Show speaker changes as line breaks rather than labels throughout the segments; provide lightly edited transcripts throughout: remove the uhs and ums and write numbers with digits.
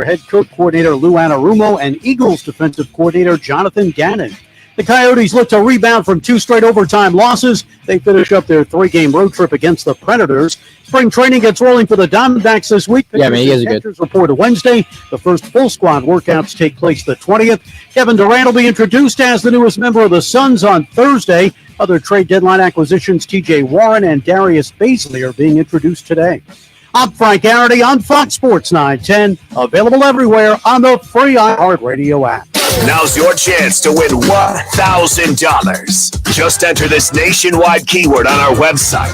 Head coach coordinator Lou Anarumo and Eagles defensive coordinator Jonathan Gannon. The Coyotes look to rebound from 2 straight overtime losses. They finish up their 3-game road trip against the Predators. Spring training gets rolling for the Diamondbacks this week.
Yeah, man, you guys are good.
Report Wednesday. The first full squad workouts take place the 20th. Kevin Durant will be introduced as the newest member of the Suns on Thursday. Other trade deadline acquisitions, T.J. Warren and Darius Baisley, are being introduced today. I'm Frank Garrity on Fox Sports 910, available everywhere on the free iHeartRadio app.
Now's your chance to win $1,000. Just enter this nationwide keyword on our website.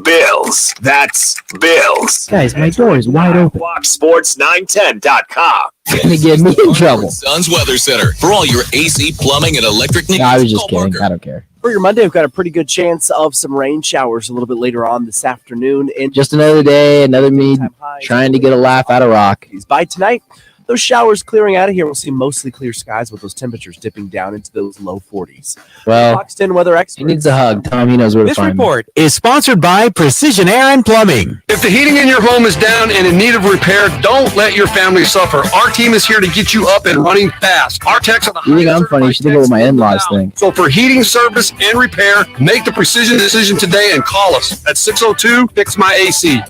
Bills. That's Bills.
Guys, my door is wide open.
FoxSports910.com.
Gonna get me in trouble.
Suns Weather Center for all your AC, plumbing, and electric needs.
No, I was just kidding. I don't care.
For your Monday, we've got a pretty good chance of some rain showers a little bit later on this afternoon. And
just another day, another me trying to get a laugh out of Rock.
By tonight, those showers clearing out of here. We'll see mostly clear skies with those temperatures dipping down into those low 40s.
Well,
Fox 10 weather expert.
He needs a hug. Tom, he knows where to find me.
This report is sponsored by Precision Air and Plumbing.
If the heating in your home is down and in need of repair, don't let your family suffer. Our team is here to get you up and running fast. Our techs are the
You think I'm funny? You should think of what my in-laws think.
So for heating service and repair, make the precision decision today and call us at 602-FIX-MY-AC.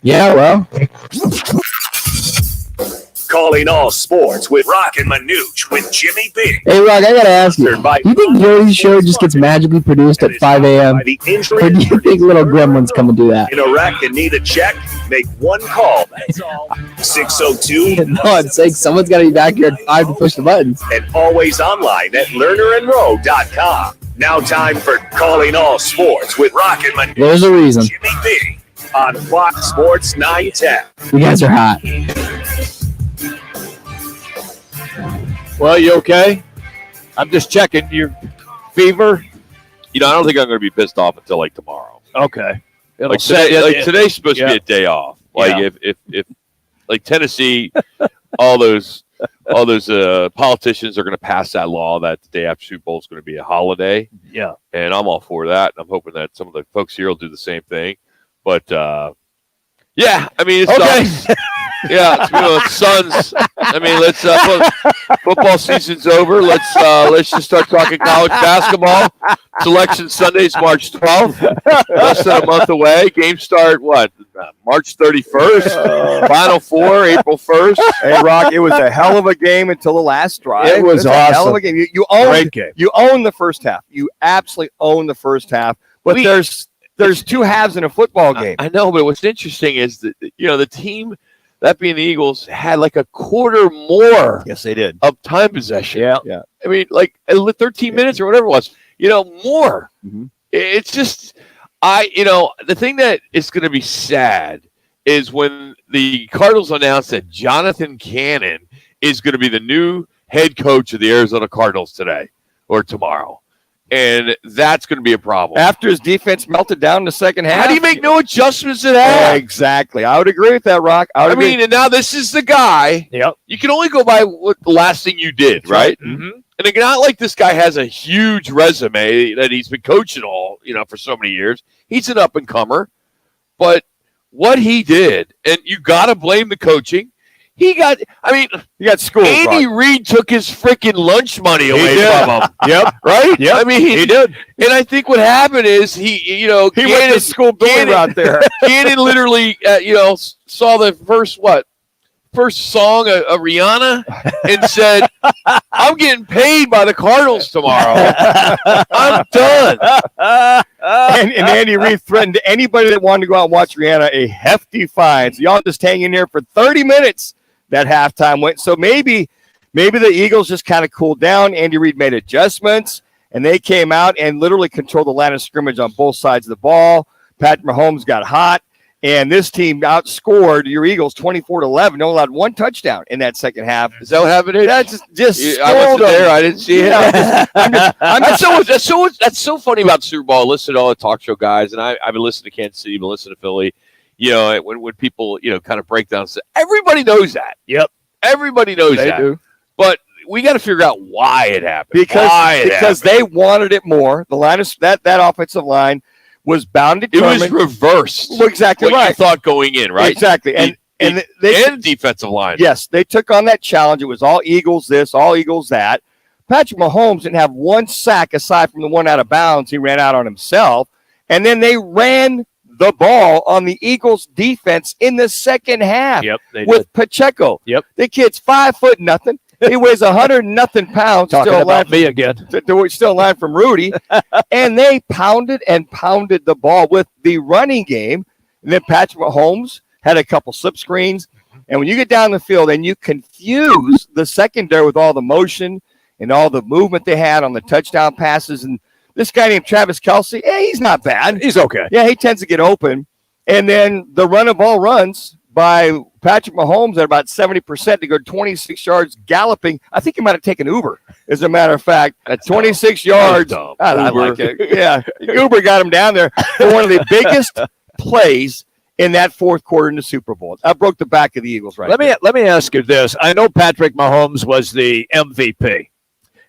Yeah, well.
Calling all sports with Roc and Manuch with Jimmy B.
Hey, Rock, I gotta ask you. Do you think Joey's show just gets magically produced at 5 a.m.? Or do you think little gremlins come and do that?
In a wreck and need a check? Make one call. That's all. 602.
No, I'm saying someone's got to be back here at 5 to push the buttons.
And always online at lernerandrow.com. Now time for Calling All Sports with Roc and Manuch.
There's a reason.
Jimmy B on Fox Sports 910.
You guys are hot.
Well, you okay? I'm just checking your fever.
I don't think I'm going to be pissed off until like tomorrow.
Okay.
Today's supposed to be a day off. If like Tennessee, all those politicians are going to pass that law that the day after Super Bowl is going to be a holiday.
Yeah.
And I'm all for that. I'm hoping that some of the folks here will do the same thing. But yeah, I mean, it's okay. Yeah, Suns. I mean, let's football season's over. Let's just start talking college basketball. Selection Sunday's March 12th. Less than a month away. Games start March 31st. Final Four April 1st.
Hey, Rock, it was a hell of a game until the last drive.
It was awesome.
A hell of a game. You own the first half. You absolutely own the first half. But there's two halves in a football game.
I know, but what's interesting is that the team, that being the Eagles, had like a quarter more.
Yes, they did.
Of time possession.
Yeah.
I mean, like 13 minutes or whatever it was. More.
Mm-hmm.
It's just, the thing that is going to be sad is when the Cardinals announce that Jonathan Gannon is going to be the new head coach of the Arizona Cardinals today or tomorrow. And that's going to be a problem.
After his defense melted down in the second half.
How do you make no adjustments to that?
Exactly. I would agree with that, Rock.
I mean, and now this is the guy.
Yep.
You can only go by what the last thing you did, right?
Mm-hmm.
And it's not like this guy has a huge resume that he's been coaching for so many years. He's an up-and-comer. But what he did, and you got to blame the coaching. He got schooled. Andy Reid took his freaking lunch money away from him.
Yep.
Right?
Yep.
I mean,
he did.
And I think what happened is he went
to school bully out there.
Gannon literally, saw the first song of Rihanna and said, I'm getting paid by the Cardinals tomorrow. I'm done.
And Andy Reid threatened anybody that wanted to go out and watch Rihanna a hefty fine. So y'all just hang in there for 30 minutes. That halftime went. So maybe the Eagles just kind of cooled down. Andy Reid made adjustments, and they came out and literally controlled the line of scrimmage on both sides of the ball. Patrick Mahomes got hot, and this team outscored your Eagles 24-11. They only allowed one touchdown in that second half.
Is that what happened?
That's just
I wasn't there. I didn't see it. That's so funny about the Super Bowl. I listen to all the talk show guys, and I've been listening to Kansas City, I've been listening to Philly. When people, kind of break down, everybody knows that.
Yep.
Everybody knows
they
that.
Do.
But we got to figure out why it happened.
Because they wanted it more. The line of that offensive line was bound to
It was reversed.
Well, exactly
what
right.
you thought going in, right?
Exactly. And
defensive line.
Yes, they took on that challenge. It was all Eagles this, all Eagles that. Patrick Mahomes didn't have one sack aside from the one out of bounds he ran out on himself. And then they ran the ball on the Eagles defense in the second half with Pacheco.
Yep.
The kid's 5 foot nothing. He weighs 100 nothing pounds.
Talking
still
about me again.
Still a line from Rudy. And they pounded the ball with the running game. And then Patrick Mahomes had a couple slip screens. And when you get down the field and you confuse the secondary with all the motion and all the movement they had on the touchdown passes, and this guy named Travis Kelce, he's not bad.
He's okay.
Yeah, he tends to get open. And then the run of ball runs by Patrick Mahomes at about 70% to go 26 yards galloping. I think he might have taken Uber, as a matter of fact. At 26 yards. I like it. Yeah, Uber got him down there for one of the biggest plays in that fourth quarter in the Super Bowl. I broke the back of the Eagles right there.
Let me ask you this. I know Patrick Mahomes was the MVP.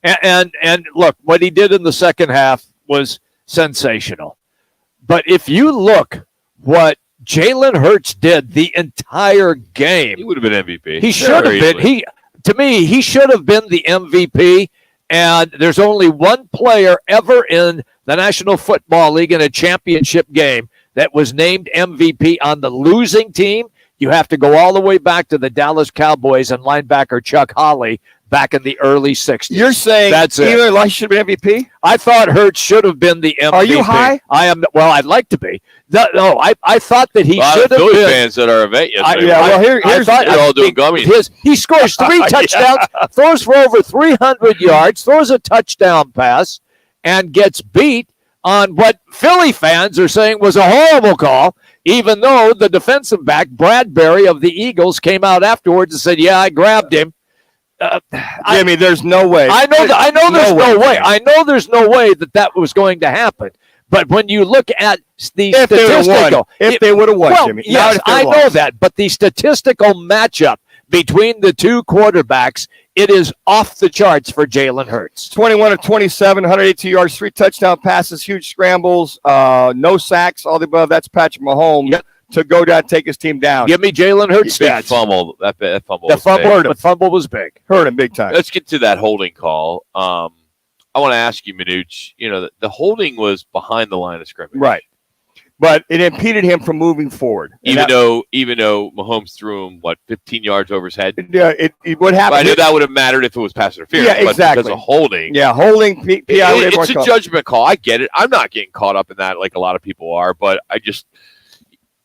And look, what he did in the second half was sensational. But if you look what Jalen Hurts did the entire game,
he would have been MVP.
He should have been. He should have been the MVP. And there's only one player ever in the National Football League in a championship game that was named MVP on the losing team. You have to go all the way back to the Dallas Cowboys and linebacker Chuck Hawley back in the early 60s.
You're saying Eli Lutz should have been MVP?
I thought Hurts should have been the MVP.
Are you high?
I am. Well, I'd like to be. No, I thought that he should have been.
Philly fans at our event yesterday.
Here's
they're all doing gummies.
He scores 3 touchdowns, throws for over 300 yards, throws a touchdown pass, and gets beat on what Philly fans are saying was a horrible call, even though the defensive back, Bradbury of the Eagles, came out afterwards and said, yeah, I grabbed him.
Jimmy, there's no way.
I know there's no way. I know there's no way that was going to happen. But when you look at the statistical,
if they would have won, Jimmy.
Yes, I know that. But the statistical matchup between the two quarterbacks, it is off the charts for Jalen Hurts.
21 of 27, 182 yards, 3 touchdown passes, huge scrambles, no sacks, all the above. That's Patrick Mahomes. Yep. To go down, take his team down.
Give me Jalen Hurts stats.
Fumble. That fumble.
The fumble was big.
Hurt him big time.
Let's get to that holding call. I want to ask you, Manuch. The holding was behind the line of scrimmage,
right? But it impeded him from moving forward.
Even though Mahomes threw him 15 yards over his head.
Yeah, it would happen.
I knew that would have mattered if it was pass interference.
Yeah, exactly.
But because of holding.
Yeah, holding.
It's a judgment call. I get it. I'm not getting caught up in that like a lot of people are, but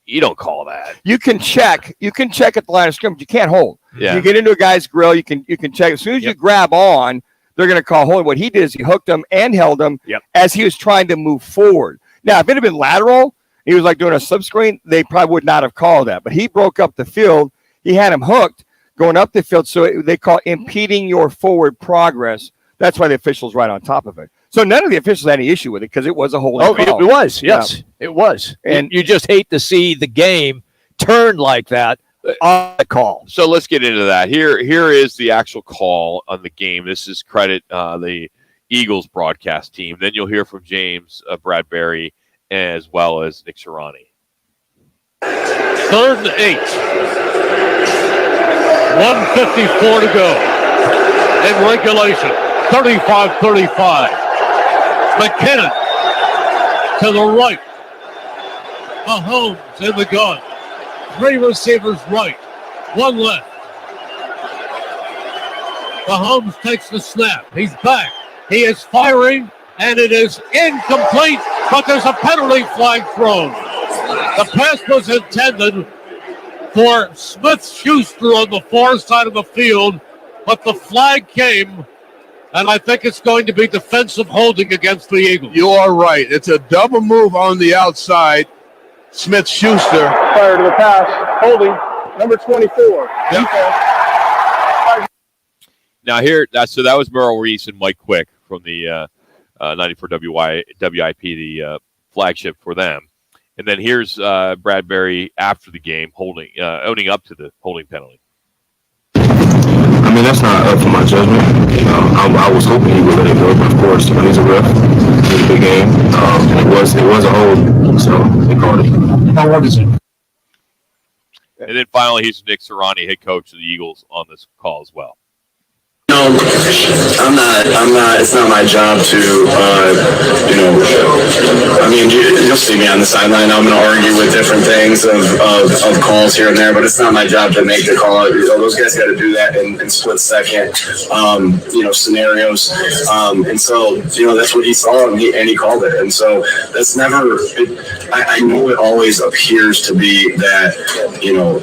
you don't call that.
You can check at the line of scrimmage. You can't hold.
Yeah.
You get into a guy's grill, you can check. As soon as you grab on, they're going to call holding. What he did is he hooked him and held him as he was trying to move forward. Now, if it had been lateral, he was like doing a slip screen, they probably would not have called that. But he broke up the field. He had him hooked going up the field. So they call impeding your forward progress. That's why the official's right on top of it. So none of the officials had any issue with it because it was a holding call.
It was, yes. Yeah. It was. And you just hate to see the game turn like that on the call.
So let's get into that. Here is the actual call on the game. This is credit the Eagles broadcast team. Then you'll hear from James Bradbury as well as Nick Sirianni.
3rd and 8. 1:54 to go in regulation. 35-35. McKinnon to the right. Mahomes in the gun. 3 receivers right. 1 left. Mahomes takes the snap. He's back. He is firing, and it is incomplete, but there's a penalty flag thrown. The pass was intended for Smith-Schuster on the far side of the field, but the flag came, and I think it's going to be defensive holding against the Eagles.
You are right. It's a double move on the outside. Smith-Schuster.
Prior to the pass, holding, number 24.
Yep.
Now that was Merrill Reese and Mike Quick from the 94 WIP, the flagship for them. And then here's Bradbury after the game owning up to the holding penalty.
I mean, that's not up for my judgment. I was hoping he would let it go, but of course, he's a ref. It was a big game. It was a hold, so they called it.
How hard is it?
And then finally, he's Nick Sirianni, head coach of the Eagles, on this call as well.
No, I'm not, it's not my job to, I mean, you'll see me on the sideline. I'm going to argue with different things of calls here and there, but it's not my job to make the call. Those guys got to do that in split second, scenarios. And so, that's what he saw and he called it. And so that's never, I know it always appears to be that,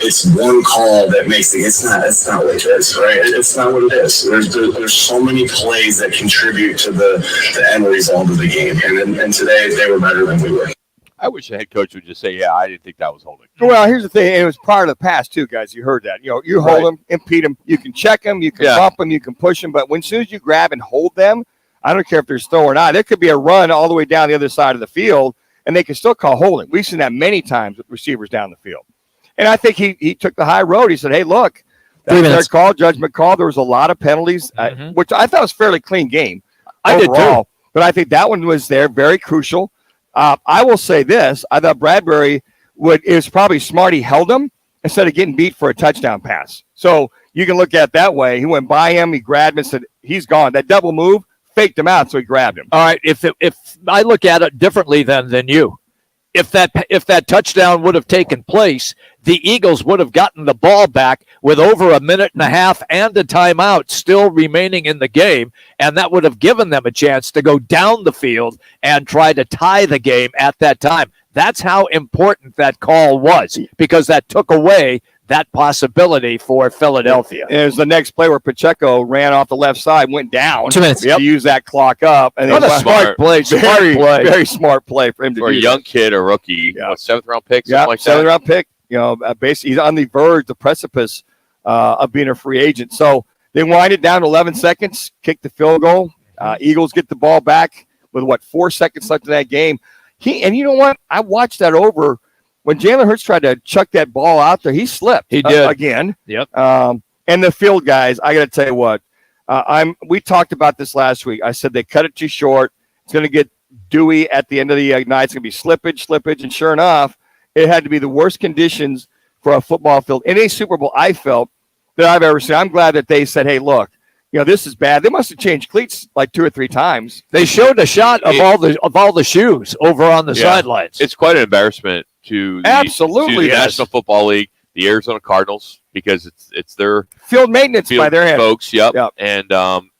it's one call that makes it's not what it is, right? It's not what it is. There's so many plays that contribute to the end result of the game, and today they were better than we were.
I wish the head coach would just say, "Yeah, I didn't think that was holding."
Well, here's the thing, and it was part of the pass too, guys. You heard that. You hold them, impede them. You can check them, you can bump them, you can push them, but as soon as you grab and hold them, I don't care if they're still or not. There could be a run all the way down the other side of the field, and they can still call holding. We've seen that many times with receivers down the field. And I think he took the high road. He said, "Hey, look, that's their call, judgment call." There was a lot of penalties, which I thought was a fairly clean game.
I did too.
But I think that one was there, very crucial. I will say this. I thought Bradbury it was probably smart he held him instead of getting beat for a touchdown pass. So you can look at it that way. He went by him, he grabbed him and said, he's gone. That double move faked him out, so he grabbed him.
All right, if I look at it differently than you, if that touchdown would have taken place, the Eagles would have gotten the ball back with over a minute and a half and a timeout still remaining in the game, and that would have given them a chance to go down the field and try to tie the game at that time. That's how important that call was, because that took away that possibility for Philadelphia.
And it was the next play where Pacheco ran off the left side, went down
2 minutes
to use that clock up. And
what a smart play.
Very smart play for him to do.
For a young kid, a rookie, 7th-round pick, something like that.
7th-round pick. Basically, he's on the verge, the precipice of being a free agent. So they wind it down to 11 seconds, kick the field goal. Eagles get the ball back with, 4 seconds left in that game. And you know what? I watched that over. When Jalen Hurts tried to chuck that ball out there, he slipped.
He did.
Again.
Yep.
And the field guys, I got to tell you what, we talked about this last week. I said they cut it too short. It's going to get dewy at the end of the night. It's going to be slippage. And sure enough, it had to be the worst conditions for a football field in a Super Bowl, I felt, that I've ever seen. I'm glad that they said, hey, look, this is bad. They must have changed cleats like 2 or 3 times.
They showed a shot of all the shoes over on the sidelines.
It's quite an embarrassment to the National Football League, the Arizona Cardinals, because it's their
field maintenance by their hands,
folks. Yep. And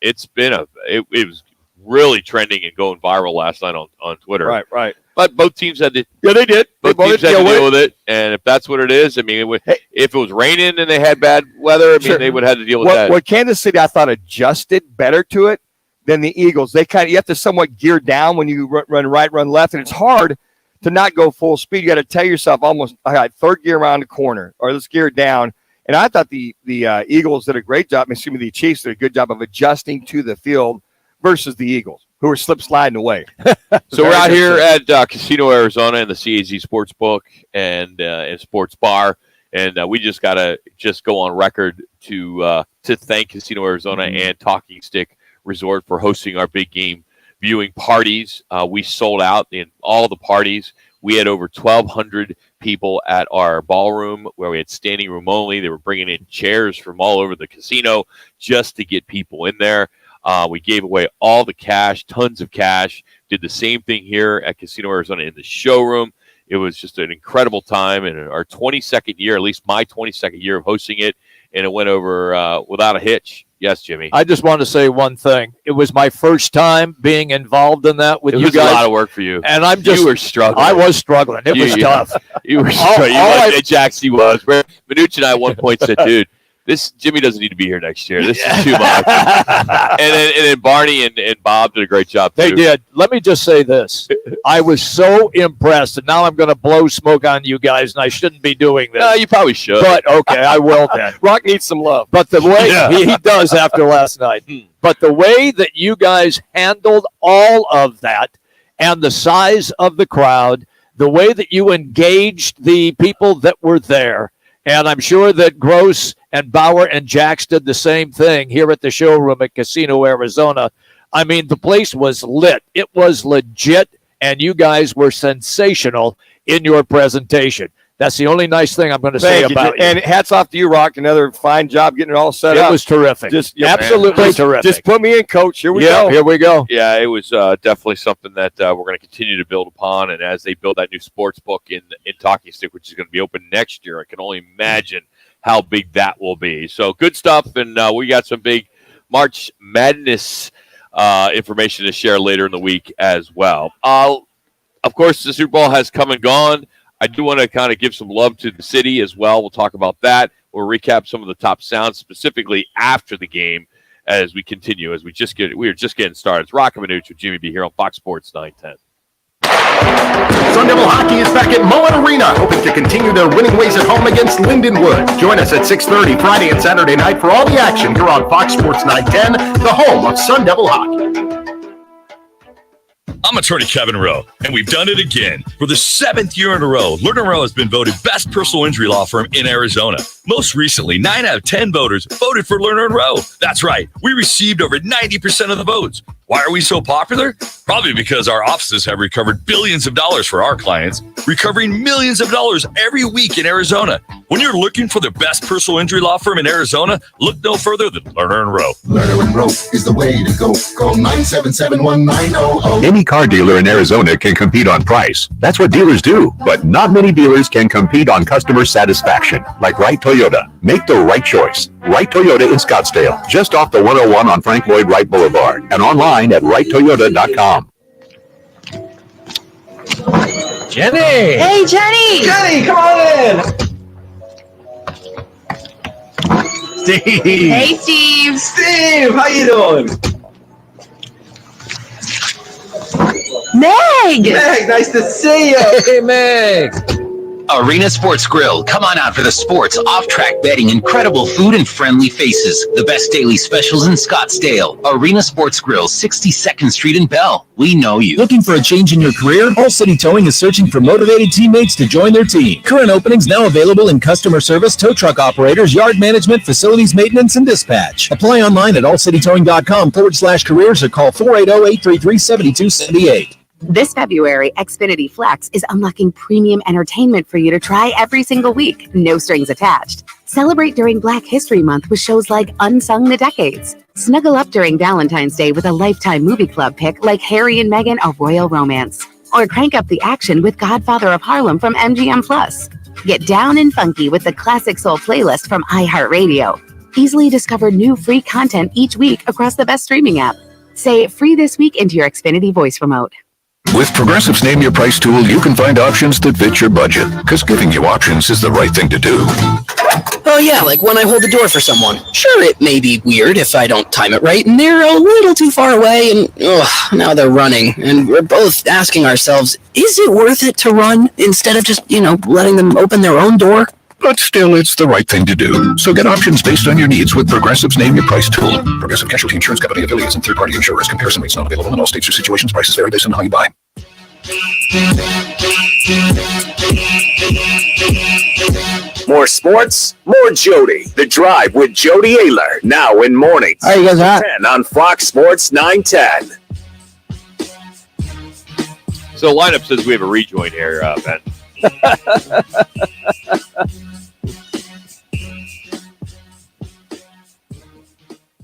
it's been it was really trending and going viral last night on Twitter.
Right.
But both teams had to.
Yeah, they did.
Both teams had to deal with it. And if that's what it is, I mean, if it was raining and they had bad weather, they would have had to deal with that.
What Kansas City, I thought, adjusted better to it than the Eagles. They you have to somewhat gear down when you run right, run left, and it's hard to not go full speed. You got to tell yourself almost, all right, third gear around the corner, or let's gear it down. And I thought the Eagles did a great job. The Chiefs did a good job of adjusting to the field versus the Eagles, who were sliding away.
So we're out here at Casino Arizona in the CAZ Sportsbook and Sports Bar, and we just got to go on record to thank Casino Arizona and Talking Stick Resort for hosting our big game viewing parties. We sold out in all the parties. We had over 1,200 people at our ballroom where we had standing room only. They were bringing in chairs from all over the casino just to get people in there. We gave away all the cash, tons of cash. Did the same thing here at Casino Arizona in the showroom. It was just an incredible time, and our 22nd year, at least my 22nd year of hosting it, and it went over without a hitch. Yes, Jimmy.
I just want to say one thing. It was my first time being involved in that with you guys.
It was a lot of work for you.
And you
were struggling.
I was struggling. It was tough.
You were struggling. Jaxie was. Manuch and I at one point said, dude, Jimmy doesn't need to be here next year. This is too much. and then Barney and Bob did a great job, too.
They did. Let me just say this. I was so impressed, and now I'm going to blow smoke on you guys, and I shouldn't be doing this.
No, you probably should.
But, okay, I will then.
Rock needs some love.
But the way he does after last night. But the way that you guys handled all of that and the size of the crowd, the way that you engaged the people that were there, and I'm sure that Gross And Bauer and Jax did the same thing here at the showroom at Casino Arizona. I mean, the place was lit. It was legit, and you guys were sensational in your presentation. That's the only nice thing I'm going to say about you.
And hats off to you, Rock. Another fine job getting it all set up.
It was terrific. Absolutely terrific.
Just put me in, Coach. Here we go.
Here we go.
Yeah, it was definitely something that we're going to continue to build upon. And as they build that new sports book in Talking Stick, which is going to be open next year, I can only imagine how big that will be. So good stuff. And we got some big March Madness information to share later in the week as well. Of course, the Super Bowl has come and gone. I do want to kind of give some love to the city as well. We'll talk about that. We'll recap some of the top sounds specifically after the game as we continue, as we are just getting started. It's Roc and Manuch with Jimmy B here on Fox Sports 910.
Sun Devil Hockey is back at Mullen Arena, hoping to continue their winning ways at home against Lindenwood. Join us at 6:30 Friday and Saturday night for all the action here on Fox Sports 910, the home of Sun Devil Hockey.
I'm attorney Kevin Rowe, and we've done it again. For the 7th year in a row, Lerner Rowe has been voted best personal injury law firm in Arizona. Most recently, 9 out of 10 voters voted for Lerner Rowe. That's right. We received over 90% of the votes. Why are we so popular? Probably because our offices have recovered billions of dollars for our clients, recovering millions of dollars every week in Arizona. When you're looking for the best personal injury law firm in Arizona, look no further than Lerner & Rowe.
Lerner & Rowe is the way to go. Call 977-1900.
Any car dealer in Arizona can compete on price. That's what dealers do. But not many dealers can compete on customer satisfaction. Like Wright Toyota. Make the right choice. Wright Toyota in Scottsdale, just off the 101 on Frank Lloyd Wright Boulevard, and online at wrighttoyota.com.
Jenny!
Hey, Jenny!
Jenny, come on in!
Steve! Hey, Steve!
Steve, how you doing?
Meg!
Meg, nice to see you!
Hey, Meg!
Arena Sports Grill. Come on out for the sports, off-track betting, incredible food, and friendly faces. The best daily specials in Scottsdale. Arena Sports Grill, 62nd Street in Bell. We know you.
Looking for a change in your career? All City Towing is searching for motivated teammates to join their team. Current openings now available in customer service, tow truck operators, yard management, facilities maintenance, and dispatch. Apply online at allcitytowing.com/careers or call 480-833-7278.
This February, Xfinity Flex is unlocking premium entertainment for you to try every single week, no strings attached. Celebrate during Black History Month with shows like Unsung the Decades. Snuggle up during Valentine's Day with a Lifetime Movie Club pick like Harry and Meghan, A Royal Romance. Or crank up the action with Godfather of Harlem from MGM+. Get down and funky with the Classic Soul playlist from iHeartRadio. Easily discover new free content each week across the best streaming app. Say "free this week" into your Xfinity voice remote.
With Progressive's Name Your Price tool, you can find options that fit your budget, because giving you options is the right thing to do.
Oh yeah, like when I hold the door for someone. Sure, it may be weird if I don't time it right, and they're a little too far away, and now they're running, and we're both asking ourselves, is it worth it to run instead of just, letting them open their own door?
But still, it's the right thing to do. So get options based on your needs with Progressive's Name Your Price tool. Progressive Casualty Insurance Company affiliates and third-party insurers. Comparison rates not available in all states or situations. Prices vary based on how you buy.
More sports, more Jody. The Drive with Jody Ayler. Now in mornings.
All right, you guys are
10 on Fox Sports 910.
So lineup says we have a rejoin here, Ben.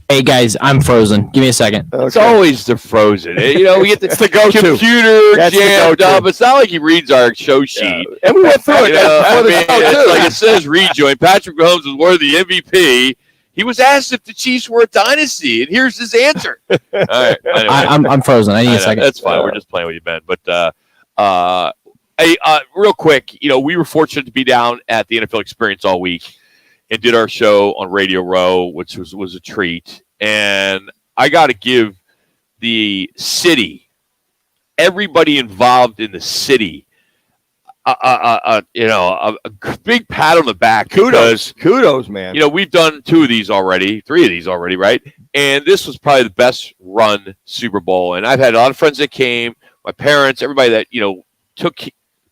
Hey guys, I'm frozen. Give me a second.
Okay. It's always the frozen. We get the computer jammed up. It's not like he reads our show sheet.
Yeah. And we went through it before the show, too.
Like it says rejoin. Patrick Mahomes was worthy MVP. He was asked if the Chiefs were a dynasty, and here's his answer. All right. Anyway.
I'm frozen. I need a second.
That's fine. We're just playing with you, Ben. But real quick, we were fortunate to be down at the NFL Experience all week and did our show on Radio Row, which was a treat. And I got to give the city, everybody involved in the city, a big pat on the back.
Kudos, man.
We've done 3 of these already, right? And this was probably the best run Super Bowl. And I've had a lot of friends that came, my parents, everybody that, took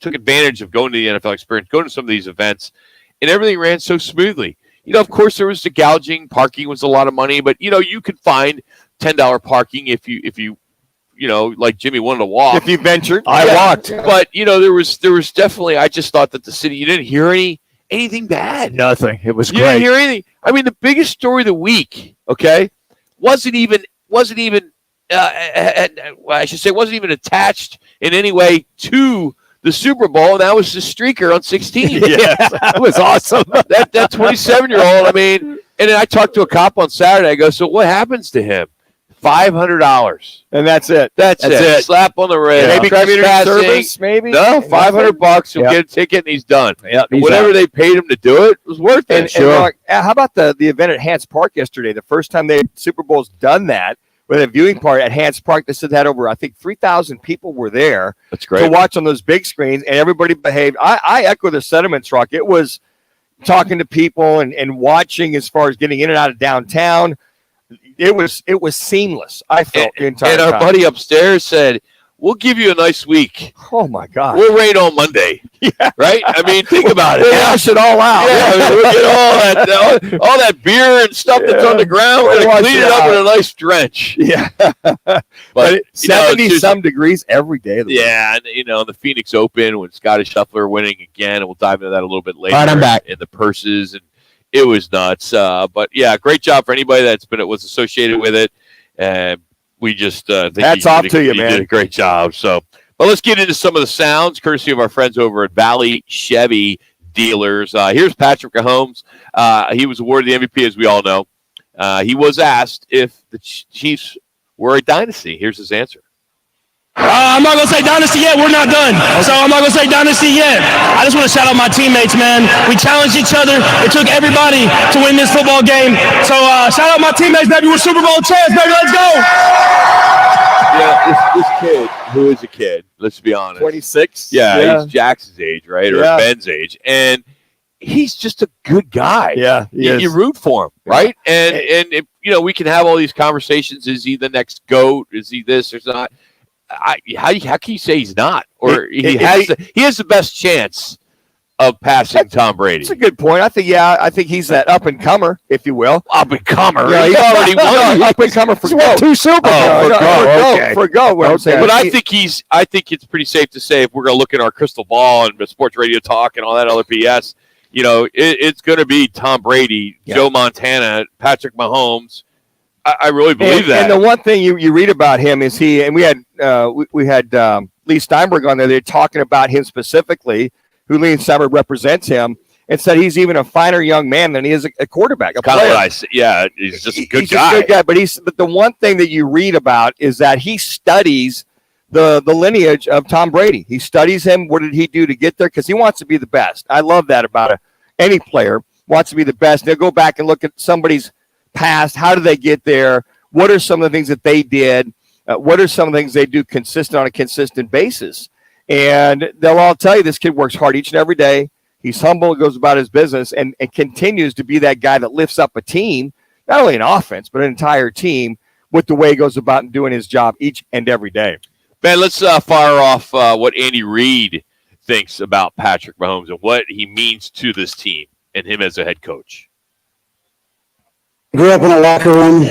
advantage of going to the NFL Experience, going to some of these events, and everything ran so smoothly. of course there was the gouging. Parking was a lot of money, but you could find $10 parking if you like Jimmy wanted to walk.
If you ventured,
I walked. But there was definitely. I just thought that the city. You didn't hear anything bad.
Nothing. It was
You
great.
didn't hear anything. I mean, the biggest story of the week. Okay, wasn't even. I should say, wasn't even attached in any way to the Super Bowl, and that was the streaker on 16.
Yeah, that was awesome.
that 27-year-old. I mean, and then I talked to a cop on Saturday. I go, so what happens to him? $500,
and that's it.
That's it. Slap on the wrist.
Maybe community service. Maybe
no. $500. He'll get a ticket, and he's done. Whatever they paid him to do it was worth it.
And how about the event at Hance Park yesterday? The first time the Super Bowl's done that with a viewing party at Hance Park. They said that over, I think, 3,000 people were there.
That's great
to watch on those big screens, and everybody behaved. I echo the sentiments, Rock. It was talking to people and watching as far as getting in and out of downtown. It was seamless. I felt the entire time.
And our buddy upstairs said, "We'll give you a nice week."
Oh my God!
We'll rain on Monday. Yeah, right. I mean, think about it.
We'll wash it all out.
Yeah, I mean, we'll get all that beer and stuff that's on the ground. We're gonna clean it up with a nice drench.
Yeah,
but
70-some degrees every day.
Yeah, and the Phoenix Open when Scotty Scheffler winning again, and we'll dive into that a little bit later.
All right, I'm back.
In the purses, and it was nuts. But yeah, great job for anybody was associated with it. And we just think
hats off to you, man.
You did a great job. So, but let's get into some of the sounds, courtesy of our friends over at Valley Chevy Dealers. Here's Patrick Mahomes. He was awarded the MVP, as we all know. He was asked if the Chiefs were a dynasty. Here's his answer.
I'm not going to say dynasty yet. We're not done. So I'm not going to say dynasty yet. I just want to shout out my teammates, man. We challenged each other. It took everybody to win this football game. So shout out my teammates, baby. We're Super Bowl champs, baby. Let's go.
Yeah, this kid, who is a kid, let's be honest.
26?
Yeah, he's Jax's age, right? Or Ben's age. And he's just a good guy.
Yeah,
you root for him, right? And if, we can have all these conversations. Is he the next GOAT? Is he this or not? How can you say he's not? Or he has the best chance of passing Tom Brady.
That's a good point. I think he's that up and comer, if you will.
Up and comer.
Yeah,
he already won.
Up and comer for
GOAT. 2 Super Bowls.
For GOAT. What I'm saying.
But I think it's pretty safe to say, if we're going to look at our crystal ball and sports radio talk and all that other BS, it's going to be Tom Brady, Joe Montana, Patrick Mahomes. I really believe that.
And the one thing you read about him is we had Lee Steinberg on there. They're talking about him specifically, who Lee Steinberg represents him, and said he's even a finer young man than he is a quarterback.
Kind of what I said. Yeah, he's just a good guy.
A good guy, but the one thing that you read about is that he studies the lineage of Tom Brady. He studies him. What did he do to get there? Because he wants to be the best. I love that about any player. Wants to be the best. They'll go back and look at somebody's past. How did they get there? What are some of the things that they did? What are some of the things they do on a consistent basis? And they'll all tell you this kid works hard each and every day. He's humble, goes about his business, and continues to be that guy that lifts up a team, not only an offense, but an entire team, with the way he goes about and doing his job each and every day.
Ben, let's fire off what Andy Reid thinks about Patrick Mahomes and what he means to this team and him as a head coach.
Grew up in a locker room.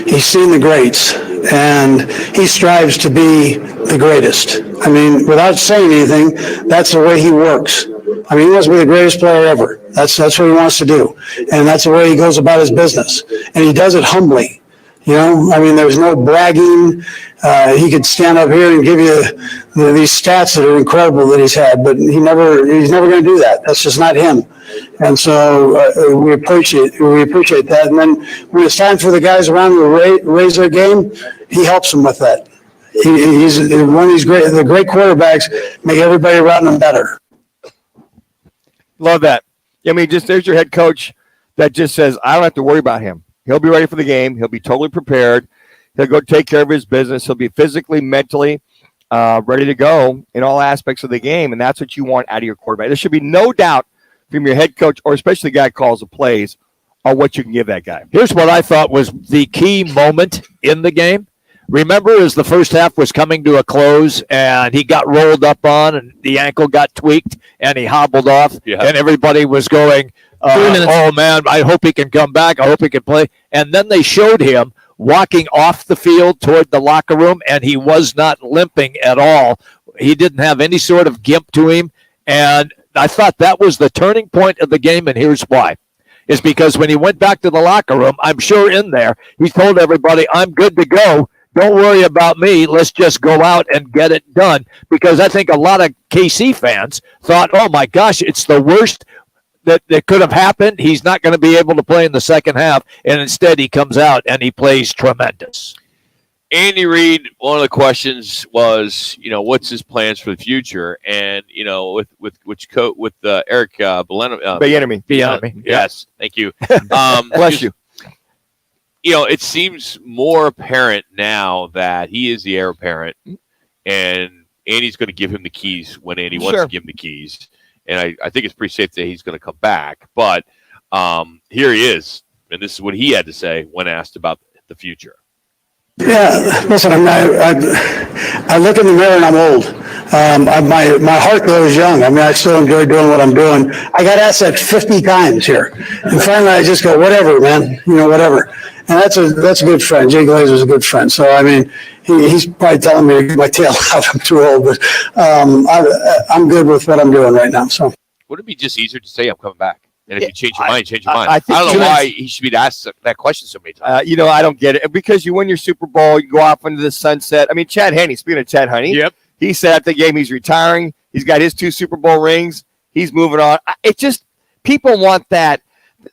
He's seen the greats, and he strives to be the greatest. I mean, without saying anything, that's the way he works. I mean, he wants to be the greatest player ever. That's what he wants to do, and that's the way he goes about his business. And he does it humbly. I mean, there's no bragging. He could stand up here and give you these stats that are incredible that he's had, but he's never going to do that. That's just not him. And so we appreciate that. And then when it's time for the guys around to raise their game, he helps them with that. He's one of these great quarterbacks, make everybody around him better.
Love that. I mean, there's your head coach that just says, I don't have to worry about him. He'll be ready for the game. He'll be totally prepared. He'll go take care of his business. He'll be physically, mentally ready to go in all aspects of the game, and that's what you want out of your quarterback. There should be no doubt from your head coach, or especially the guy who calls the plays, on what you can give that guy.
Here's what I thought was the key moment in the game. Remember, as the first half was coming to a close and he got rolled up on and the ankle got tweaked and he hobbled off and everybody was going, oh, man, I hope he can come back. I hope he can play. And then they showed him walking off the field toward the locker room, and he was not limping at all. He didn't have any sort of gimp to him. And I thought that was the turning point of the game, and here's why. Is because when he went back to the locker room, I'm sure in there, he told everybody, I'm good to go. Don't worry about me. Let's just go out and get it done. Because I think a lot of KC fans thought, oh, my gosh, it's the worst that could have happened. He's not going to be able to play in the second half. And instead, he comes out and he plays tremendous.
Andy Reid, one of the questions was, what's his plans for the future? And, with Eric
Bieniemy.
Yes, thank you.
Bless you.
It seems more apparent now that he is the heir apparent, and Andy's going to give him the keys when Andy wants to give him the keys. And I think it's pretty safe that he's going to come back. But here he is, and this is what he had to say when asked about the future.
Yeah, listen, I look in the mirror and I'm old. My heart grows young. I mean, I still enjoy doing what I'm doing. I got asked that 50 times here. And finally, I just go, whatever, man, whatever. And that's a good friend. Jay Glazer's a good friend. So, I mean, he's probably telling me to get my tail out. I'm too old, but I'm good with what I'm doing right now. So,
would it be just easier to say I'm coming back? And if you change your mind, change your mind.
I
don't know why he should be asked that question so many times.
I don't get it. Because you win your Super Bowl, you go off into the sunset. I mean, Chad Henne, speaking of Chad Henne, he said after the game he's retiring. He's got his 2 Super Bowl rings. He's moving on. It just, people want that.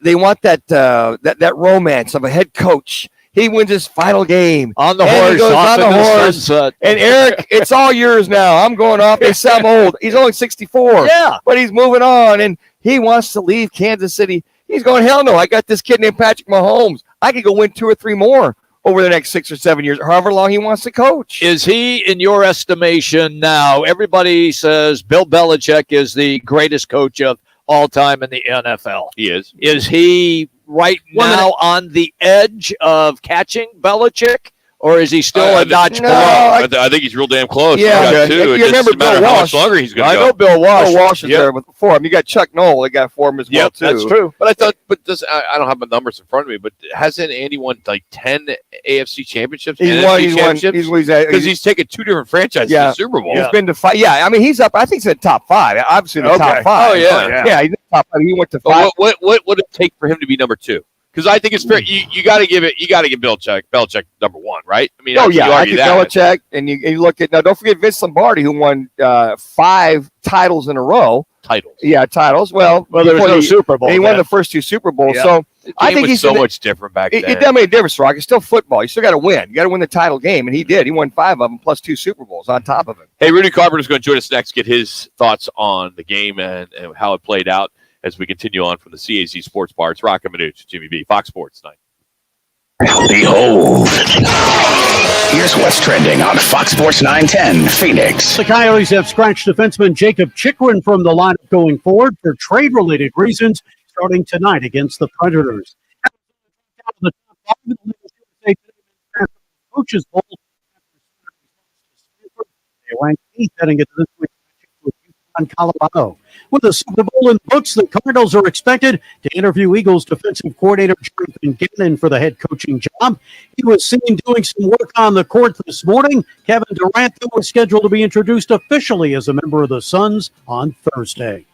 They want that romance of a head coach. He wins his final game.
On the horse.
On the horse. And Eric, it's all yours now. I'm going off. They say I'm old. He's only 64.
Yeah.
But he's moving on, and he wants to leave Kansas City. He's going, hell no. I got this kid named Patrick Mahomes. I could go win 2 or 3 more over the next 6 or 7 years, however long he wants to coach.
Is he, in your estimation now, everybody says Bill Belichick is the greatest coach of all time in the NFL.
He is.
Is he right now on the edge of catching Belichick, or is he still a notch below?
I think he's real damn close.
Yeah,
you remember Bill Walsh? How much longer he's going to go.
I know Bill Walsh.
Bill Walsh is there before him. You got Chuck Noll. They got for him as well, too.
That's true.
But I thought, I don't have the numbers in front of me, but hasn't Andy won like 10 AFC championships?
He's won.
Because he's taken 2 different franchises to the Super Bowl.
He's been to 5. Yeah, I mean, he's up. I think he's in the top 5. Obviously, in the top 5.
Oh, yeah.
Yeah, he's in the top 5. He went to 5.
What would it take for him to be number 2? Because I think it's fair. You got to give Belichick number 1, right? I mean,
I think Belichick, and you look at now. Don't forget Vince Lombardi, who won 5 titles in a row. Titles. Well,
there was no Super Bowl.
He won the first 2 Super Bowls. Yeah. So
I think he's so much different back then.
It doesn't make a difference, Rock. It's still football. You still got to win. You got to win the title game, and he did. He won 5 of them plus 2 Super Bowls on top of it.
Hey, Rudy Carpenter's going to join us next. Get his thoughts on the game and how it played out as we continue on from the CAZ Sports Bar. It's Roc and Manuch, Jimmy B, Fox Sports 9.
Behold, here's what's trending on Fox Sports 910 Phoenix.
The Coyotes have scratched defenseman Jacob Chikrin from the lineup going forward for trade-related reasons starting tonight against the Predators. Coaches Bowl. They ranked 8th heading into this week on Colorado. With the Super Bowl in the books, the Cardinals are expected to interview Eagles defensive coordinator Jonathan Gannon for the head coaching job. He was seen doing some work on the court this morning. Kevin Durant was scheduled to be introduced officially as a member of the Suns on Thursday.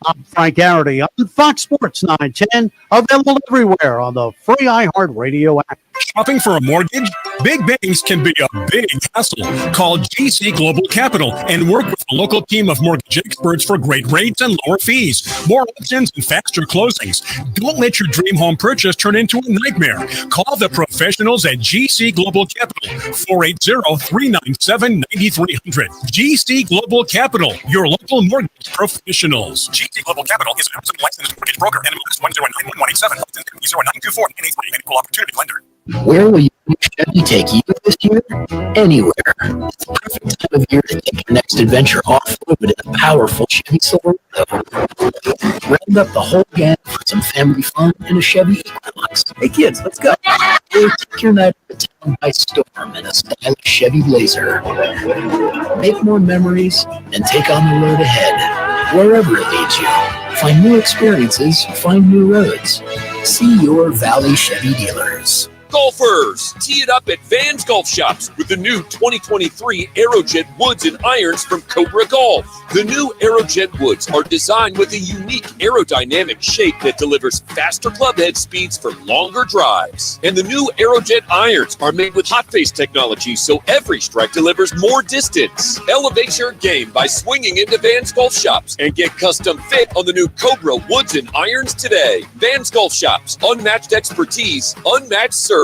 I'm Frank Garrity on Fox Sports 910, available everywhere on the free iHeartRadio app.
Shopping for a mortgage? Big banks can be a big hassle. Call GC Global Capital and work with a local team of mortgage experts for great rates and lower fees, more options, and faster closings. Don't let your dream home purchase turn into a nightmare. Call the professionals at GC Global Capital, 480-397-9300. GC Global Capital, your local mortgage professionals. GC Global Capital is an licensed mortgage broker. NMLS 1091187, license 0924, and an equal opportunity lender.
Where will your Chevy take you this year? Anywhere. It's the perfect time of year to take a next adventure off-road in a powerful Chevy Silverado. Round up the whole gang for some family fun in a Chevy Equinox. Hey kids, let's go. Or take your night to town by storm in a stylish Chevy Blazer. Make more memories and take on the road ahead, wherever it leads you. Find new experiences, find new roads. See your Valley Chevy dealers.
Golfers, tee it up at Vans Golf Shops with the new 2023 Aerojet Woods and Irons from Cobra Golf. The new Aerojet Woods are designed with a unique aerodynamic shape that delivers faster clubhead speeds for longer drives. And the new Aerojet Irons are made with hot face technology, so every strike delivers more distance. Elevate your game by swinging into Vans Golf Shops and get custom fit on the new Cobra Woods and Irons today. Vans Golf Shops, unmatched expertise, unmatched service.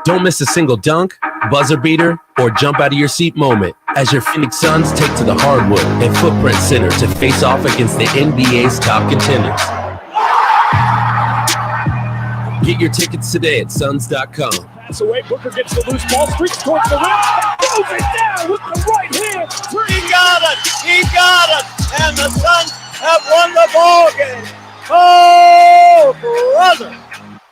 Don't miss a single dunk, buzzer beater, or jump out of your seat moment as your Phoenix Suns take to the hardwood at Footprint Center to face off against the NBA's top contenders. Get your tickets today at Suns.com.
Pass away, Booker gets the loose ball, streaks towards the rim, throws it down with the right hand.
He got it! He got it! And the Suns have won the ball game! Oh, brother!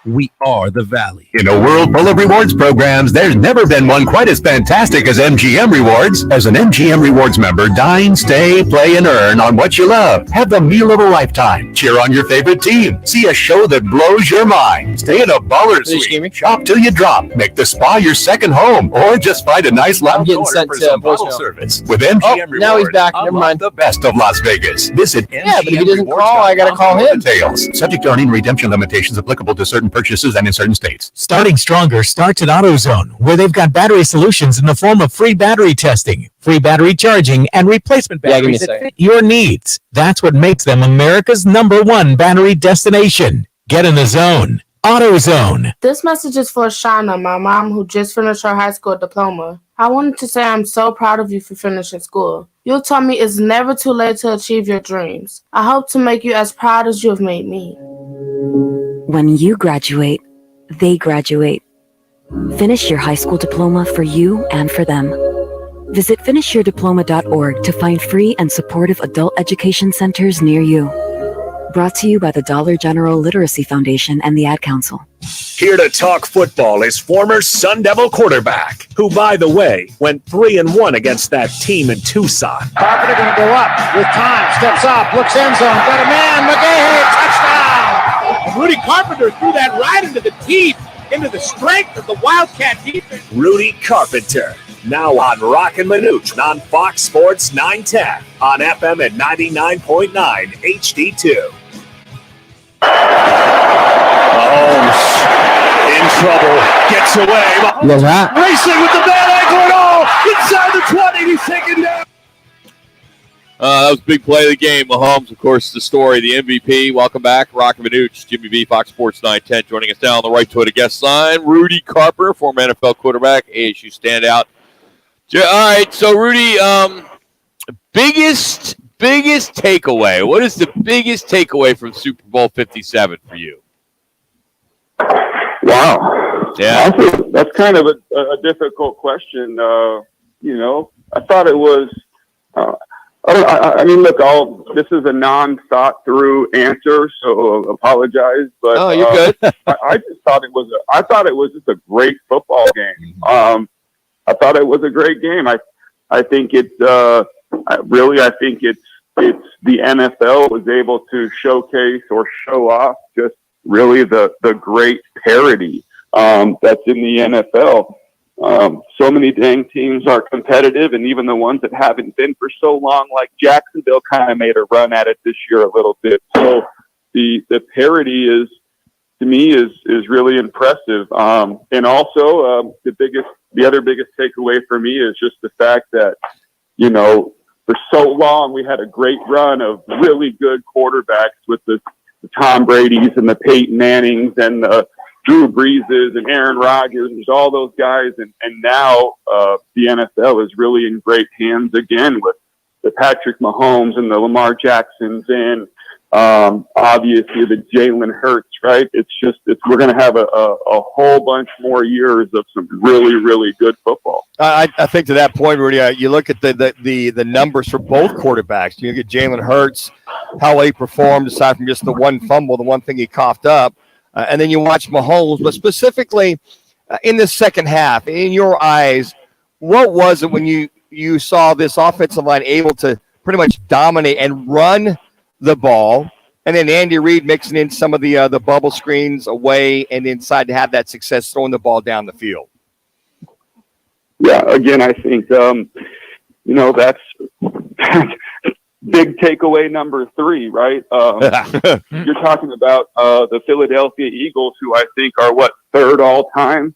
We are the Valley.
In a world full of rewards programs, there's never been one quite as fantastic as MGM Rewards. As an MGM Rewards member, dine, stay, play, and earn on what you love. Have the meal of a lifetime. Cheer on your favorite team. See a show that blows your mind. Stay in a baller suite. Shop till you drop. Make the spa your second home. Or just find a nice lounge corner for some bottle service. With MGM Rewards,
now he's back. Never mind.
The best of Las Vegas. Visit MGM
but if he doesn't call, I gotta call him.
Details. Subject to earning redemption limitations applicable to certain purchases and in certain states.
Starting stronger starts at AutoZone, where they've got battery solutions in the form of free battery testing, free battery charging, and replacement batteries that fit your needs. That's what makes them America's #1 battery destination. Get in the zone. AutoZone.
This message is for Shauna, my mom, who just finished her high school diploma. I wanted to say I'm so proud of you for finishing school. You told me it's never too late to achieve your dreams. I hope to make you as proud as you have made me.
When you graduate, they graduate. Finish your high school diploma for you and for them. Visit finishyourdiploma.org to find free and supportive adult education centers near you. Brought to you by the Dollar General Literacy Foundation and the Ad Council.
Here to talk football is former Sun Devil quarterback, who, by the way, went 3-1 against that team in Tucson.
Carpenter going to go up with time, steps up, looks end zone, got a man, McGahey, touchdown! And Rudy Carpenter threw that right into the teeth, into the strength of the Wildcat defense.
Rudy Carpenter, now on Roc and Manuch on Fox Sports 910 on FM at 99.9 HD2. Mahomes in trouble, gets away. Mahomes racing with the bad ankle and all inside the 20. He's taken down.
That was a big play of the game. Mahomes, of course, the story, the MVP. Welcome back. Roc and Manuch, Jimmy B, Fox Sports 910. Joining us now on the right to the guest line, Rudy Carpenter, former NFL quarterback, ASU standout. All right, so Rudy, biggest takeaway. What is the biggest takeaway from Super Bowl 57 for you?
Wow.
Yeah.
That's kind of a difficult question. I thought it was, I mean, look, this is a non-thought through answer, so apologize. But
you're good.
I just thought it was just a great football game. I thought it was a great game. I think it's the NFL was able to showcase or show off just really the great parity that's in the NFL. So many dang teams are competitive, and even the ones that haven't been for so long, like Jacksonville, kind of made a run at it this year a little bit. So the parity is, to me, is really impressive. And also the other biggest takeaway for me is just the fact that, for so long we had a great run of really good quarterbacks with the Tom Brady's and the Peyton Mannings and the Drew Breeses and Aaron Rodgers, and all those guys. And now the NFL is really in great hands again with the Patrick Mahomes and the Lamar Jacksons and Obviously the Jalen Hurts, right? We're going to have a whole bunch more years of some really, really good football.
I think to that point, Rudy, you look at the numbers for both quarterbacks. You get Jalen Hurts, how he performed aside from just the one fumble, the one thing he coughed up, and then you watch Mahomes. But specifically in the second half, in your eyes, what was it when you saw this offensive line able to pretty much dominate and run the ball, and then Andy Reid mixing in some of the bubble screens away and inside to have that success throwing the ball down the field?
Yeah, again, I think, that's big takeaway number 3, right? You're talking about the Philadelphia Eagles, who I think are third all time.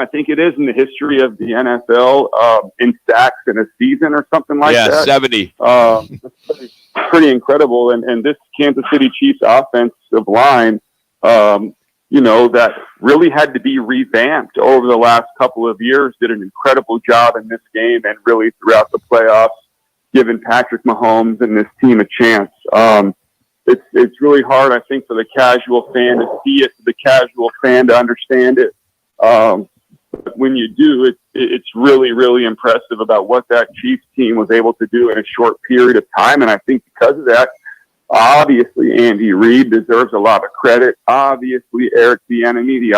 I think it is in the history of the NFL in sacks in a season or something like that.
Yeah, 70.
Pretty incredible. And this Kansas City Chiefs offensive line, that really had to be revamped over the last couple of years, did an incredible job in this game and really throughout the playoffs, giving Patrick Mahomes and this team a chance. It's really hard, I think, for the casual fan to see it, for the casual fan to understand it. But when you do, it's really, really impressive about what that Chiefs team was able to do in a short period of time. And I think because of that, obviously Andy Reid deserves a lot of credit. Obviously Eric Bieniemy, the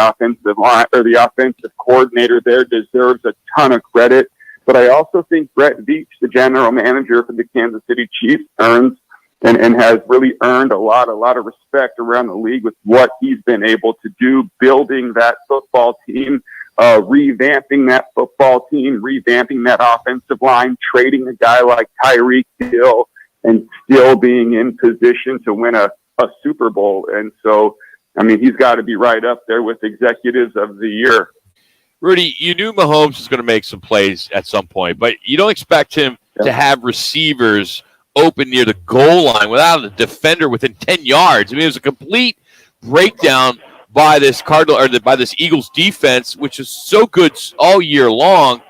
offensive coordinator there, deserves a ton of credit. But I also think Brett Veach, the general manager for the Kansas City Chiefs, earns and has really earned a lot of respect around the league with what he's been able to do, building that football team, revamping that football team, revamping that offensive line, trading a guy like Tyreek Hill, and still being in position to win a Super Bowl. And so, I mean, he's got to be right up there with executives of the year.
Rudy, you knew Mahomes was going to make some plays at some point, but you don't expect him to have receivers open near the goal line without a defender within 10 yards. I mean, it was a complete breakdown by this by this Eagles defense, which is so good all year long.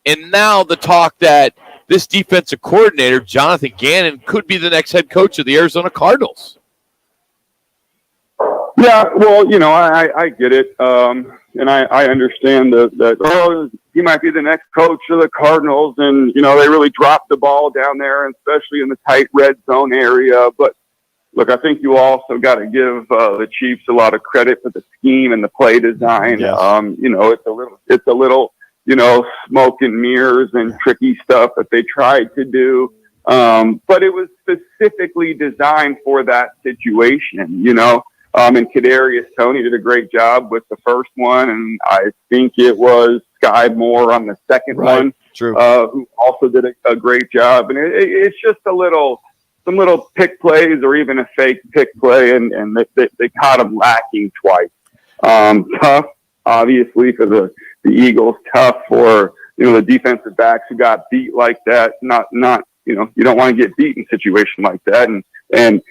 And now the talk that this defensive coordinator, Jonathan Gannon, could be the next head coach of the Arizona Cardinals.
Yeah, well, I get it. And I understand that he might be the next coach of the Cardinals. And, they really dropped the ball down there, especially in the tight red zone area. But look, I think you also got to give the Chiefs a lot of credit for the scheme and the play design.
Yes.
It's a little, smoke and mirrors and tricky stuff that they tried to do. But it was specifically designed for that situation, and Kadarius Toney did a great job with the first one, and I think it was Sky Moore on the second one, who also did a great job. And it's just some little pick plays or even a fake pick play, and they caught him lacking twice. Tough, obviously, for the Eagles. Tough for the defensive backs who got beat like that. Not you don't want to get beat in a situation like that, and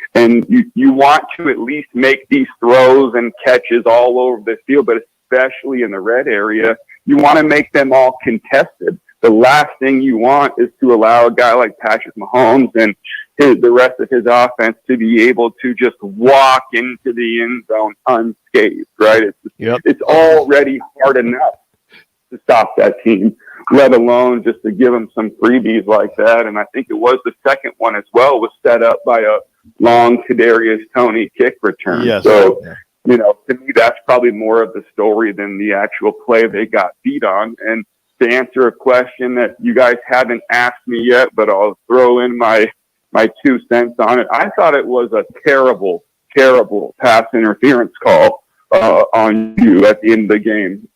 you want to at least make these throws and catches all over the field, but especially in the red area, you want to make them all contested. The last thing you want is to allow a guy like Patrick Mahomes and the rest of his offense to be able to just walk into the end zone unscathed, right? It's already hard enough to stop that team, let alone just to give them some freebies like that. And I think it was the second one as well, was set up by a long Kadarius Toney kick return.
Yes.
So, to me, that's probably more of the story than the actual play they got beat on. And to answer a question that you guys haven't asked me yet, but I'll throw in my 2 cents on it. I thought it was a terrible, terrible pass interference call on you at the end of the game.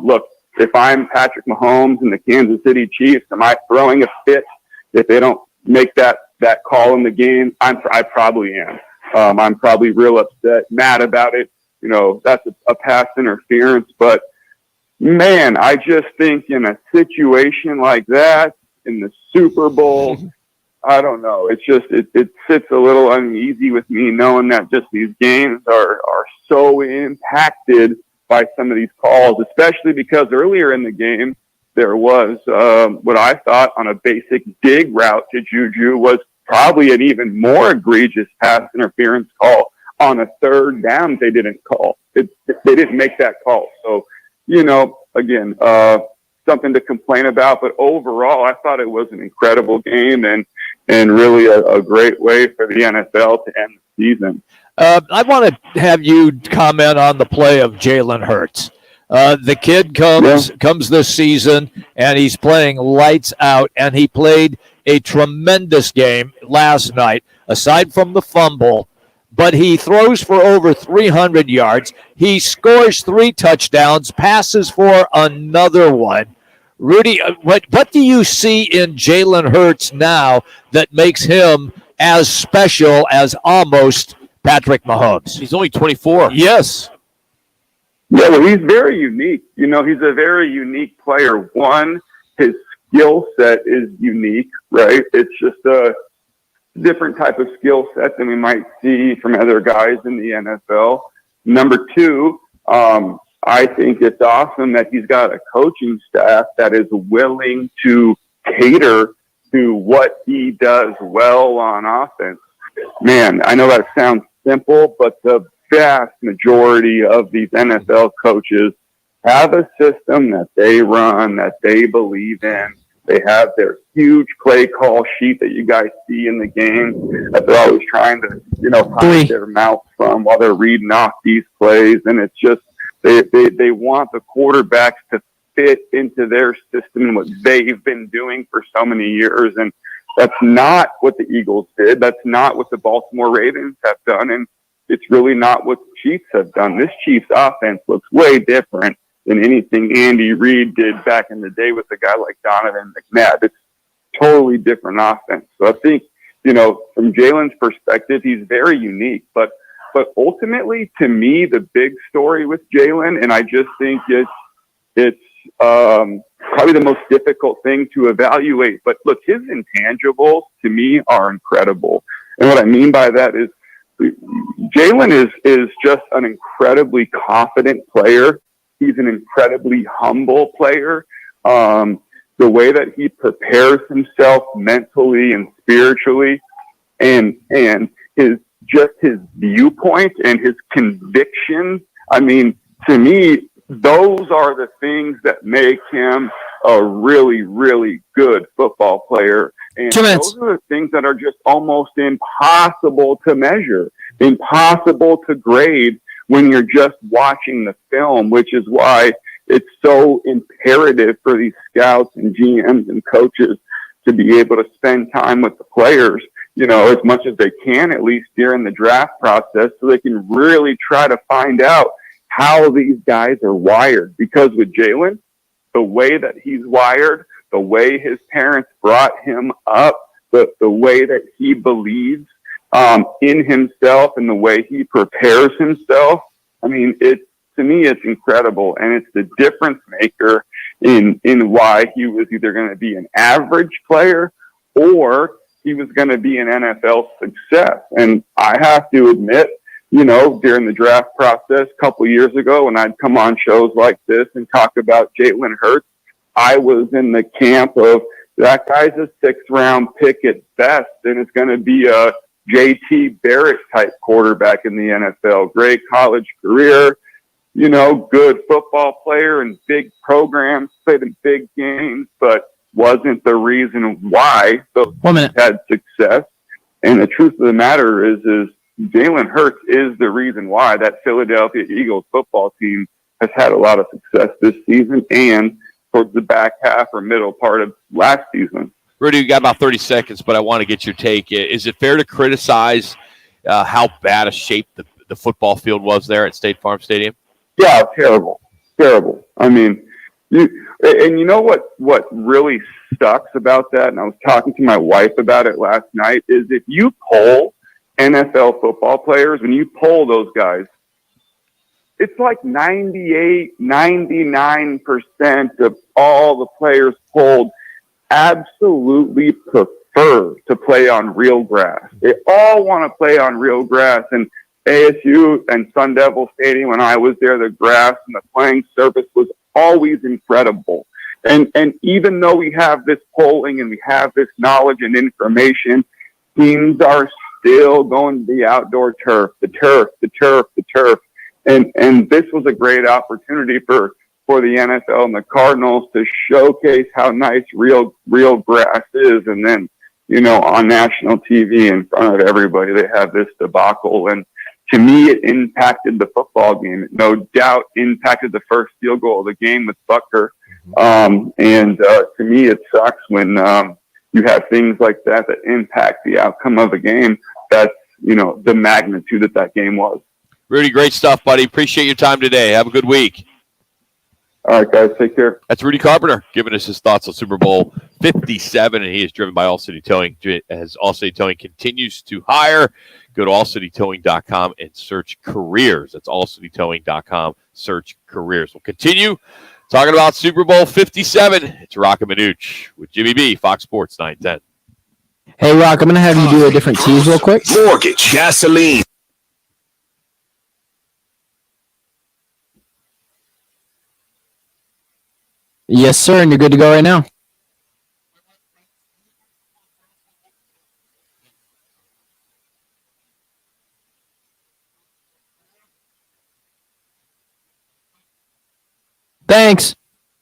Look, if I'm Patrick Mahomes and the Kansas City Chiefs, am I throwing a fit if they don't make that call in the game? I probably am. I'm probably real upset, mad about it. That's a pass interference. But, man, I just think in a situation like that, in the Super Bowl, I don't know. It's just it sits a little uneasy with me knowing that just these games are so impacted by some of these calls, especially because earlier in the game there was what I thought on a basic dig route to Juju was probably an even more egregious pass interference call on a third down they didn't call. They didn't make that call. So, again, something to complain about. But overall, I thought it was an incredible game and really a great way for the NFL to end the season.
I want to have you comment on the play of Jalen Hurts. The kid comes this season, and he's playing lights out, and he played a tremendous game last night, aside from the fumble. But he throws for over 300 yards. He scores 3 touchdowns, passes for another one. Rudy, what do you see in Jalen Hurts now that makes him as special as almost Patrick Mahomes?
He's only 24.
Yes.
Yeah, well, he's very unique. He's a very unique player. One, his skill set is unique, right? It's just a different type of skill set than we might see from other guys in the NFL. Number two, I think it's awesome that he's got a coaching staff that is willing to cater to what he does well on offense. Man, I know that sounds simple, but the vast majority of these NFL coaches have a system that they run, that they believe in. They have their huge play call sheet that you guys see in the game that they're always trying to, hide their mouth from while they're reading off these plays. And it's just, they want the quarterbacks to fit into their system and what they've been doing for so many years. And that's not what the Eagles did. That's not what the Baltimore Ravens have done. And it's really not what the Chiefs have done. This Chiefs offense looks way different than anything Andy Reid did back in the day with a guy like Donovan McNabb. It's totally different offense. So I think, from Jalen's perspective, he's very unique. But ultimately, to me, the big story with Jalen, and I just think it's probably the most difficult thing to evaluate. But look, his intangibles to me are incredible. And what I mean by that is Jalen is just an incredibly confident player. He's an incredibly humble player. The way that he prepares himself mentally and spiritually and his viewpoint and his conviction. I mean, to me, those are the things that make him a really, really good football player. And those are the things that are just almost impossible to measure, impossible to grade when you're just watching the film, which is why it's so imperative for these scouts and GMs and coaches to be able to spend time with the players, as much as they can, at least during the draft process, so they can really try to find out how these guys are wired. Because with Jalen, the way that he's wired, the way his parents brought him up, the way that he believes in himself and the way he prepares himself. I mean, to me, it's incredible. And it's the difference maker in why he was either going to be an average player or he was going to be an NFL success. And I have to admit, during the draft process a couple years ago, when I'd come on shows like this and talk about Jalen Hurts, I was in the camp of that guy's a 6th round pick at best, and it's going to be a JT Barrett type quarterback in the NFL. Great college career, good football player and big programs, played in big games, but wasn't the reason why those had success. And the truth of the matter is Jalen Hurts is the reason why that Philadelphia Eagles football team has had a lot of success this season and towards the back half or middle part of last season.
Rudy, you got about 30 seconds, but I want to get your take. Is it fair to criticize how bad a shape the football field was there at State Farm Stadium?
Yeah, terrible. I mean, you know what really sucks about that, and I was talking to my wife about it last night, is if you poll NFL football players, when you poll those guys, it's like 98, 99% of all the players polled absolutely prefer to play on real grass. They all want to play on real grass. And ASU and Sun Devil Stadium, when I was there, the grass and the playing surface was always incredible. And even though we have this polling and we have this knowledge and information, teams are still going to the outdoor turf, the turf. And this was a great opportunity for the NFL and the Cardinals to showcase how nice real grass is. And then, on national TV in front of everybody, they have this debacle. And to me, it impacted the football game. It no doubt impacted the first field goal of the game with Butker. To me, it sucks when you have things like that impact the outcome of a game. That's, the magnitude that game was.
Rudy, great stuff, buddy. Appreciate your time today. Have a good week.
All right, guys. Take care.
That's Rudy Carpenter giving us his thoughts on Super Bowl 57, and he is driven by All City Towing. As All City Towing continues to hire, go to allcitytowing.com and search careers. That's allcitytowing.com, search careers. We'll continue talking about Super Bowl 57. It's Roc and Manuch with Jimmy B, Fox Sports 910.
Hey, Roc, I'm going to have you do a different tease real quick.
Mortgage, gasoline.
Yes, sir, and you're good to go right now. Thanks.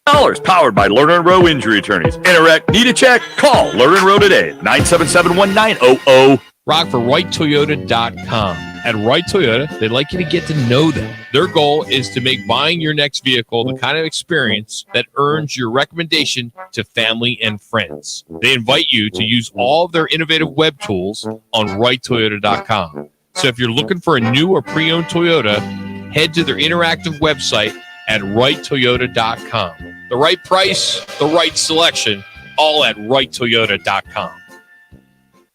Powered by Lerner & Rowe Injury Attorneys. Interact, need a check? Call Lerner & Rowe today, 977-1900.
Rock for RightToyota.com. At Right Toyota, they'd like you to get to know them. Their goal is to make buying your next vehicle the kind of experience that earns your recommendation to family and friends. They invite you to use all of their innovative web tools on RightToyota.com. So if you're looking for a new or pre-owned Toyota, head to their interactive website at RightToyota.com. The right price, the right selection, all at RightToyota.com.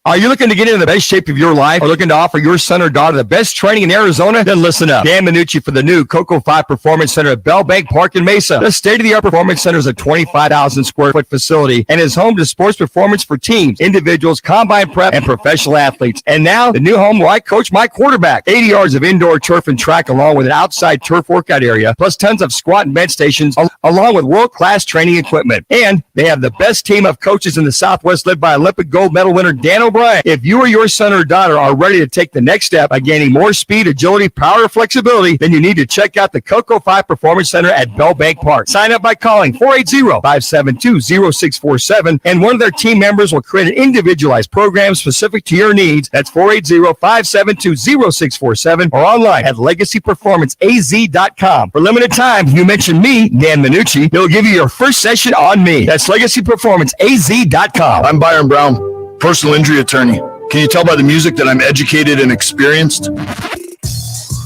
Are you looking to get into the best shape of your life or looking to offer your son or daughter the best training in Arizona? Then listen up. Dan Manucci for the new Cocoa 5 Performance Center at Bell Bank Park in Mesa. The state-of-the-art performance center is a 25,000 square foot facility and is home to sports performance for teams, individuals, combine prep, and professional athletes. And now, the new home where I coach my quarterback. 80 yards of indoor turf and track along with an outside turf workout area, plus tons of squat and bench stations, along with world-class training equipment. And they have the best team of coaches in the Southwest led by Olympic gold medal winner Dan O'Brien. If you or your son or daughter are ready to take the next step by gaining more speed, agility, power, and flexibility, then you need to check out the Cocoa 5 Performance Center at Bell Bank Park. Sign up by calling 480-572-0647, and one of their team members will create an individualized program specific to your needs. That's 480-572-0647 or online at legacyperformanceaz.com. For limited time, if you mention me, Dan Manucci, he'll give you your first session on me. That's legacyperformanceaz.com.
I'm Byron Brown, personal injury attorney. Can you tell by the music that I'm educated and experienced?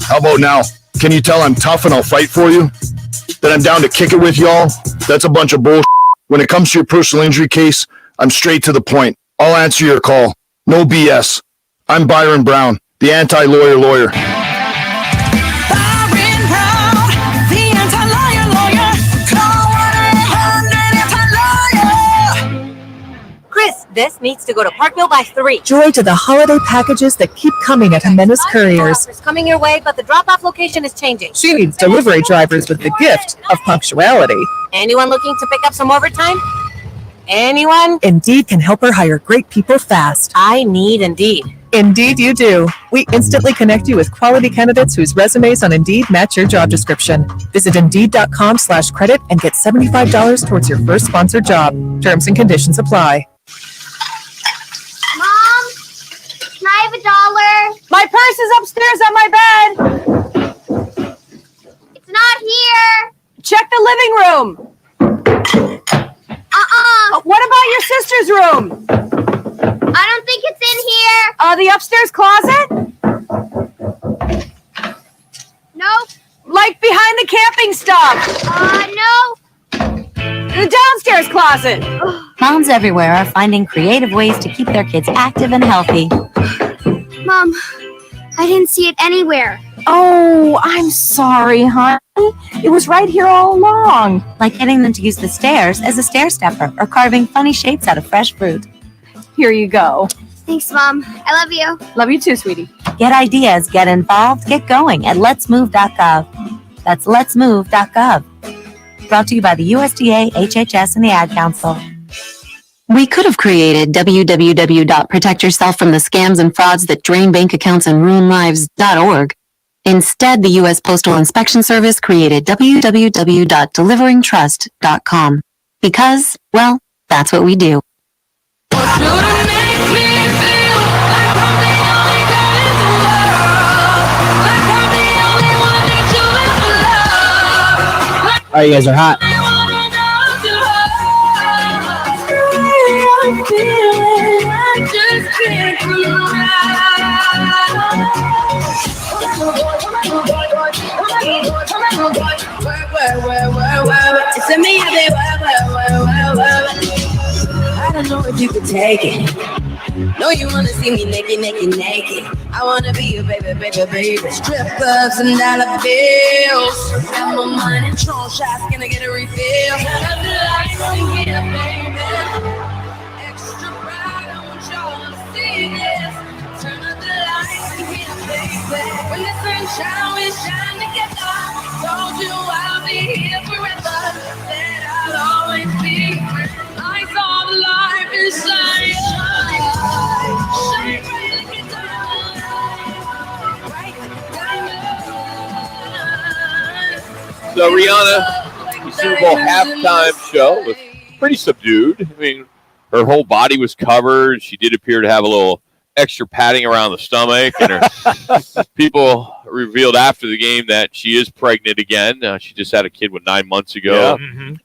How about now? Can you tell I'm tough and I'll fight for you? That I'm down to kick it with y'all? That's a bunch of bullshit. When it comes to your personal injury case, I'm straight to the point. I'll answer your call. No BS. I'm Byron Brown, the anti-lawyer lawyer.
This needs to go to Parkville by 3.
Joy to the holiday packages that keep coming at Jimenez Couriers.
It's coming your way, but the drop-off location is changing.
She needs delivery drivers with the gift of punctuality.
Anyone looking to pick up some overtime? Anyone?
Indeed can help her hire great people fast.
I need Indeed.
Indeed you do. We instantly connect you with quality candidates whose resumes on Indeed match your job description. Visit Indeed.com/credit and get $75 towards your first sponsored job. Terms and conditions apply.
Mom, can I have $1?
My purse is upstairs on my bed.
It's not here.
Check the living room. What about your sister's room?
I don't think it's in here.
The upstairs closet?
Nope.
Like behind the camping stuff?
No.
The downstairs closet.
Moms everywhere are finding creative ways to keep their kids active and healthy.
Mom, I didn't see it anywhere.
Oh, I'm sorry, honey. It was right here all along. Like getting them to use the stairs as a stair stepper or carving funny shapes out of fresh fruit. Here you go.
Thanks, Mom. I love you.
Love you too, sweetie. Get ideas, get involved, get going at letsmove.gov. That's letsmove.gov. Brought to you by the USDA, HHS, and the Ad Council.
We could have created www.protectyourself-from-the-scams-and-frauds-that-drain-bank-accounts-and-ruin-lives.org. Instead, the U.S. Postal Inspection Service created www.deliveringtrust.com. Because, well, that's what we do.
All right, you guys are hot.
I don't know if you could take it. No, you wanna see me naked, naked, naked. I wanna be a baby, baby, baby. Strip clubs and dollar bills. Got my money, Tron shots, gonna get a refill. Turn up the lights and get up, baby. Extra bright, I want y'all to see this. Turn up the lights and get up, baby. When the sun shines, we shine together. Told you I'll be here forever. Said I'll always be. I saw the light inside you. Shine bright like a diamond.
So Rihanna, the Super Bowl halftime show was pretty subdued. I mean, her whole body was covered. She did appear to have a little extra padding around the stomach, and her people revealed after the game that she is pregnant again. She just had a kid 9 months ago,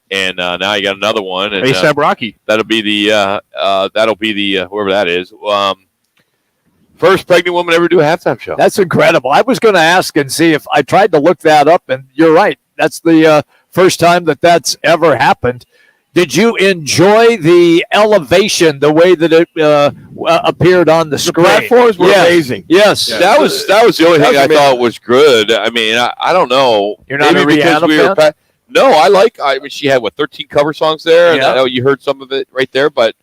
and now you got another one. And,
ASAP Rocky.
That'll be the whoever that is. First pregnant woman ever to do a halftime show.
That's incredible. I was going to ask and see if I tried to look that up, and you're right. That's the first time that's ever happened. Did you enjoy the elevation, the way that it appeared on the screen?
Platforms were amazing.
Yes.
Yeah, that was the only thing I thought was good. I mean, I don't know.
You're not a Rihanna fan?
No, I mean, she had 13 cover songs there, and I know you heard some of it right there, but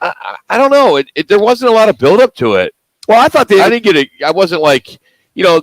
I don't know. There wasn't a lot of build up to it.
Well, I thought
I didn't get it. I wasn't like,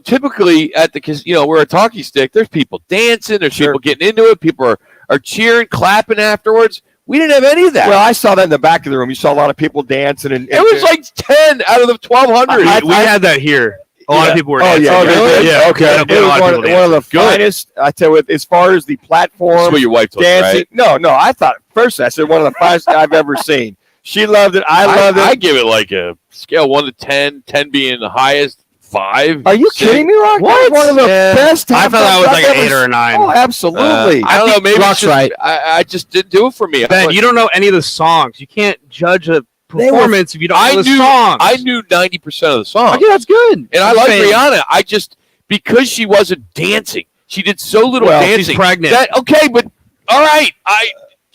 typically at we're a talkie stick. There's people dancing. There's people getting into it. People are cheering, clapping afterwards. We didn't have any of that.
Well, I saw that in the back of the room. You saw a lot of people dancing. And
it was like 10 out of the 1,200.
We had that here. A lot of people were dancing.
Yeah,
really?
Yeah, okay. It was one of the finest. I tell you, as far as the platform.
That's what your wife told
dancing.
You, right?
No, I thought, first I said one of the finest I've ever seen. She loved it. I loved it.
I give it like a scale 1 to 10, 10 being the highest, 5.
Are you kidding me, Rock?
What?
One of the best.
I thought that was like an 8 or a 9.
Oh, absolutely.
I don't know. Maybe
Rock's right.
I just didn't do it for me.
Ben, you don't know any of the songs. You can't judge a performance if you don't know the songs.
I knew 90% of the songs.
Okay, that's good.
And I like Rihanna. I just, because she wasn't dancing, she did so little dancing.
She's pregnant.
Okay, but all right.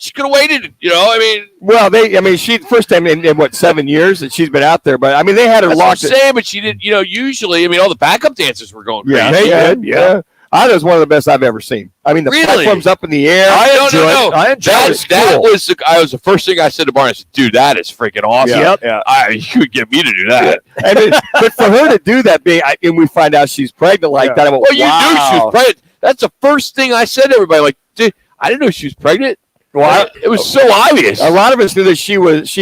She could have waited, I mean.
Well, she first time in 7 years that she's been out there, but I mean, they had her locked.
That's what I'm saying, but she did, usually, all the backup dancers were going crazy.
Yeah. I thought it was one of the best I've ever seen. I mean, the platform's up in the air.
I enjoyed
it.
That was the first thing I said to Barney. I said, dude, that is freaking awesome. You could get me to do that.
But for her to do that, and we find out she's pregnant like that, I went,
well, you knew she was pregnant. That's the first thing I said to everybody. Like, dude, I didn't know she was pregnant. Well, it was so obvious.
A lot of us knew that she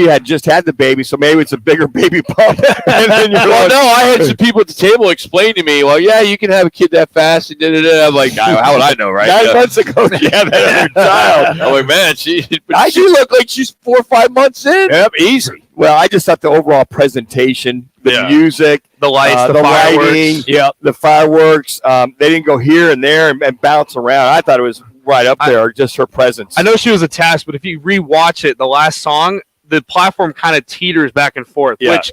had just had the baby, so maybe it's a bigger baby bump. And then
no, I had some people at the table explain to me, well, yeah, you can have a kid that fast. And I'm like, how would I know, right?
9 months ago, that other child.
I'm like, man, she looked like she's 4 or 5 months in.
Yep, easy. Well, I just thought the overall presentation, the music,
the lights,
the lighting, the fireworks, they didn't go here and there and bounce around. I thought it was right up there, just her presence.
I know she was attached, but if you rewatch it, the last song, the platform kind of teeters back and forth, which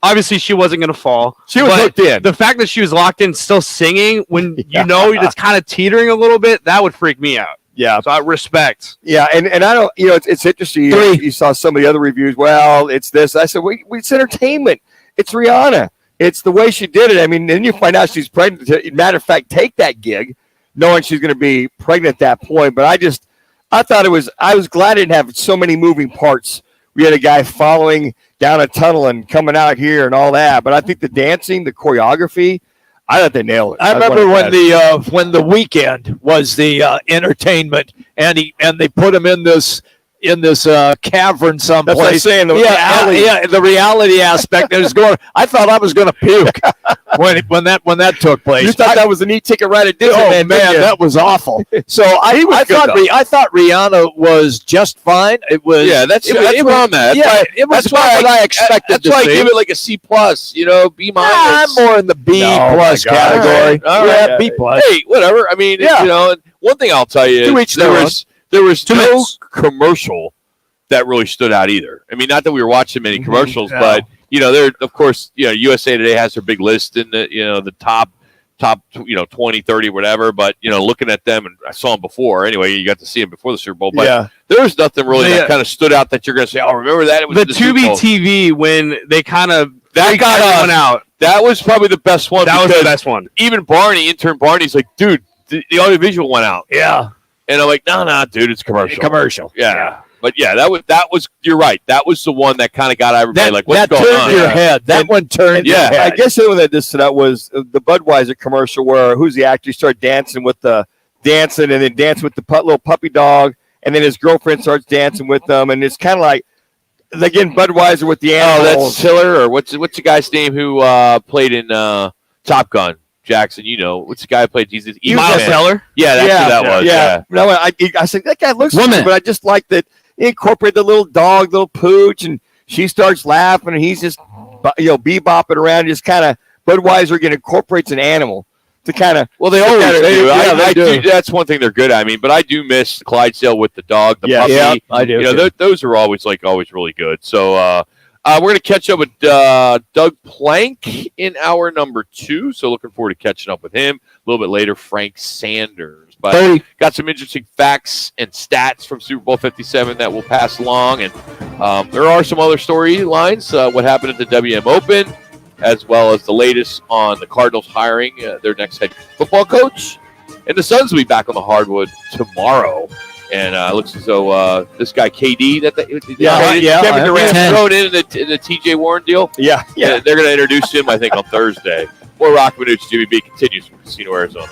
obviously she wasn't going to fall.
She was hooked in.
The fact that she was locked in, still singing, when it's kind of teetering a little bit, that would freak me out.
Yeah.
So I respect.
Yeah, and I don't, it's interesting. You saw some of the other reviews. Well, it's this. I said, it's entertainment. It's Rihanna. It's the way she did it. I mean, then you find out she's pregnant. Matter of fact, take that gig, knowing she's going to be pregnant at that point. But I was glad I didn't have so many moving parts. We had a guy following down a tunnel and coming out here and all that. But I think the dancing, the choreography, I thought they nailed it.
I remember when the weekend was the entertainment, and they put him in this in this cavern someplace.
That's what I'm saying.
The reality aspect is going. I thought I was going to puke when that took place.
You thought that was a neat ticket ride at Disneyland?
Oh man, that was awful. So I thought Rihanna was just fine. It was
that's where I'm at.
That's what I expected.
That's why I give it like a C+. B-.
I'm more in the B+ category.
All right.
B+.
Hey, whatever. I mean, one thing I'll tell you is there was no commercial that really stood out either. I mean, not that we were watching many commercials, but there, of course, USA Today has their big list in the top 20, 30, whatever. But looking at them, and I saw them before. Anyway, you got to see them before the Super Bowl. But there's nothing really that kind of stood out that you're going to say, "Oh, remember that?" It was
the Tubi TV when they kind of
got everyone out. That was probably the best one.
That was the best one.
Even intern Barney's like, dude, the audiovisual went out.
Yeah.
And I'm like, no, dude, it's commercial.
Commercial.
Yeah. But that was. You're right. That was the one that kind of got everybody like, what's going on?
That turned your head. That one turned your head.
I guess the one that just stood out was the Budweiser commercial where who's the actor started dancing with the little puppy dog, and then his girlfriend starts dancing with them, and it's kind of like. Again, Budweiser with the animals.
Oh, that's Tiller, or what's the guy's name who played in Top Gun? Jackson, what's the guy who played Jesus?
Miles Teller?
Yeah, that's who that was. Yeah.
No, I said that guy looks good, but I just like that he incorporated the little dog, little pooch, and she starts laughing, and he's just bebopping around, just kind of Budweiser incorporates an animal. To kind of
they always do. I do. That's one thing they're good at. I mean, but I do miss Clydesdale with the dog, the puppy.
Yeah, I do.
Those are always really good. So we're going to catch up with Doug Plank in hour number 2. So looking forward to catching up with him a little bit later. Frank Sanders, but got some interesting facts and stats from Super Bowl 57 that we'll pass along, and there are some other storylines. What happened at the WM Open, as well as the latest on the Cardinals hiring their next head football coach. And the Suns will be back on the hardwood tomorrow. And it looks as though this guy, KD, Kevin Durant thrown in the TJ Warren deal.
Yeah.
They're going to introduce him, I think, on Thursday. More Roc and Manuch, Jimmy B continues from Casino, Arizona.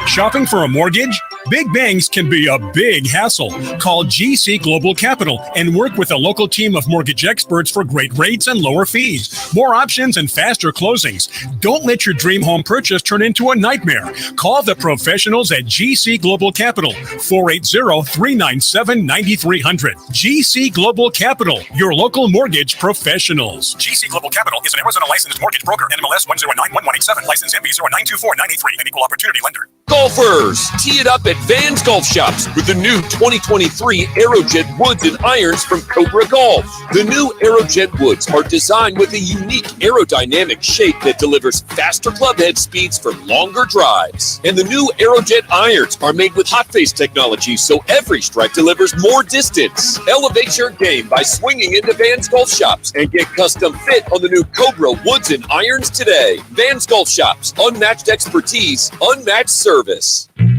Shopping for a mortgage? Big bangs can be a big hassle. Call GC Global Capital and work with a local team of mortgage experts for great rates and lower fees, more options, and faster closings. Don't let your dream home purchase turn into a nightmare. Call the professionals at GC Global Capital, 480-397-9300. GC Global Capital, your local mortgage professionals. GC Global Capital is an Arizona licensed mortgage broker, NMLS 1091187, license MB 0924983, and equal opportunity lender.
Golfers, tee it up at Vans Golf Shops with the new 2023 Aerojet Woods and Irons from Cobra Golf. The new Aerojet Woods are designed with a unique aerodynamic shape that delivers faster clubhead speeds for longer drives. And the new Aerojet Irons are made with hot face technology, so every strike delivers more distance. Elevate your game by swinging into Vans Golf Shops and get custom fit on the new Cobra Woods and Irons today. Vans Golf Shops, unmatched expertise, unmatched service.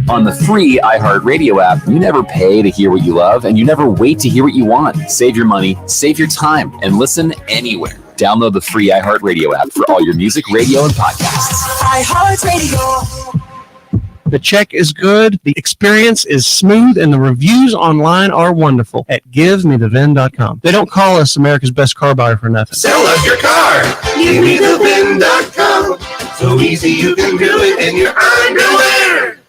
On the free iHeartRadio app, you never pay to hear what you love, and you never wait to hear what you want. Save your money, save your time, and listen anywhere. Download the free iHeartRadio app for all your music, radio, and podcasts.
iHeartRadio. The check is good, the experience is smooth, and the reviews online are wonderful at GiveMeTheVin.com. They don't call us America's best car buyer for nothing.
Sell us your car. GiveMeTheVin.com. So easy you can do it in your underwear.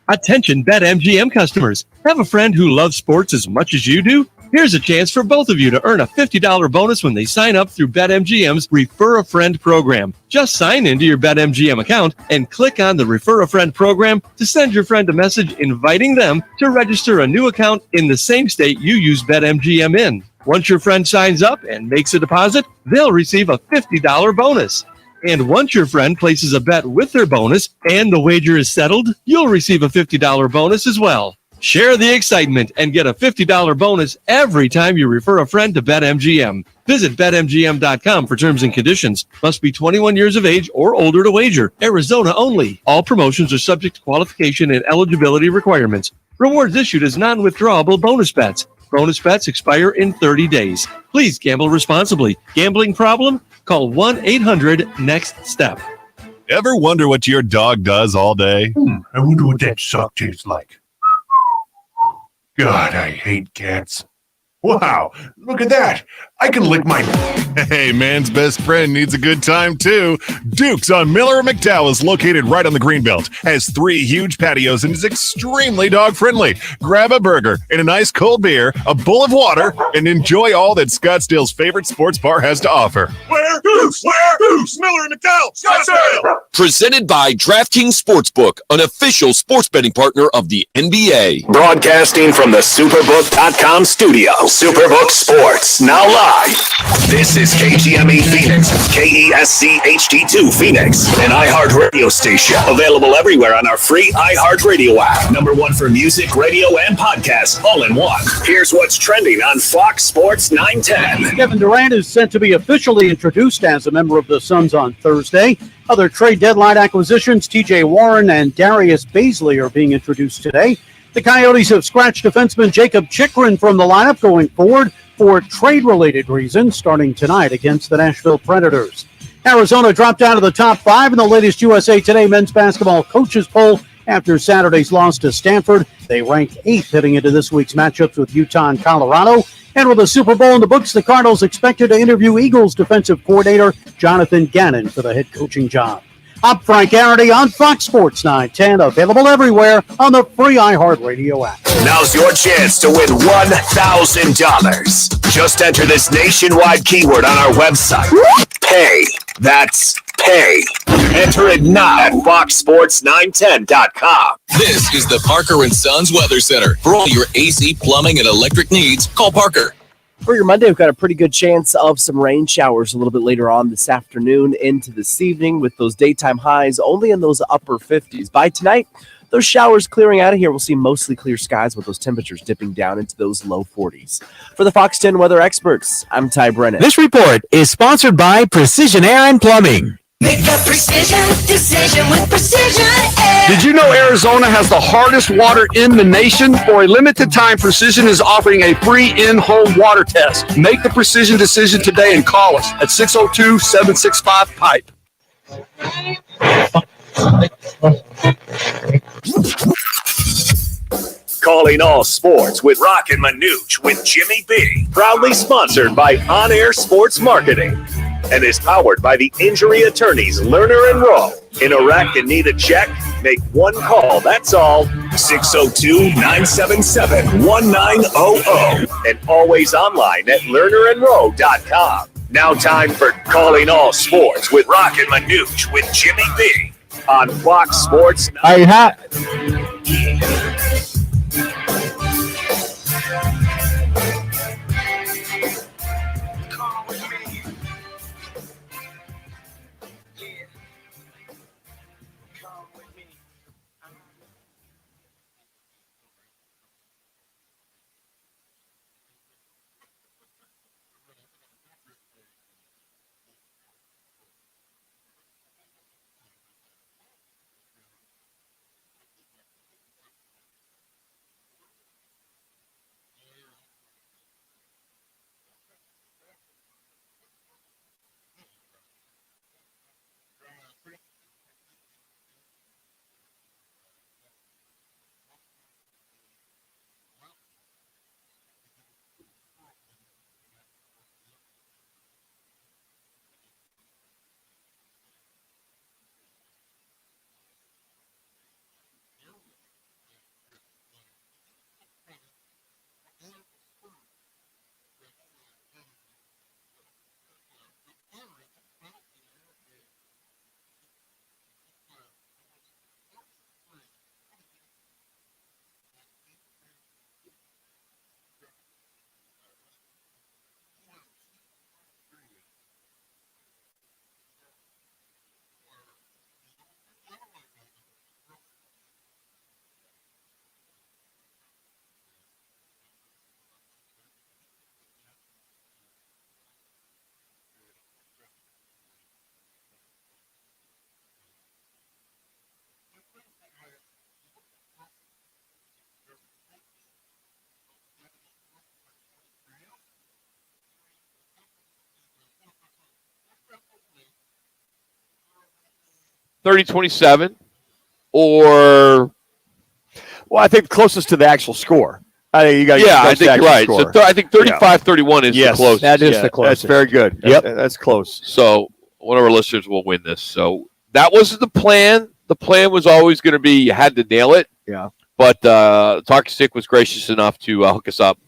Attention BetMGM customers. Have a friend who loves sports as much as you do? Here's a chance for both of you to earn a $50 bonus when they sign up through BetMGM's Refer a Friend program. Just sign into your BetMGM account and click on the Refer a Friend program to send your friend a message inviting them to register a new account in the same state you use BetMGM in. Once your friend signs up and makes a deposit, they'll receive a $50 bonus. And once your friend places a bet with their bonus and the wager is settled, you'll receive a $50 bonus as well. Share the excitement and get a $50 bonus every time you refer a friend to BetMGM. Visit BetMGM.com for terms and conditions. Must be 21 years of age or older to wager. Arizona only. All promotions are subject to qualification and eligibility requirements. Rewards issued as non-withdrawable bonus bets. Bonus bets expire in 30 days. Please gamble responsibly. Gambling problem? Call 1-800-NEXT-STEP.
Ever wonder what your dog does all day?
I wonder what that sock tastes like.
God, I hate cats. Wow, look at that. I can lick my... Hey, man's best friend needs a good time, too. Duke's on Miller and McDowell is located right on the Greenbelt, has 3 huge patios, and is extremely dog-friendly. Grab a burger and a nice cold beer, a bowl of water, and enjoy all that Scottsdale's favorite sports bar has to offer.
Where? Goose! Where? Goose! Miller and McDowell! Scottsdale! Presented by DraftKings Sportsbook, an official sports betting partner of the NBA.
Broadcasting from the Superbook.com studio. Superbook Sports, now live. This is KGME Phoenix, KESC HD2 Phoenix, an iHeart radio station. Available everywhere on our free iHeart radio app. #1 for music, radio, and podcast, all in one. Here's what's trending on Fox Sports 910.
Kevin Durant is set to be officially introduced as a member of the Suns on Thursday. Other trade deadline acquisitions, TJ Warren and Darius Baisley are being introduced today. The Coyotes have scratched defenseman Jacob Chikrin from the lineup going forward for trade-related reasons starting tonight against the Nashville Predators. Arizona dropped out of the top 5 in the latest USA Today men's basketball coaches poll after Saturday's loss to Stanford. They rank 8th heading into this week's matchups with Utah and Colorado. And with the Super Bowl in the books, the Cardinals expected to interview Eagles defensive coordinator Jonathan Gannon for the head coaching job. I'm Frank Garrity on Fox Sports 910, available everywhere on the free iHeartRadio app.
Now's your chance to win $1,000. Just enter this nationwide keyword on our website. Pay. That's pay. Enter it now at foxsports910.com.
This is the Parker & Sons Weather Center. For all your AC, plumbing, and electric needs, call Parker.
For your Monday, we've got a pretty good chance of some rain showers a little bit later on this afternoon into this evening, with those daytime highs only in those upper 50s. By tonight, those showers clearing out of here. We'll see mostly clear skies with those temperatures dipping down into those low 40s. For the Fox 10 weather experts, I'm Ty Brennan.
This report is sponsored by Precision Air and Plumbing.
Make a precision decision with Precision Air.
Did you know Arizona has the hardest water in the nation? For a limited time, Precision is offering a free in-home water test. Make the Precision decision today and call us at 602-765-PIPE.
Calling all sports with Roc and Manuch with Jimmy B. Proudly sponsored by On Air Sports Marketing. And is powered by the injury attorneys Lerner and Rowe. In a wreck and need a check? Make one call, that's all. 602-977-1900. And always online at lernerandrowe.com. Now time for Calling All Sports with Roc and Manuch with Jimmy B. On Fox Sports.
$30-27, or
well, I think closest to the actual score. I think you got.
Yeah, I think you're right. So I think 35-31 is the closest.
That is the closest.
That's very good.
Yep,
that's close.
So one of our listeners will win this. So that wasn't the plan. The plan was always going to be you had to nail it.
Yeah.
But Talking Stick was gracious enough to hook us up,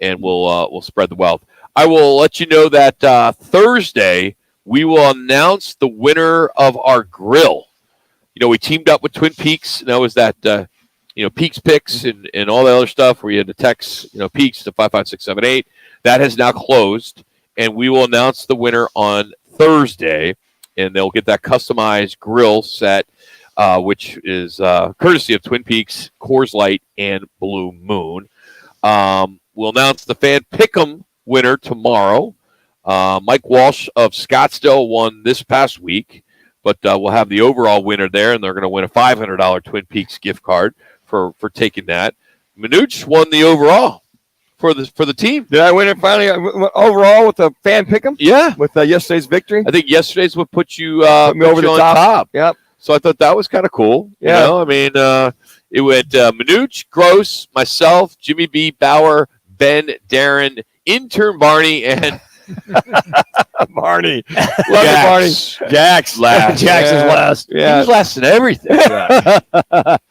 and we'll spread the wealth. I will let you know that Thursday we will announce the winner of our grill. We teamed up with Twin Peaks, and that was that Peaks Picks and all the other stuff where you had to text Peaks to 55678. That has now closed, and we will announce the winner on Thursday, and they'll get that customized grill set, which is courtesy of Twin Peaks, Coors Light, and Blue Moon. We'll announce the Fan Pick'em winner tomorrow. Mike Walsh of Scottsdale won this past week, but we'll have the overall winner there, and they're going to win a $500 Twin Peaks gift card for taking that. Manuch won the overall for the team.
Did I win it finally overall with the Fan Pick'em?
Yeah,
with yesterday's victory.
I think yesterday's what put you
put me over the top. Yep.
So I thought that was kind of cool.
Yeah.
It went Manuch, Gross, myself, Jimmy B, Bauer, Ben, Darren, intern Barney, and
Barney. Love it, Barney. Jax
last.
Jax is last.
Yeah.
He was last in everything.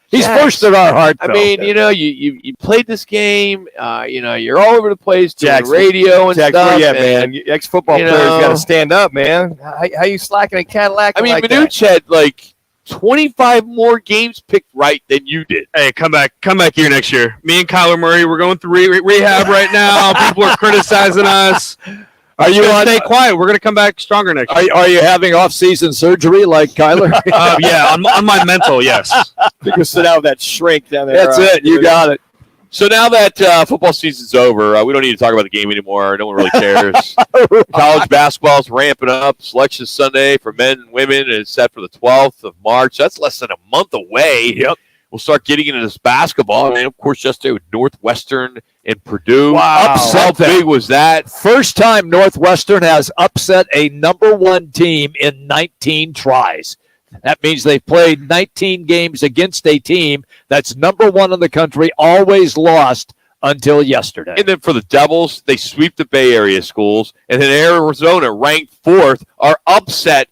He's first in our heart, though.
You played this game. You're all over the place doing
Jax,
radio and
Jax,
stuff.
where you at, man? Ex-football players got to stand up, man. How you slacking in Cadillac?
Manuch had 25 more games picked right than you did.
Hey, come back here next year. Me and Kyler Murray, we're going through rehab right now. People are criticizing us.
Are you
stay quiet? We're going to come back stronger next year.
Are you having off-season surgery like Kyler?
Yeah, on my mental, yes.
You can sit down with that shrink down there.
That's it. You got it.
So now that football season's over, we don't need to talk about the game anymore. No one really cares. College basketball's ramping up. Selection Sunday for men and women is set for the 12th of March. That's less than a month away.
Yep.
We'll start getting into this basketball. And, of course, yesterday with Northwestern and Purdue.
Wow.
How big was that?
First time Northwestern has upset a number one team in 19 tries. That means they've played 19 games against a team that's number one in the country, always lost until yesterday.
And then for the Devils, they sweep the Bay Area schools. And then Arizona, ranked fourth, are upset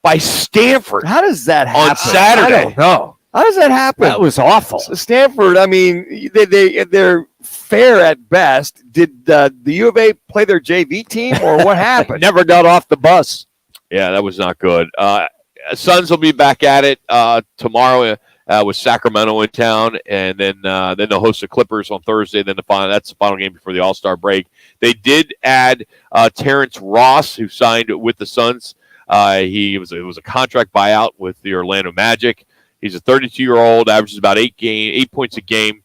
by Stanford.
How does that happen?
On Saturday.
I don't know.
How does that happen?
That was awful.
Stanford, they're fair at best. Did the U of A play their JV team, or what happened?
Never got off the bus.
Yeah, that was not good. Suns will be back at it tomorrow with Sacramento in town, and then they'll host the Clippers on Thursday. Then that's the final game before the All-Star break. They did add Terrence Ross, who signed with the Suns. It was a contract buyout with the Orlando Magic. He's a 32-year-old, averages about 8 points a game,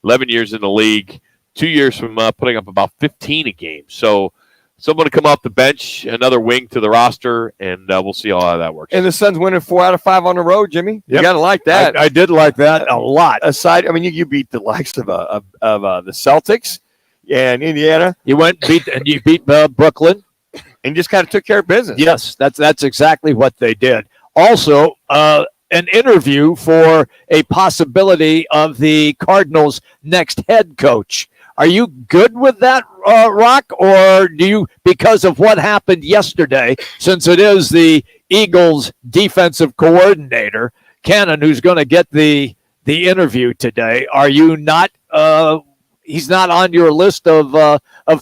11 years in the league, 2 years from putting up about 15 a game. So someone to come off the bench, another wing to the roster, and we'll see how that works.
And the Suns winning 4 out of 5 on the road, Jimmy. You got to like that.
I did like that a lot.
Aside, you beat the likes of the Celtics and Indiana.
You beat Brooklyn,
and just kind of took care of business.
Yes, that's exactly what they did. Also, an interview for a possibility of the Cardinals' next head coach. Are you good with that, Rock, or do you, because of what happened yesterday, since it is the Eagles' defensive coordinator, Cannon, who's going to get the interview today, are you not? He's not on your list of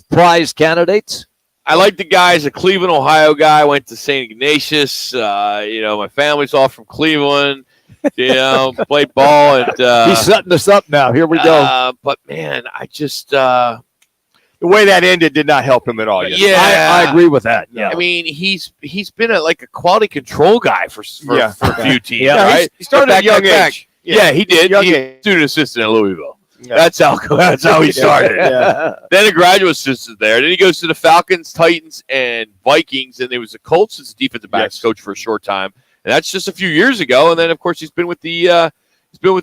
prize candidates.
I like the guy. He's a Cleveland, Ohio guy. Went to St. Ignatius. My family's all from Cleveland. Played ball. And
he's setting us up now. Here we go.
But, man, I just
the way that ended did not help him at all.
Yeah,
I agree with that. Yeah.
I mean, he's been a quality control guy for a few teams.
Yeah,
right?
He started at a young age.
Yeah, he did. He was student assistant at Louisville. Yeah. That's how he started.
Yeah.
Then a graduate assistant there. Then he goes to the Falcons, Titans, and Vikings. And there was a Colts as a defensive backs coach for a short time. And that's just a few years ago. And then, of course, he's been with the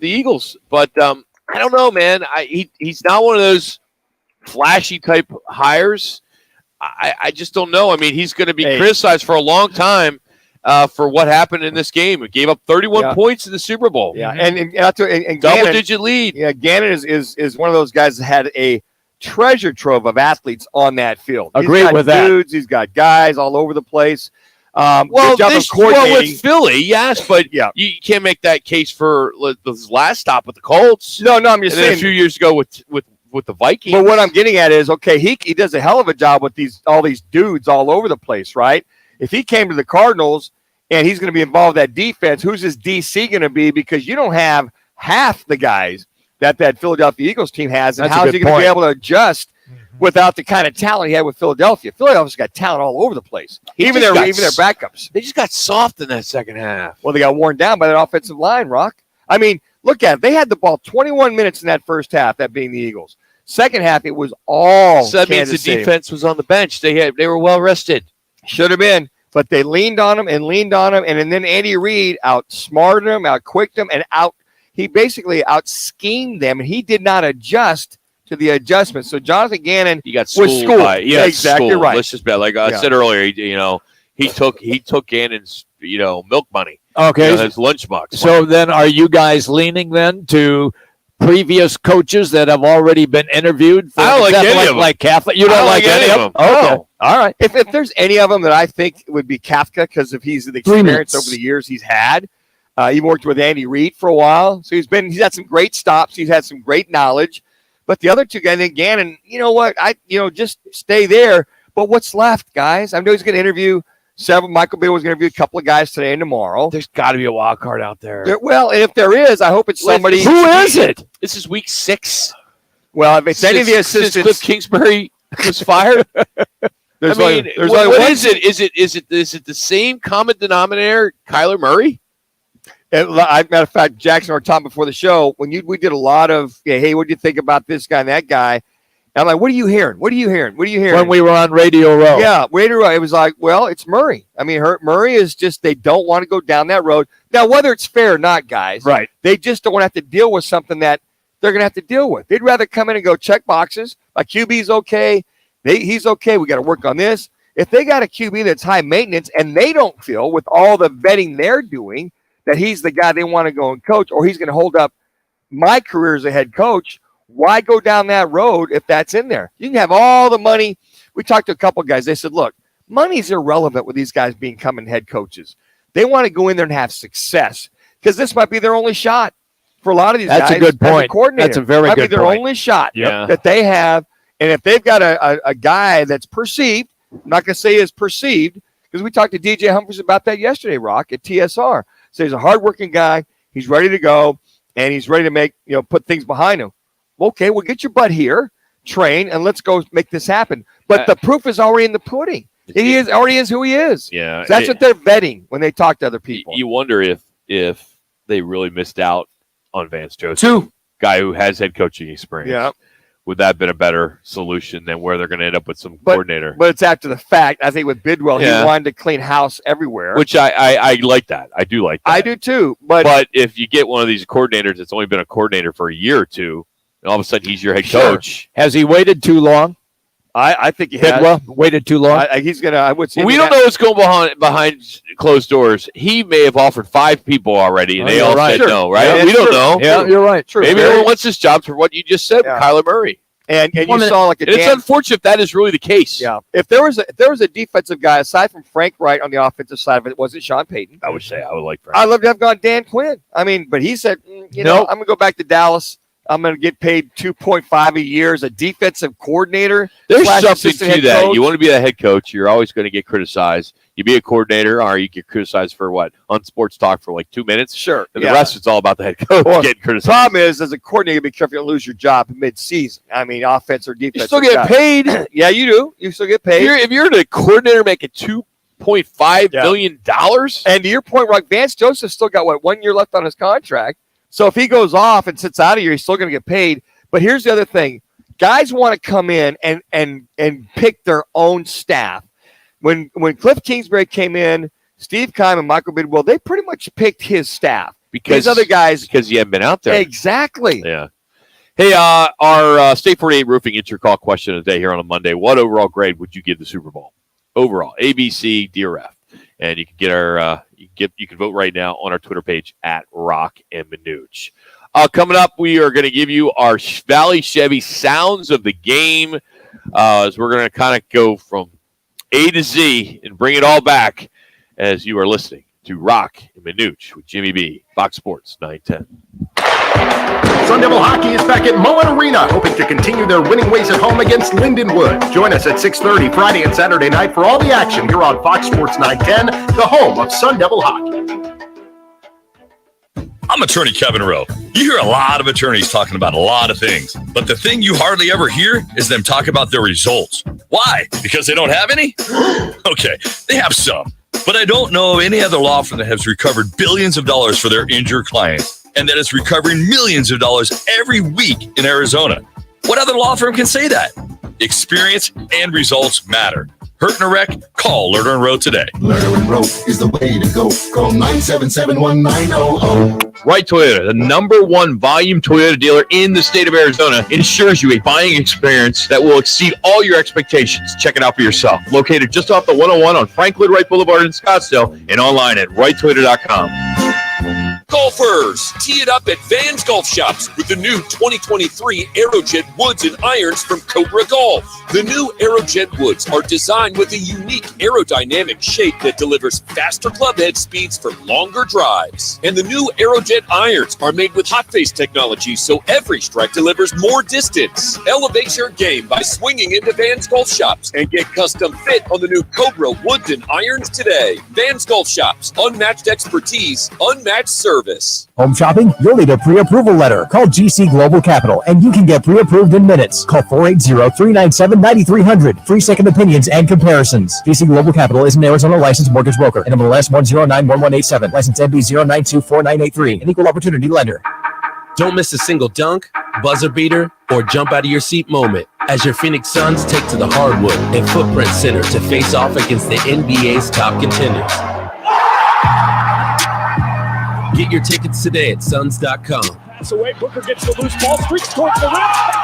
Eagles. But I don't know, man. He's not one of those flashy type hires. I just don't know. I mean, he's going to be criticized for a long time. for what happened in this game. It gave up 31 points in the Super Bowl.
Yeah, and Gannon,
double-digit lead.
Yeah, Gannon is one of those guys that had a treasure trove of athletes on that field.
Agreed with that.
Dudes, he's got guys all over the place.
Well,
good job of coordinating.
with Philly, yes, but you can't make that case for this last stop with the Colts.
No, I'm just saying.
A few years ago with the Vikings.
But what I'm getting at is, okay, he does a hell of a job with all these dudes all over the place, right? If he came to the Cardinals and he's going to be involved in that defense, who's his DC going to be? Because you don't have half the guys that Philadelphia Eagles team has, and
That's
how
a
is he
good
going to be
point.
able to adjust without the kind of talent he had with Philadelphia? Philadelphia's got talent all over the place, even their backups.
They just got soft in that second half.
Well, they got worn down by that offensive line, Rock. I mean, look at it. They had the ball 21 minutes in that first half, that being the Eagles. Second half, it was all
So that
Kansas
means the
City.
defense was on the bench. They were well rested.
Should have been, but they leaned on him, and then Andy Reid outsmarted him, outquicked him, and he basically out-schemed them, and he did not adjust to the adjustments. So Jonathan Gannon
got
was schooled. Exactly right.
Let's just bet. Like I said earlier, he took Gannon's milk money.
Okay.
His lunch box.
So then are you guys leaning then to previous coaches that have already been interviewed?
I don't like any of them.
Like Catholic? You don't like any of them? Okay.
No. All right. If there's any of them that I think would be Kafka because of the experience over the years he's had. He worked with Andy Reid for a while, so he's had some great stops. He's had some great knowledge. But the other two guys, Gannon, you know what? Just stay there. But what's left, guys? I know he's going to interview several. Michael Bill was going to interview a couple of guys today and tomorrow.
There's got to be a wild card out there.
Well, and if there is, I hope it's somebody.
Who is it?
This is week 6.
Well, if it's any of the assistants,
since Cliff Kingsbury was fired.
There's
what is it? Is it the same common denominator, Kyler Murray?
Matter of fact, Jackson or Tom before the show, when we did a lot of, hey, what do you think about this guy and that guy? And I'm like, what are you hearing? What are you hearing? What are you hearing?
When we were on Radio Row.
Yeah, Radio Row. It was like, well, it's Murray. I mean, Murray is just, they don't want to go down that road. Now, whether it's fair or not, guys,
right?
They just don't want to have to deal with something that they're going to have to deal with. They'd rather come in and go check boxes. My QB's okay. He's okay. We got to work on this. If they got a QB that's high maintenance and they don't feel with all the vetting they're doing that he's the guy they want to go and coach, or he's going to hold up my career as a head coach, why go down that road if that's in there? You can have all the money. We talked to a couple guys. They said, look, money's irrelevant with these guys becoming head coaches. They want to go in there and have success because this might be their only shot for a lot of these guys.
That's a good point. That's a very good point.
Might be their only shot that they have. And if they've got a guy that's perceived, I'm not going to say is perceived, because we talked to DJ Humphries about that yesterday, Rock, at TSR. So he's a hardworking guy. He's ready to go, and he's ready to make, put things behind him. Okay, well, get your butt here, train, and let's go make this happen. But the proof is already in the pudding. He already is who he is.
Yeah,
so that's what they're vetting when they talk to other people.
You wonder if they really missed out on Vance Joseph, guy who has head coaching experience.
Yeah.
Would that have been a better solution than where they're going to end up with some coordinator?
But it's after the fact. I think with Bidwell, he wanted to clean house everywhere.
Which I like that. I do like that.
I do too. But
if you get one of these coordinators that's only been a coordinator for a year or two, and all of a sudden he's your head coach.
Has he waited too long?
I think he
Bidwell waited too long.
He's going to, I would say.
We don't know what's going behind closed doors. He may have offered 5 people already, and they all said no, right?
Yeah,
we don't know.
Yeah, you're right.
True.
Maybe no one wants this job for what you just said with Kyler Murray.
And you saw like
it's unfortunate if that is really the case.
Yeah. If there was a defensive guy aside from Frank Wright on the offensive side of it, wasn't Sean Payton.
I would like Frank.
I'd love to have gone Dan Quinn. I mean, but he said, I'm going to go back to Dallas. I'm going to get paid $2.5 a year as a defensive coordinator.
There's something to that.
Coach.
You want to be a head coach, you're always going to get criticized. You be a coordinator, or you get criticized for what? On sports talk for like 2 minutes?
Sure.
And the rest, it's all about the head coach getting criticized.
The problem is, as a coordinator, you be careful you don't lose your job mid-season. I mean, offense or defense.
You still get paid.
Yeah, you do. You still get paid.
If you're the coordinator making $2.5 million.
And to your point, Rock, Vance Joseph still got, 1 year left on his contract. So if he goes off and sits out of here, he's still going to get paid. But here's the other thing. Guys want to come in and pick their own staff. When Cliff Kingsbury came in, Steve Keim and Michael Bidwell, they pretty much picked his staff. Because other guys,
because he hadn't been out there.
Exactly.
Yeah. Hey, our State 48 Roofing It's Your Call question of the day here on a Monday. What overall grade would you give the Super Bowl? Overall, A, B, C, D, or F. And you can get our you can vote right now on our Twitter page at Roc and Manuch. Coming up, we are going to give you our Valley Chevy sounds of the game, as we're going to kind of go from A to Z and bring it all back as you are listening to Roc and Manuch with Jimmy B, Fox Sports 910.
Sun Devil Hockey is back at Mullen Arena, hoping to continue their winning ways at home against Lindenwood. Join us at 6:30 Friday and Saturday night for all the action here on Fox Sports 910, the home of Sun Devil Hockey.
I'm attorney Kevin Rowe. You hear a lot of attorneys talking about a lot of things, but the thing you hardly ever hear is them talk about their results. Why? Because they don't have any? Okay, they have some, but I don't know of any other law firm that has recovered billions of dollars for their injured clients and that is recovering millions of dollars every week in Arizona. What other law firm can say that? Experience and results matter. Hurt in a wreck? Call Lerner & Rowe today.
Lerner & Rowe is the way to go. Call 977-1900.
Wright Toyota, the #1 volume Toyota dealer in the state of Arizona, ensures you a buying experience that will exceed all your expectations. Check it out for yourself. Located just off the 101 on Franklin Wright Boulevard in Scottsdale and online at wrighttoyota.com.
Golfers, tee it up at Van's Golf Shops with the new 2023 Aerojet Woods and Irons from Cobra Golf. The new Aerojet Woods are designed with a unique aerodynamic shape that delivers faster clubhead speeds for longer drives. And the new Aerojet Irons are made with hot face technology, so every strike delivers more distance. Elevate your game by swinging into Van's Golf Shops and get custom fit on the new Cobra Woods and Irons today. Van's Golf Shops, unmatched expertise, unmatched service.
Home shopping? You'll need a pre-approval letter. Call GC Global Capital and you can get pre-approved in minutes. Call 480-397-9300. Free second opinions and comparisons. GC Global Capital is an Arizona licensed mortgage broker. NMLS 1091187. License MB 0924983. An equal opportunity lender.
Don't miss a single dunk, buzzer beater, or jump out of your seat moment as your Phoenix Suns take to the hardwood and Footprint Center to face off against the NBA's top contenders. Get your tickets today at Suns.com.
Pass away, Booker gets the loose ball, streaks towards the rim,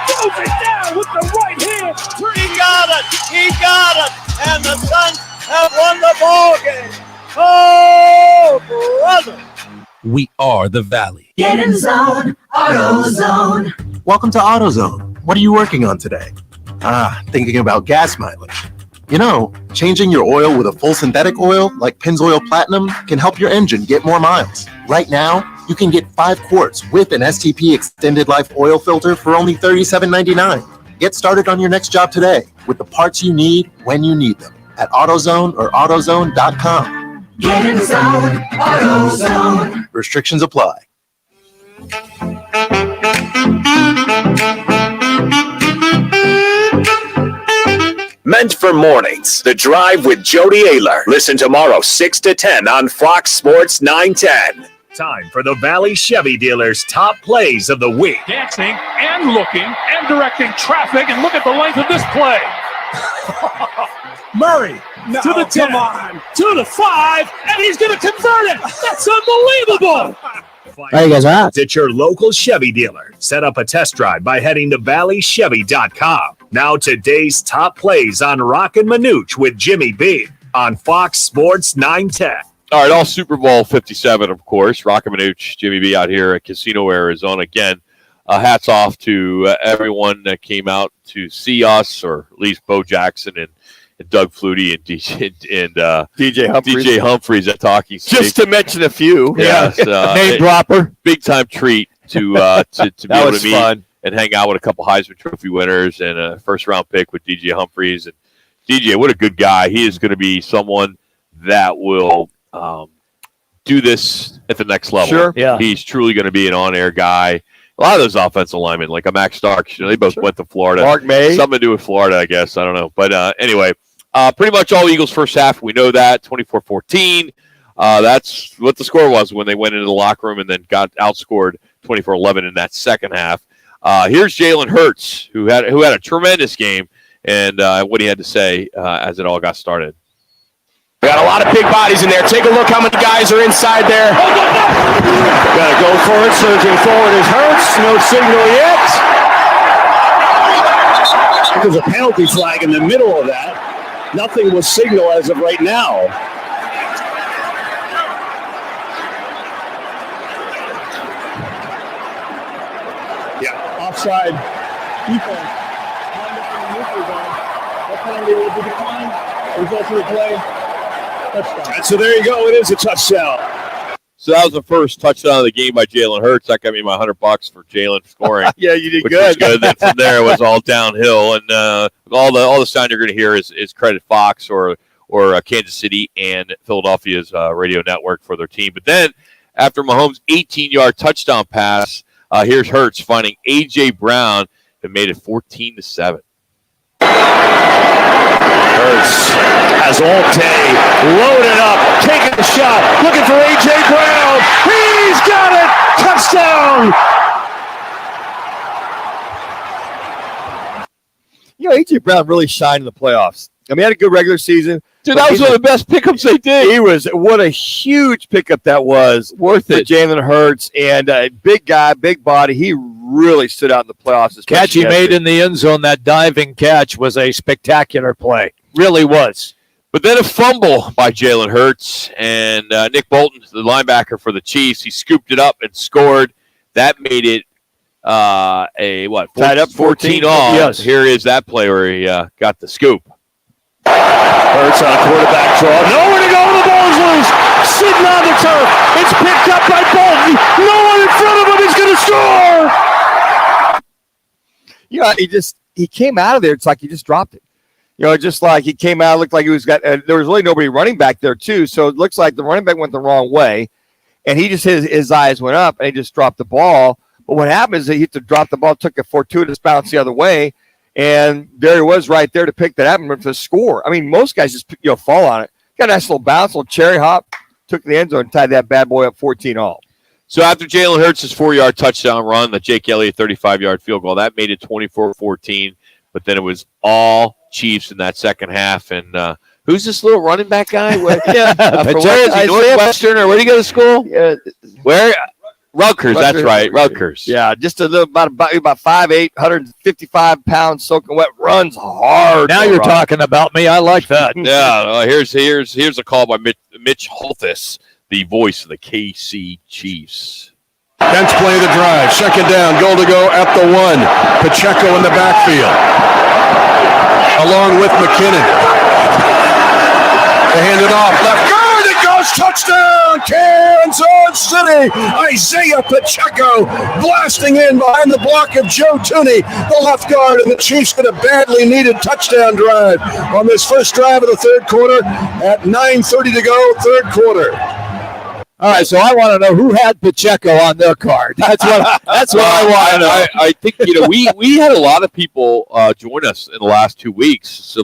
throws it down with the right hand.
He got it! He got it! And the Suns have won the ball game! Oh, brother!
We are the Valley.
Get in zone, AutoZone.
Welcome to AutoZone. What are you working on today? Thinking about gas mileage. You know, changing your oil with a full synthetic oil like Pennzoil Platinum can help your engine get more miles. Right now, you can get 5 quarts with an STP Extended Life oil filter for only $37.99. Get started on your next job today with the parts you need when you need them at AutoZone or AutoZone.com.
Get in zone, AutoZone.
Restrictions apply.
Meant for mornings. The Drive with Jody Ayler. Listen tomorrow 6 to 10 on Fox Sports 910. Time for the Valley Chevy dealers' top plays of the week.
Dancing and looking and directing traffic, and look at the length of this play. Murray to the 10, to the 5, and he's going to convert it. That's unbelievable.
Hey, you guys are out.
At your local Chevy dealer. Set up a test drive by heading to valleychevy.com. Now today's top plays on Roc and Manuch with Jimmy B on Fox Sports 910.
All right, all Super Bowl 57, of course. Roc and Manuch, Jimmy B out here at Casino, Arizona. Again, hats off to everyone that came out to see us, or at least Bo Jackson and Doug Flutie and DJ Humphreys at Talking Snake.
Just to mention a few.
Yes,
name dropper.
Big time treat to be able to meet and hang out with a couple Heisman Trophy winners and a first round pick with DJ Humphreys. And DJ, what a good guy. He is going to be someone that will do this at the next level.
Sure. Yeah.
He's truly going to be an on air guy. A lot of those offensive linemen, like a Max Starks, they both went to Florida.
Mark May.
Something to do with Florida, I guess. I don't know. But anyway, pretty much all Eagles first half. We know that, 24-14. That's what the score was when they went into the locker room and then got outscored 24-11 in that second half. Here's Jalen Hurts, who had a tremendous game, and what he had to say as it all got started.
We got a lot of big bodies in there. Take a look how many guys are inside there. Got to go for it. Surging forward is Hurts. No signal yet.
There's a penalty flag in the middle of that. Nothing was signal as of right now.
offside defense. Lined up in the neutral zone. That penalty will be declined. Result of the play, touchdown.
And so there you go. It is a touchdown.
So that was the first touchdown of the game by Jalen Hurts. That got me my $100 for Jalen scoring.
Yeah, you did
which
good.
Was good. Then from there, it was all downhill, and all the sound you're going to hear is credit Fox or Kansas City and Philadelphia's radio network for their team. But then after Mahomes' 18-yard touchdown pass, here's Hurts finding A.J. Brown and made it 14-7.
Hurts has all day loaded up, taking the shot, looking for A.J. Brown. He's got it! Touchdown!
You know, A.J. Brown really shined in the playoffs. I mean, he had a good regular season.
Dude, that was one of the best pickups they did.
He was. What a huge pickup that was.
Worth it.
Jalen Hurts, and a big guy, big body. He really stood out in the playoffs.
Catch he made in the end zone, that diving catch was a spectacular play. Really was.
But then a fumble by Jalen Hurts, and Nick Bolton, the linebacker for the Chiefs, he scooped it up and scored. That made it
tied up
14 all.
Yes.
Here is that play where he got the scoop.
Hurts on a quarterback draw. Nowhere to go. The ball's loose. Sitting on the turf. It's picked up by Bolton. No one in front of him. He's going to score.
He came out of there. It's like he just dropped it. You know, just like he came out, looked like he was there was really nobody running back there too. So it looks like the running back went the wrong way, and he just his eyes went up and he just dropped the ball. But what happened is he hit to drop the ball, took a fortuitous bounce the other way, and there he was right there to pick that up and to score. I mean, most guys just fall on it. Got a nice little bounce, little cherry hop, took the end zone and tied that bad boy up 14-all.
So after Jalen Hurts' 4-yard touchdown run, the Jake Elliott 35-yard field goal, that made it 24-14. But then it was all Chiefs in that second half. And who's this little running back guy? Where, Northwestern, or where do you go to school?
Yeah.
Where? Rutgers, that's right, Rutgers.
Yeah, just a little about 5'8", 155-pound soaking wet, runs hard.
Now you're talking about me. I like that.
Yeah, here's a call by Mitch Holthus, the voice of the KC Chiefs.
10th play of the drive. Second down. Goal to go at the 1. Pacheco in the backfield. Along with McKinnon. They hand it off. Left guard. It goes. Touchdown. Kansas City. Isaiah Pacheco blasting in behind the block of Joe Tooney, the left guard, and the Chiefs get a badly needed touchdown drive on this first drive of the third quarter at 9:30 to go, third quarter.
All right, so I want to know who had Pacheco on their card. That's what I want to know.
I think we had a lot of people join us in the last 2 weeks,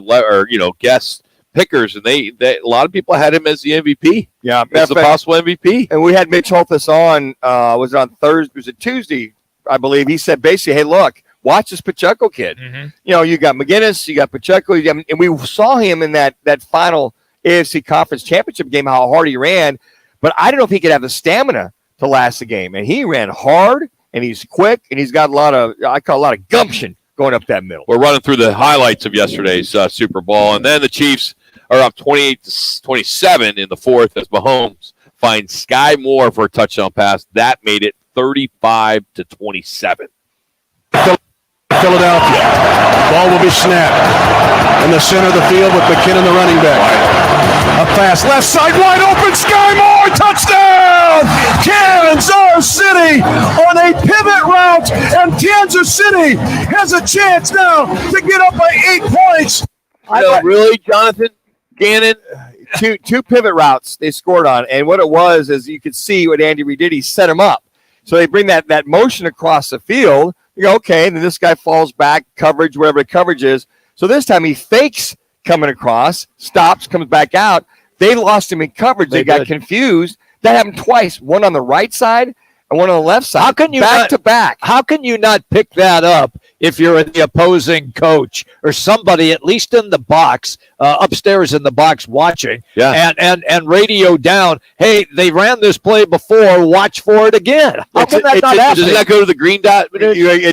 guest pickers, and they a lot of people had him as the MVP.
Yeah,
as the possible MVP.
And we had Mitch Holthus on. Was it on Thursday? Was it Tuesday? I believe he said basically, "Hey, look, watch this Pacheco kid.
Mm-hmm.
You know, you got McGinnis, you got Pacheco, and we saw him in that final AFC Conference Championship game. How hard he ran." But I don't know if he could have the stamina to last the game. And he ran hard, and he's quick, and he's got a lot of gumption going up that middle.
We're running through the highlights of yesterday's Super Bowl. And then the Chiefs are up 28-27 in the fourth as Mahomes finds Sky Moore for a touchdown pass. That made it 35-27.
Philadelphia. Ball will be snapped in the center of the field with McKinnon, the running back. A pass left side, wide open. Sky Moore, touchdown! Kansas City on a pivot route, and Kansas City has a chance now to get up by 8 points.
Really, Jonathan Gannon?
Two pivot routes they scored on, and what it was is you could see what Andy Reid did. He set them up. So they bring that motion across the field. You go, okay, and then this guy falls back, coverage, whatever the coverage is. So this time he fakes coming across, stops, comes back out. They lost him in coverage. They got confused. That happened twice, one on the right side and one on the left side.
How can you
back to back?
How can you not pick that up if you're the opposing coach or somebody at least in the box, upstairs in the box watching, and radio down, hey, they ran this play before, watch for it again. How can that not happen?
Does that go to the green dot?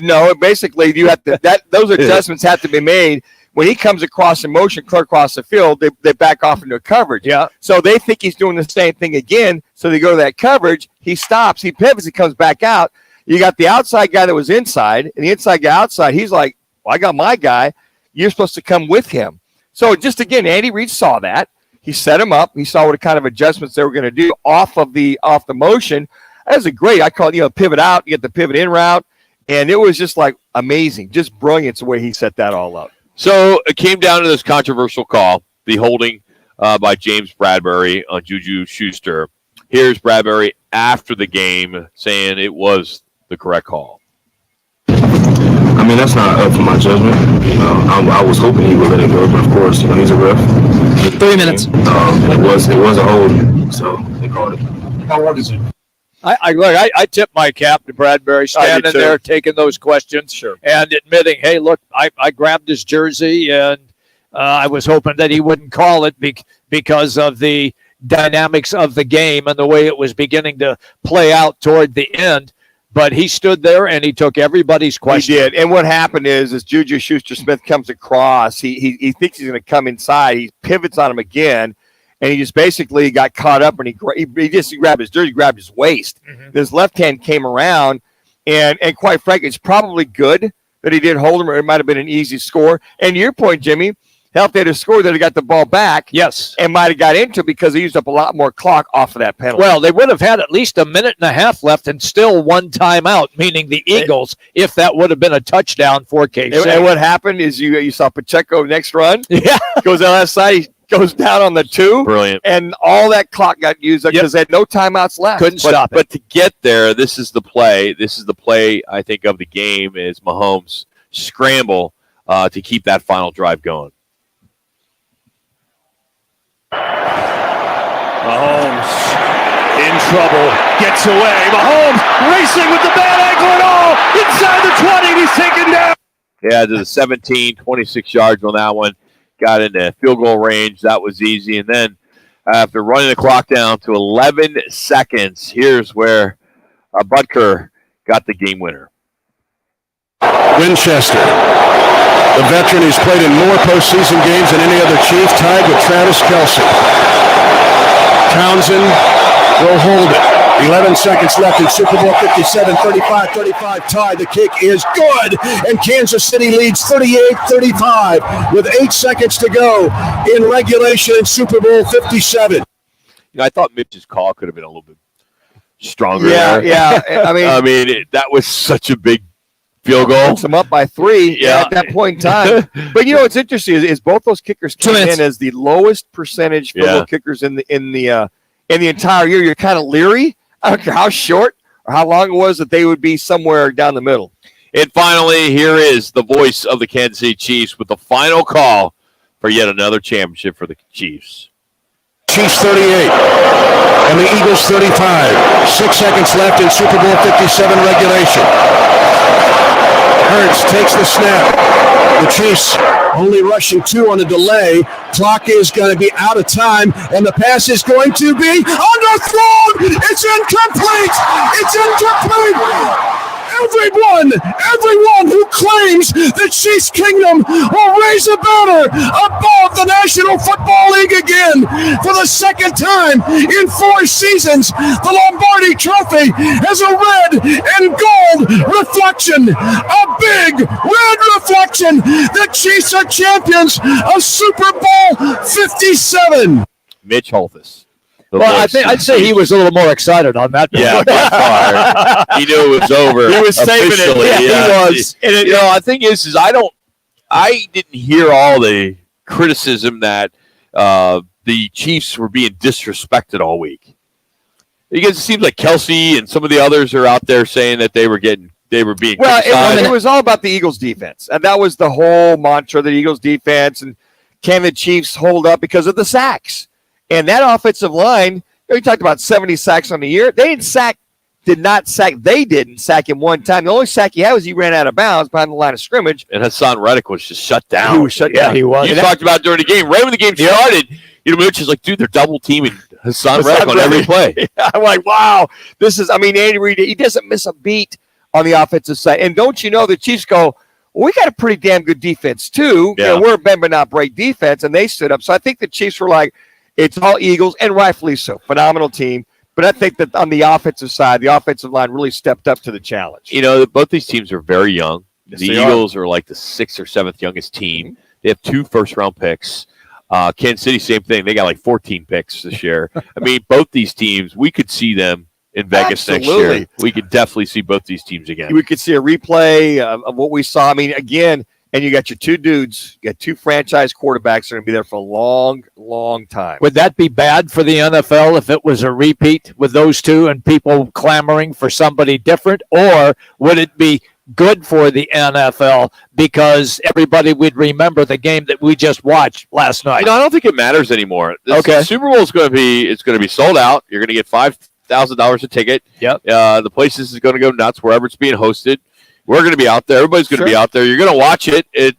No, basically you have to those adjustments have to be made. When he comes across in motion, clear across the field, they back off into a coverage.
Yeah.
So they think he's doing the same thing again. So they go to that coverage. He stops. He pivots. He comes back out. You got the outside guy that was inside, and the inside guy outside. He's like, well, I got my guy. You're supposed to come with him. So just again, Andy Reid saw that. He set him up. He saw what kind of adjustments they were going to do off the motion. That was a great. I call it, pivot out. You get the pivot in route, and it was just like amazing, just brilliant the way he set that all up.
So it came down to this controversial call, the holding by James Bradbury on Juju Schuster. Here's Bradbury after the game saying it was the correct call.
I mean, that's not up for my judgment. I was hoping he would let it go, but of course, he's a ref.
3 minutes.
It was a hold, so they called it.
How hard is it? I tip my cap to Bradbury standing there taking those questions and admitting, hey, look, I grabbed his jersey and I was hoping that he wouldn't call it because of the dynamics of the game and the way it was beginning to play out toward the end. But he stood there and he took everybody's question.
He did. And what happened is Juju Schuster-Smith comes across. He thinks he's going to come inside. He pivots on him again. And he just basically got caught up, and he grabbed his jersey, grabbed his waist. Mm-hmm. His left hand came around, and quite frankly, it's probably good that he did hold him, or it might have been an easy score. And to your point, Jimmy, if they had a score, they'd have got the ball back.
Yes.
And might have got into it because they used up a lot more clock off of that penalty.
Well, they would have had at least a minute and a half left and still one timeout, meaning the Eagles, if that would have been a touchdown for KC.
And what happened is you saw Pacheco next run.
Yeah.
Goes on that side. He goes down on the 2.
Brilliant.
And all that clock got used up because they had no timeouts left.
Couldn't stop it.
But to get there, this is the play. This is the play, I think, of the game is Mahomes' scramble to keep that final drive going.
Mahomes in trouble, gets away. Mahomes racing with the bad ankle and all inside the 20. He's taken down.
Yeah, to the 17, 26 yards on that one. Got into field goal range. That was easy. And then after running the clock down to 11 seconds, here's where Butker got the game winner.
Winchester, the veteran who's played in more postseason games than any other Chief, tied with Travis Kelce. Townsend will hold it. 11 seconds left in Super Bowl 57, 35-35 tie. The kick is good, and Kansas City leads 38-35 with 8 seconds to go in regulation in Super Bowl 57.
I thought Mitch's call could have been a little bit stronger.
Yeah.
I mean, that was such a big field goal.
Puts them up by 3 at that point in time. But what's interesting is both those kickers came in as the lowest percentage field goal kickers in the entire year. You're kind of leery. I don't care how short or how long it was that they would be somewhere down the middle.
And finally, here is the voice of the Kansas City Chiefs with the final call for yet another championship for the Chiefs.
Chiefs 38 and the Eagles 35. 6 seconds left in Super Bowl 57 regulation. Hurts takes the snap. The Chiefs only rushing 2 on the delay. Clock is going to be out of time, and the pass is going to be underthrown. It's incomplete. It's incomplete. Everyone who claims the Chiefs Kingdom will raise a banner above the National Football League again for the second time in 4 seasons. The Lombardi Trophy has a red and gold reflection, a big red reflection. The Chiefs are champions of Super Bowl 57.
Mitch Holthus.
Well, I'd say he was a little more excited on that.
Yeah, by far. He knew it was over.
He was saving it.
Yeah, he was. And the thing is I didn't hear all the criticism that the Chiefs were being disrespected all week. Because it seems like Kelce and some of the others are out there saying that they were being criticized.
It was all about the Eagles defense. And that was the whole mantra, the Eagles defense. And can the Chiefs hold up because of the sacks? And that offensive line, you talked about 70 sacks on the year. They didn't sack him one time. The only sack he had was he ran out of bounds behind the line of scrimmage.
And Hassan Reddick was just shut down.
He was shut down.
He was.
You talked about during the game. Right when the game started, Mitch is like, dude, they're double teaming Hassan Reddick on every play.
I'm like, wow. Andy Reid, he doesn't miss a beat on the offensive side. And don't you know the Chiefs go, well, we got a pretty damn good defense too.
Yeah.
We're a bend but not break defense. And they stood up. So I think the Chiefs were like, it's all Eagles, and rightfully so. Phenomenal team. But I think that on the offensive side, the offensive line really stepped up to the challenge.
You know, both these teams are very young.
Yes,
the
they
Eagles are like the 6th or 7th youngest team. They have 2 first-round picks. Kansas City, same thing. They got like 14 picks this year. I mean, both these teams, we could see them in Vegas next year. We could definitely see both these teams again.
We could see a replay of what we saw. I mean, again, and you got your 2 dudes, you got 2 franchise quarterbacks that are going to be there for a long, long time.
Would that be bad for the NFL if it was a repeat with those 2 and people clamoring for somebody different? Or would it be good for the NFL because everybody would remember the game that we just watched last night?
You know, I don't think it matters anymore. The Super Bowl is going to be sold out. You're going to get $5,000 a ticket.
Yep.
The place is going to go nuts wherever it's being hosted. We're going to be out there. Everybody's going to be out there. You're going to watch it. Do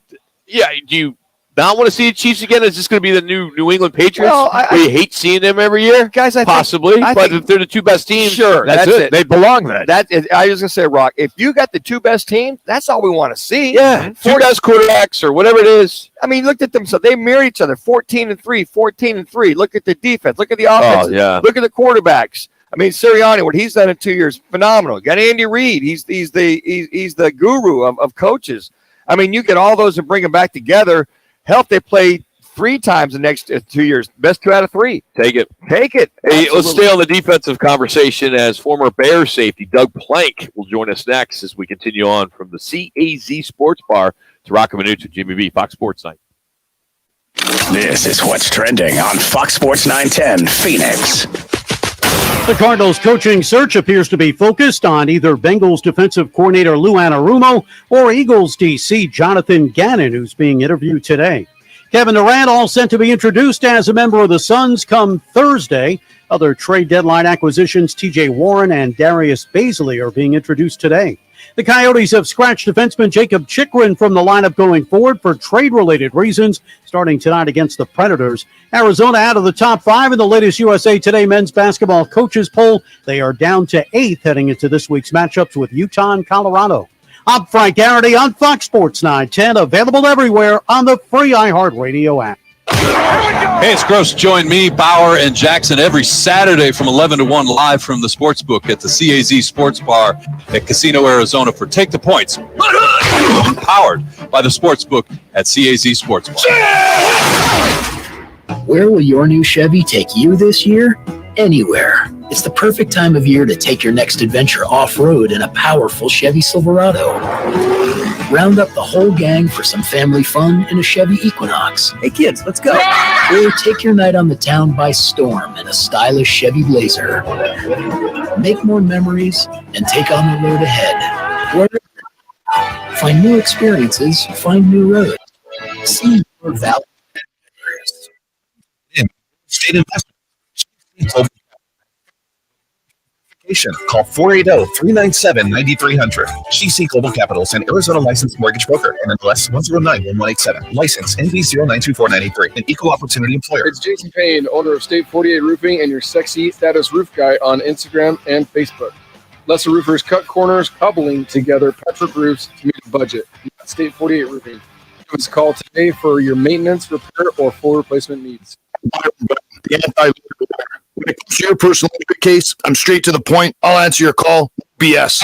you not want to see the Chiefs again? Is this going to be the new England Patriots?
Well,
we hate seeing them every year,
guys.
Possibly, but if they're the 2 best teams,
sure,
that's it.
They belong there.
I was going to say, Rock, if you got the 2 best teams, that's all we want to see.
Yeah, 2 best quarterbacks or whatever it is.
I mean, look at them. So they mirror each other, 14-3, 14-3. Look at the defense. Look at the offense.
Oh, yeah.
Look at the quarterbacks. I mean, Sirianni, what he's done in 2 years, phenomenal. Got Andy Reid. He's the guru of coaches. I mean, you get all those and bring them back together. Hell, if they play 3 times the next 2 years, best 2 out of 3.
Take it.
Hey,
let's stay on the defensive conversation as former Bears safety Doug Plank will join us next as we continue on from the CAZ Sports Bar to Roc and Manuch with Jimmy B, Fox Sports 9.
This is what's trending on Fox Sports 910 Phoenix.
The Cardinals' coaching search appears to be focused on either Bengals defensive coordinator Lou Anarumo or Eagles DC Jonathan Gannon, who's being interviewed today. Kevin Durant all set to be introduced as a member of the Suns come Thursday. Other trade deadline acquisitions, TJ Warren and Darius Baisley, are being introduced today. The Coyotes have scratched defenseman Jacob Chikrin from the lineup going forward for trade-related reasons, starting tonight against the Predators. Arizona out of the top 5 in the latest USA Today men's basketball coaches poll. They are down to 8th heading into this week's matchups with Utah and Colorado. I'm Frank Garrity on Fox Sports 910, available everywhere on the free iHeartRadio app.
Hey, it's Gross. Join me, Bauer, and Jackson every Saturday from 11 to 1 live from the Sportsbook at the CAZ Sports Bar at Casino, Arizona for Take the Points. Powered by the Sportsbook at CAZ Sports Bar.
Where will your new Chevy take you this year? Anywhere. It's the perfect time of year to take your next adventure off-road in a powerful Chevy Silverado. Round up the whole gang for some family fun in a Chevy Equinox. Hey kids, let's go. Or take your night on the town by storm in a stylish Chevy Blazer. Make more memories and take on the road ahead. Find new experiences, find new roads. See your value.
State investment. Call 480-397-9300. GC Global Capital is an Arizona licensed mortgage broker and MLS 1091187. License NB092493. An equal opportunity employer.
It's Jason Payne, owner of State 48 Roofing and your sexy status roof guy on Instagram and Facebook. Lesser roofers cut corners, cobbling together patchwork roofs to meet a budget. State 48 Roofing. Give us a call today for your maintenance, repair, or full replacement needs.
When it comes to your personal injury case, I'm straight to the point. I'll answer your call. BS.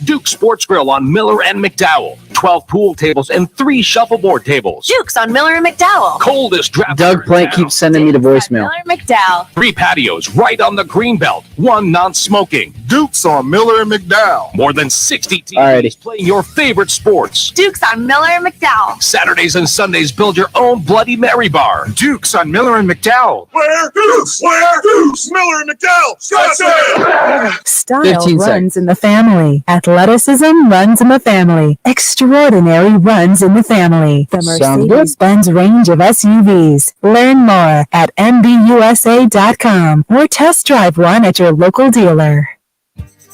Duke Sports Grill on Miller and McDowell. 12 pool tables and 3 shuffleboard tables.
Duke's on Miller and McDowell.
Coldest draft.
Doug Plank keeps sending me to voicemail.
Miller and McDowell.
3 patios right on the Greenbelt. 1 non-smoking.
Duke's on Miller and McDowell.
More than 60 teams
Alrighty.
playing your favorite sports.
Duke's on Miller and McDowell.
Saturdays and Sundays, build your own Bloody Mary bar.
Duke's on Miller and McDowell.
Where Dukes? Miller and McDowell. Scottsdale.
Style
15
runs in the family. Athleticism runs in the family. Extraordinary runs in the family. The
Sounds
Mercedes-Benz range of SUVs. Learn more at MBUSA.com or test drive one at your local dealer.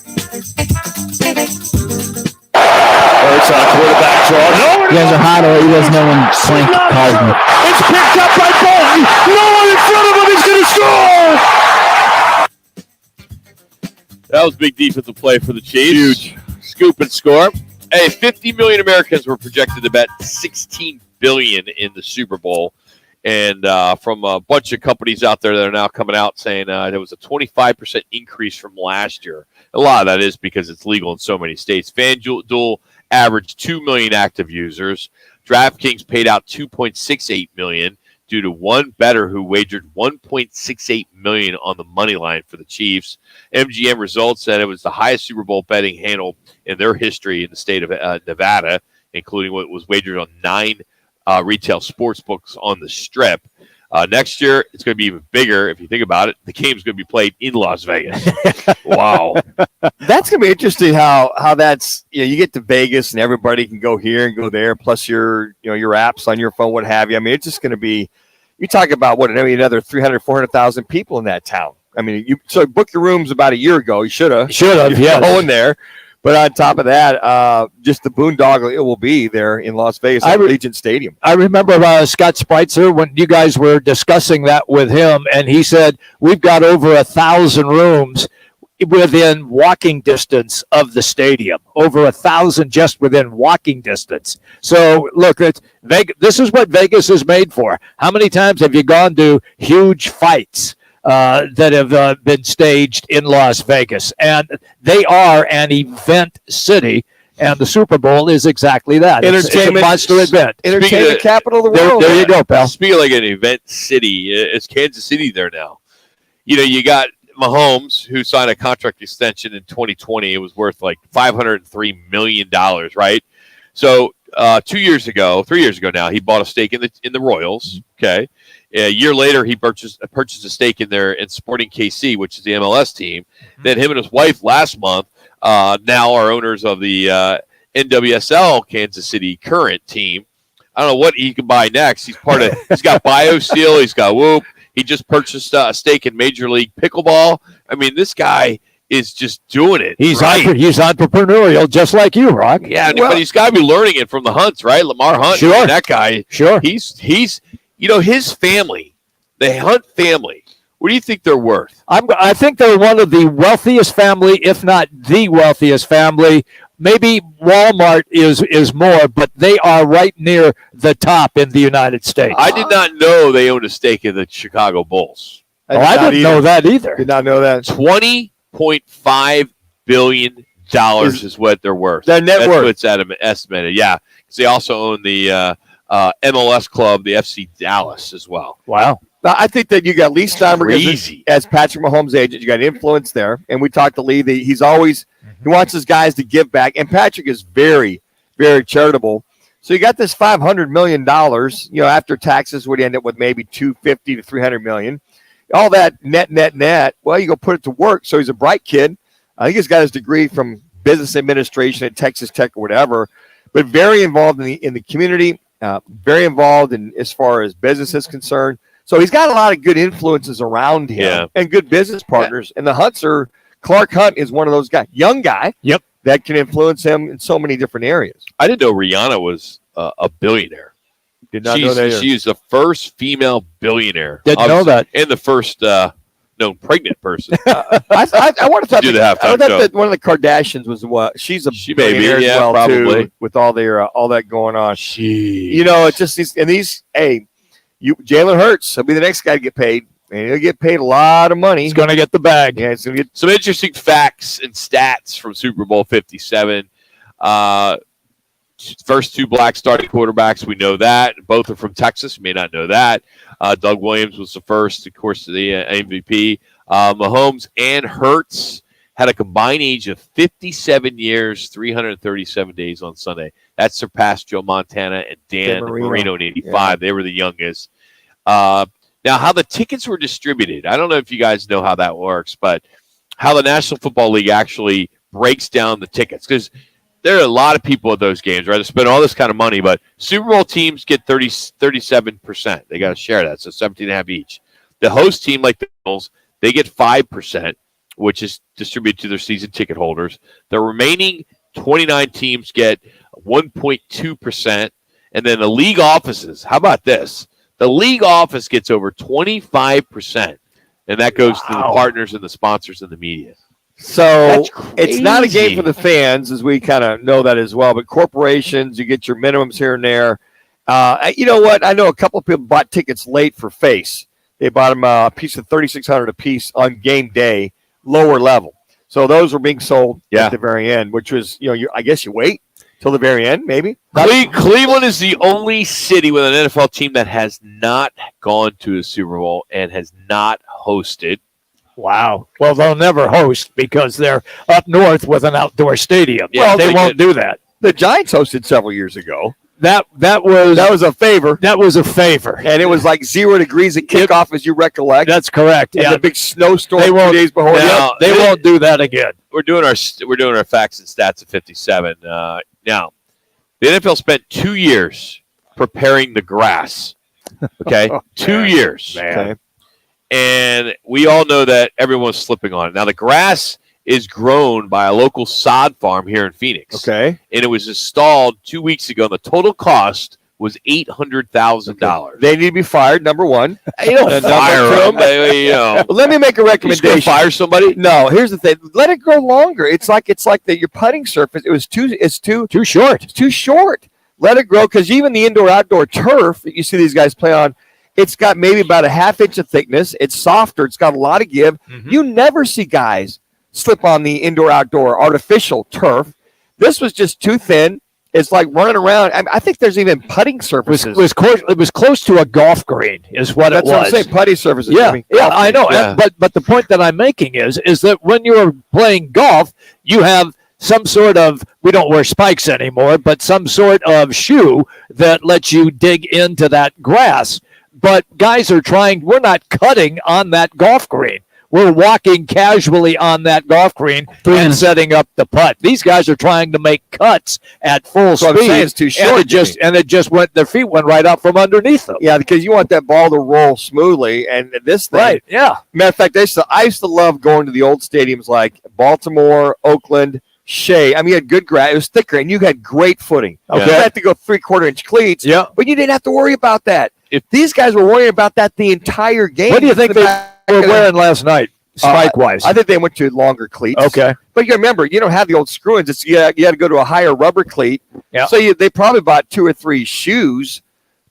It's on quarterback draw. No,
You guys are hot. I'll let you guys know when Plank calls me.
it's picked up by Bolton. No one in front of him is going to score. That was big defensive play for the Chiefs. Huge. Scoop and score. Hey, 50 million Americans were projected to bet $16 billion in the Super Bowl. And from a bunch of companies out there that are now coming out saying there was a 25% increase from last year. A lot of that is because it's legal in so many states. FanDuel averaged 2 million active users. DraftKings paid out $2.68 million due to one bettor who wagered $1.68 million on the money line for the Chiefs. MGM Results said it was the highest Super Bowl betting handle in their history in the state of Nevada, including what was wagered on 9 retail sports books on the Strip. Next year, it's going to be even bigger. If you think about it, the game's going to be played in Las Vegas. Wow.
That's going to be interesting how that's, you get to Vegas and everybody can go here and go there, plus your apps on your phone, what have you. I mean, it's just going to be, you talk about another 300, 400,000 people in that town. I mean, you booked your rooms about a year ago. You should have, yeah. Going there. But on top of that, just the boondoggle it will be there in Las Vegas at Allegiant Stadium.
I remember Scott Spitzer when you guys were discussing that with him, and he said, we've got over 1,000 rooms within walking distance of the stadium, over 1,000 just within walking distance. So look, this is what Vegas is made for. How many times have you gone to huge fights that have been staged in Las Vegas? And they are an event city, and the Super Bowl is exactly that. It's a monster event.
Entertainment capital of the world.
There you go, pal.
Speaking of like an event city, it's Kansas City there now. You got Mahomes, who signed a contract extension in 2020. It was worth like $503 million, right? So 3 years ago now, he bought a stake in the Royals. Okay. A year later, he purchased a stake in Sporting KC, which is the MLS team. Then him and his wife last month now are owners of the NWSL Kansas City current team. I don't know what he can buy next. He's got BioSteel. He's got Whoop. He just purchased a stake in Major League Pickleball. I mean, this guy is just doing it.
He's entrepreneurial, just like you, Rock.
Yeah, but he's got to be learning it from the Hunts, right? Lamar Hunt.
Sure.
I mean, that guy.
Sure.
He's his family, the Hunt family. What do you think they're worth?
I think they're one of the wealthiest family, if not the wealthiest family. Maybe Walmart is more, but they are right near the top in the United States.
I did not know they owned a stake in the Chicago Bulls.
I didn't know that either.
Did not know that.
$20.5 billion is what they're worth.
Their net worth.
That's what's estimated. Yeah, because they also own the MLS club, the FC Dallas, as well.
Wow.
Now, I think that you got Lee Steinberg as Patrick Mahomes' agent. You got influence there. And we talked to Lee. He wants his guys to give back. And Patrick is very, very charitable. So you got this $500 million, after taxes would end up with maybe $250 to $300 million. All that net. Well, you go put it to work. So he's a bright kid. I think he's got his degree from business administration at Texas Tech or whatever, but very involved in the community, very involved in as far as business is concerned. So he's got a lot of good influences around him and good business partners. Yeah. And the Hunts Clark Hunt is one of those guys, young guy, that can influence him in so many different areas.
I didn't know Rihanna was a billionaire.
Did not know that either.
She's the first female billionaire.
Didn't know that.
And the first known pregnant person.
I want to talk
do the halftime show.
That one of the Kardashians was what she's a billionaire as well,
probably.
Too, with all their all that going on. It's just these. Jalen Hurts will be the next guy to get paid, and he'll get paid a lot of money.
He's going to get the bag.
Yeah, it's going to get
some interesting facts and stats from Super Bowl 57. First two black starting quarterbacks, we know that. Both are from Texas. You may not know that. Doug Williams was the first, of course, the MVP. Mahomes and Hurts had a combined age of 57 years, 337 days on Sunday. That surpassed Joe Montana and Dan Marino in 85. Yeah. They were the youngest. Now, how the tickets were distributed, I don't know if you guys know how that works, but how the National Football League actually breaks down the tickets. Because there are a lot of people at those games, right? They spend all this kind of money, but Super Bowl teams get 37%. They got to share that, so 17.5 each. The host team, like the Bills, they get 5%, which is distributed to their season ticket holders. The remaining 29 teams get 1.2%, and then the league offices, how about this? The league office gets over 25%, and that goes to the partners and the sponsors and the media.
So it's not a game for the fans, as we kind of know that as well. But corporations, you get your minimums here and there. You know what? I know a couple of people bought tickets late for Face. They bought them a piece of $3,600 a piece on game day, lower level. So those were being sold at the very end, which was, I guess you wait till the very end, maybe.
Cleveland is the only city with an NFL team that has not gone to a Super Bowl and has not hosted.
Wow. Well, they'll never host because they're up north with an outdoor stadium.
Yeah,
well, they won't do that.
The Giants hosted several years ago.
That was
a favor.
That was a favor.
And it was like 0 degrees at kickoff, as you recollect.
That's correct.
And
yeah.
the big snowstorm
They
2
won't,
days before.
they won't do that again.
We're doing our facts and stats at 57. Now, the NFL spent 2 years preparing the grass. Okay, 2 years.
Man.
Okay? And we all know that everyone's slipping on it. Now, the grass is grown by a local sod farm here in Phoenix.
Okay.
And it was installed 2 weeks ago, and the total cost was $800,000.
They need to be fired, number one.
You don't fire them.
Well, let me make a recommendation.
Fire somebody?
No, here's the thing. Let it grow longer. It's like your putting surface. It's too
short.
It's too short. Let it grow, because even the indoor-outdoor turf that you see these guys play on, it's got maybe about a ½ inch of thickness. It's softer. It's got a lot of give. You never see guys slip on the indoor-outdoor artificial turf. This was just too thin. It's like running around. I think there's even putting surfaces.
It was close to a golf green, is what
That's
it was.
what I'm saying. Putting surfaces.
Yeah,
I mean,
yeah, I know.
Yeah.
But the point that I'm making is that when you're playing golf, you have some sort of, we don't wear spikes anymore, but some sort of shoe that lets you dig into that grass. But guys are we're not cutting on that golf green. We're walking casually on that golf green and setting up the putt. These guys are trying to make cuts at full speed.
I'm saying it's too short.
Their feet went right out from underneath them.
Yeah, because you want that ball to roll smoothly, and this thing.
Right, yeah.
Matter of fact, I used to love going to the old stadiums like Baltimore, Oakland, Shea. I mean, you had good grass. It was thicker, and you had great footing. Okay. You had to go 3/4 inch cleats, but you didn't have to worry about that. If these guys were worrying about that the entire game.
What do you think they were wearing last night, spike-wise?
I think they went to longer cleats.
Okay.
But you remember, you don't have the old screw-ins. You had to go to a higher rubber cleat.
Yeah.
So they probably bought 2 or 3 shoes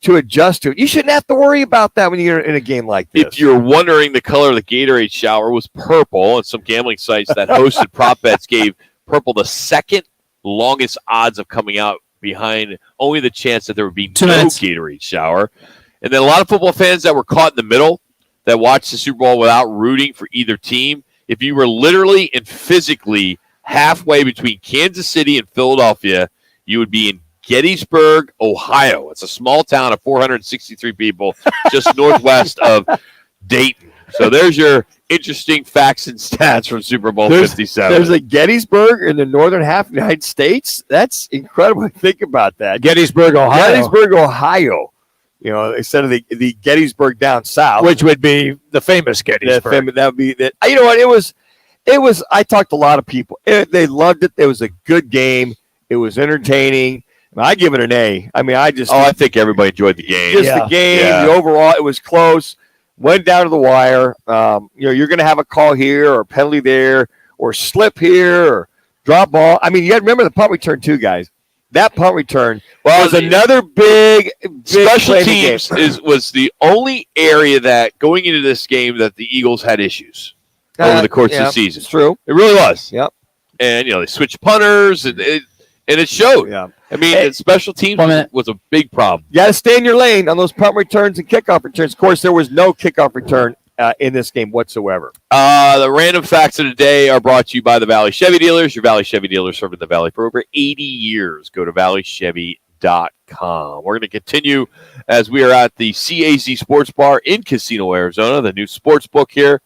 to adjust to it. You shouldn't have to worry about that when you're in a game like this.
If you're wondering, the color of the Gatorade shower was purple, and some gambling sites that hosted prop bets gave purple the second longest odds of coming out, behind only the chance that there would be no Gatorade shower. And then a lot of football fans that were caught in the middle that watched the Super Bowl without rooting for either team. If you were literally and physically halfway between Kansas City and Philadelphia, you would be in Gettysburg, Ohio. It's a small town of 463 people just northwest of Dayton. So there's your interesting facts and stats from Super Bowl 57.
There's a Gettysburg in the northern half of the United States. That's incredible to think about that.
Gettysburg, Ohio.
Gettysburg, Ohio. Instead of the Gettysburg down south,
which would be the famous Gettysburg.
That would be that. You know what? It was. I talked to a lot of people. They loved it. It was a good game. It was entertaining. I give it an A. I mean, I
think everybody enjoyed the game.
The game, the overall, it was close. Went down to the wire. You're going to have a call here or a penalty there or slip here or drop ball. I mean, you got to remember the punt return too, guys. That punt return was another big
special teams was the only area that going into this game that the Eagles had issues over the course of the season.
It's true.
It really was.
Yep.
And they switched punters and it showed.
Yeah.
I mean, special teams was a big problem.
You got to stay in your lane on those punt returns and kickoff returns. Of course, there was no kickoff return in this game whatsoever.
The random facts of the day are brought to you by the Valley Chevy Dealers. Your Valley Chevy dealers serving the Valley for over 80 years. Go to valleychevy.com. We're going to continue as we are at the CAZ Sports Bar in Casino, Arizona, the new sports book here.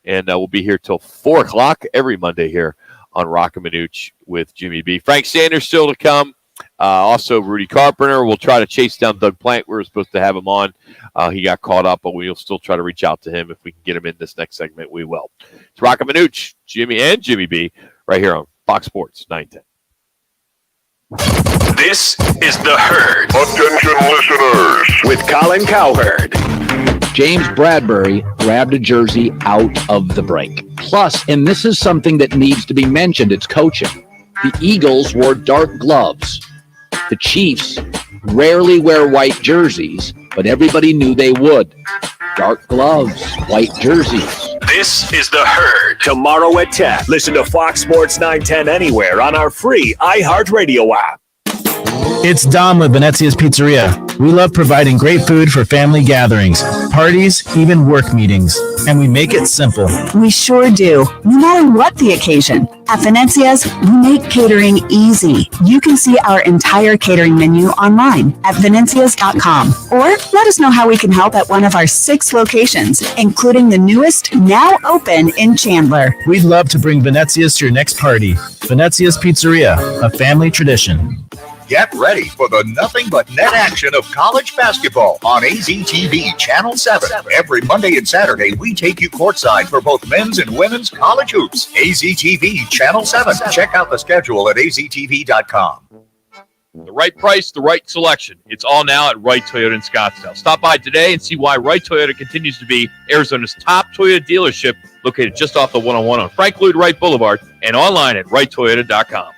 And we'll be here till 4 o'clock every Monday here on Roc and Manuch with Jimmy B. Frank Sanders still to come. Also, Rudy Carpenter. We'll try to chase down Doug Plant. We were supposed to have him on. He got caught up, but we'll still try to reach out to him. If we can get him in this next segment, we will. It's Roc and Manuch, Jimmy and Jimmy B, right here on Fox Sports 910.
This is The Herd. Attention listeners. With Colin Cowherd.
James Bradbury grabbed a jersey out of the break. Plus, and this is something that needs to be mentioned, it's coaching. The Eagles wore dark gloves. The Chiefs rarely wear white jerseys, but everybody knew they would. Dark gloves, white jerseys.
This is The Herd. Tomorrow at 10. Listen to Fox Sports 910 anywhere on our free iHeartRadio app.
It's Dom with Venezia's Pizzeria. We love providing great food for family gatherings, parties, even work meetings. And we make it simple.
We sure do, no matter what the occasion. At Venezia's, we make catering easy. You can see our entire catering menu online at venezias.com. Or let us know how we can help at one of our 6 locations, including the newest, now open in Chandler.
We'd love to bring Venezia's to your next party. Venezia's Pizzeria, a family tradition.
Get ready for the nothing but net action of college basketball on AZTV Channel 7. Every Monday and Saturday, we take you courtside for both men's and women's college hoops. AZTV Channel 7. Check out the schedule at aztv.com.
The right price, the right selection. It's all now at Wright Toyota in Scottsdale. Stop by today and see why Wright Toyota continues to be Arizona's top Toyota dealership, located just off the 101 on Frank Lloyd Wright Boulevard and online at wrighttoyota.com.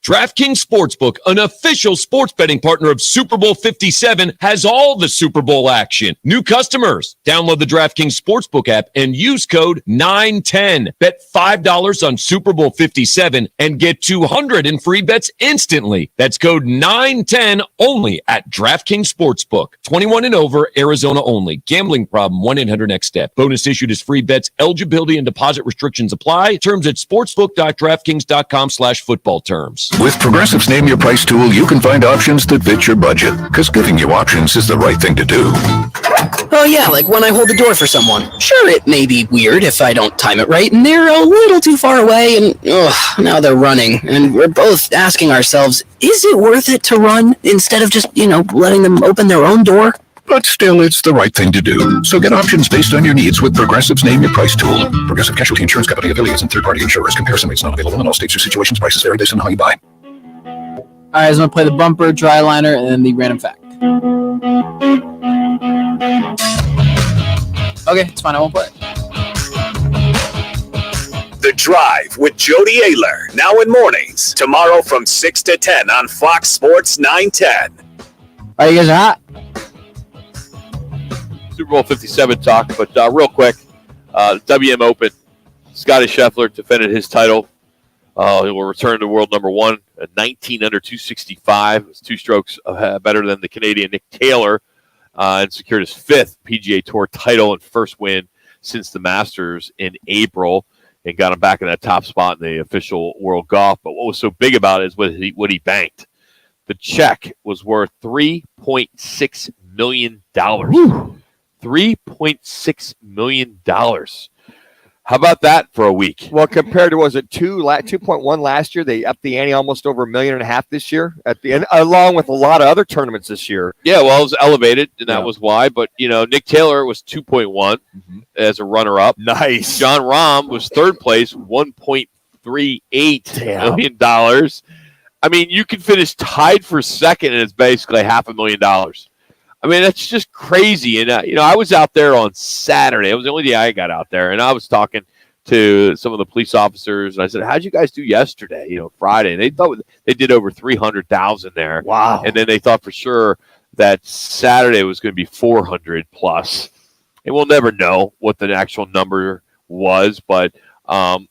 DraftKings Sportsbook, an official sports betting partner of Super Bowl 57, has all the Super Bowl action. New customers, download the DraftKings Sportsbook app and use code 910. Bet $5 on Super Bowl 57 and get $200 in free bets instantly. That's code 910 only at DraftKings Sportsbook. 21 and over, Arizona only. Gambling problem, 1-800-NEXT-STEP. Bonus issued as free bets. Eligibility and deposit restrictions apply. Terms at sportsbook.draftkings.com/football terms.
With Progressive's Name Your Price tool, you can find options that fit your budget, because giving you options is the right thing to do.
Oh yeah, like when I hold the door for someone. Sure, it may be weird if I don't time it right, and they're a little too far away, and now they're running. And we're both asking ourselves, is it worth it to run instead of just, letting them open their own door?
But still, it's the right thing to do. So get options based on your needs with Progressive's Name Your Price tool. Progressive Casualty Insurance Company affiliates and third-party insurers. Comparison rates not available in all states or situations. Prices vary based on how you buy.
All right, I'm going to play the bumper, dry liner, and then the random fact. Okay, it's fine. I won't play it.
The Drive with Jody Ayler, now in mornings. Tomorrow from 6 to 10 on Fox Sports 910.
All right, you guys are hot.
Super Bowl 57 talk, but real quick, WM Open, Scotty Scheffler defended his title. He will return to world number 1 at 19 under 265. It's 2 strokes better than the Canadian Nick Taylor, and secured his 5th PGA Tour title and first win since the Masters in April, and got him back in that top spot in the official World Golf. But what was so big about it is what he banked. The check was worth $3.6 million. $3.6 million. How about that for a week?
Well, compared to, was it 2.1 last year? They upped the ante almost over $1.5 million this year at the end, along with a lot of other tournaments this year.
Yeah, well, it was elevated, and that was why. But, Nick Taylor was 2.1 as a runner-up.
Nice.
John Rahm was third place, $1.38 million. I mean, you can finish tied for second, and it's basically $500,000. I mean, that's just crazy. And, I was out there on Saturday. It was the only day I got out there. And I was talking to some of the police officers. And I said, how'd you guys do yesterday, Friday? And they thought they did over 300,000 there.
Wow.
And then they thought for sure that Saturday was going to be 400 plus. And we'll never know what the actual number was. But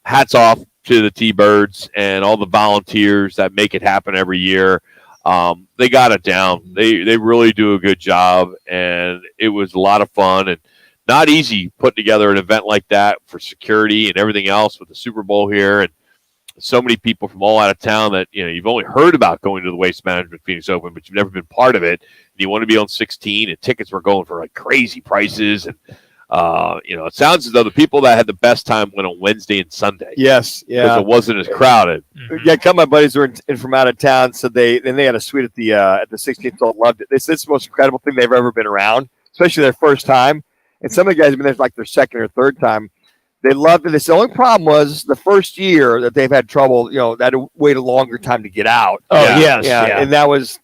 hats off to the T-Birds and all the volunteers that make it happen every year. They got it down. They really do a good job, and it was a lot of fun and not easy putting together an event like that for security and everything else with the Super Bowl here, and so many people from all out of town that you've only heard about going to the Waste Management Phoenix Open, but you've never been part of it. And you want to be on 16, and tickets were going for like crazy prices, and it sounds as though the people that had the best time went on Wednesday and Sunday.
Yes, yeah,
because it wasn't as crowded.
Yeah, a couple of my buddies were in from out of town, so they had a suite at the 16th hole. Loved it. They said it's the most incredible thing they've ever been around, especially their first time. And some of the guys have been there like their second or third time. They loved it. The only problem was the first year that they've had trouble, that wait a longer time to get out.
Oh, yes.
Yeah. And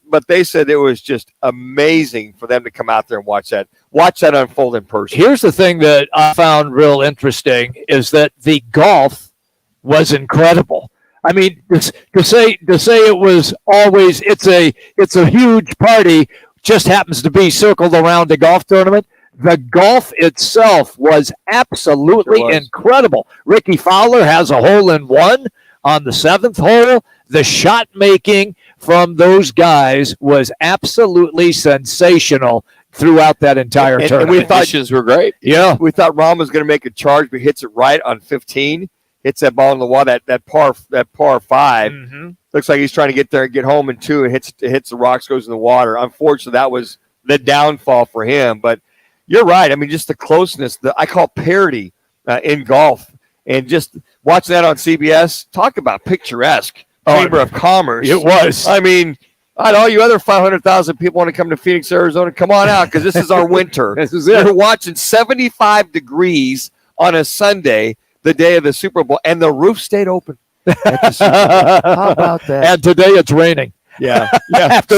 but they said it was just amazing for them to come out there and watch that unfold in person.
Here's the thing that I found real interesting is that the golf was incredible. I mean, to say it was always it's a huge party, just happens to be circled around a golf tournament. The golf itself was absolutely incredible. Ricky Fowler has a hole-in-one on the 7th hole. The shot making from those guys was absolutely sensational throughout that entire tournament.
And we thought
Conditions were great.
Yeah,
we thought Rahm was going to make a charge, but hits it right on 15. Hits that ball in the water, that par 5.
Mm-hmm.
Looks like he's trying to get there and get home in 2, and hits the rocks, goes in the water. Unfortunately, that was the downfall for him. But you're right. I mean, just the closeness, I call parity in golf, and just watching that on CBS. Talk about picturesque Chamber of Commerce.
It was.
I mean, all you other 500,000 people want to come to Phoenix, Arizona, come on out because this is our winter.
This is it.
You're watching 75 degrees on a Sunday, the day of the Super Bowl, and the roof stayed open at the Super Bowl. How about that?
And today it's raining.
Yeah.
after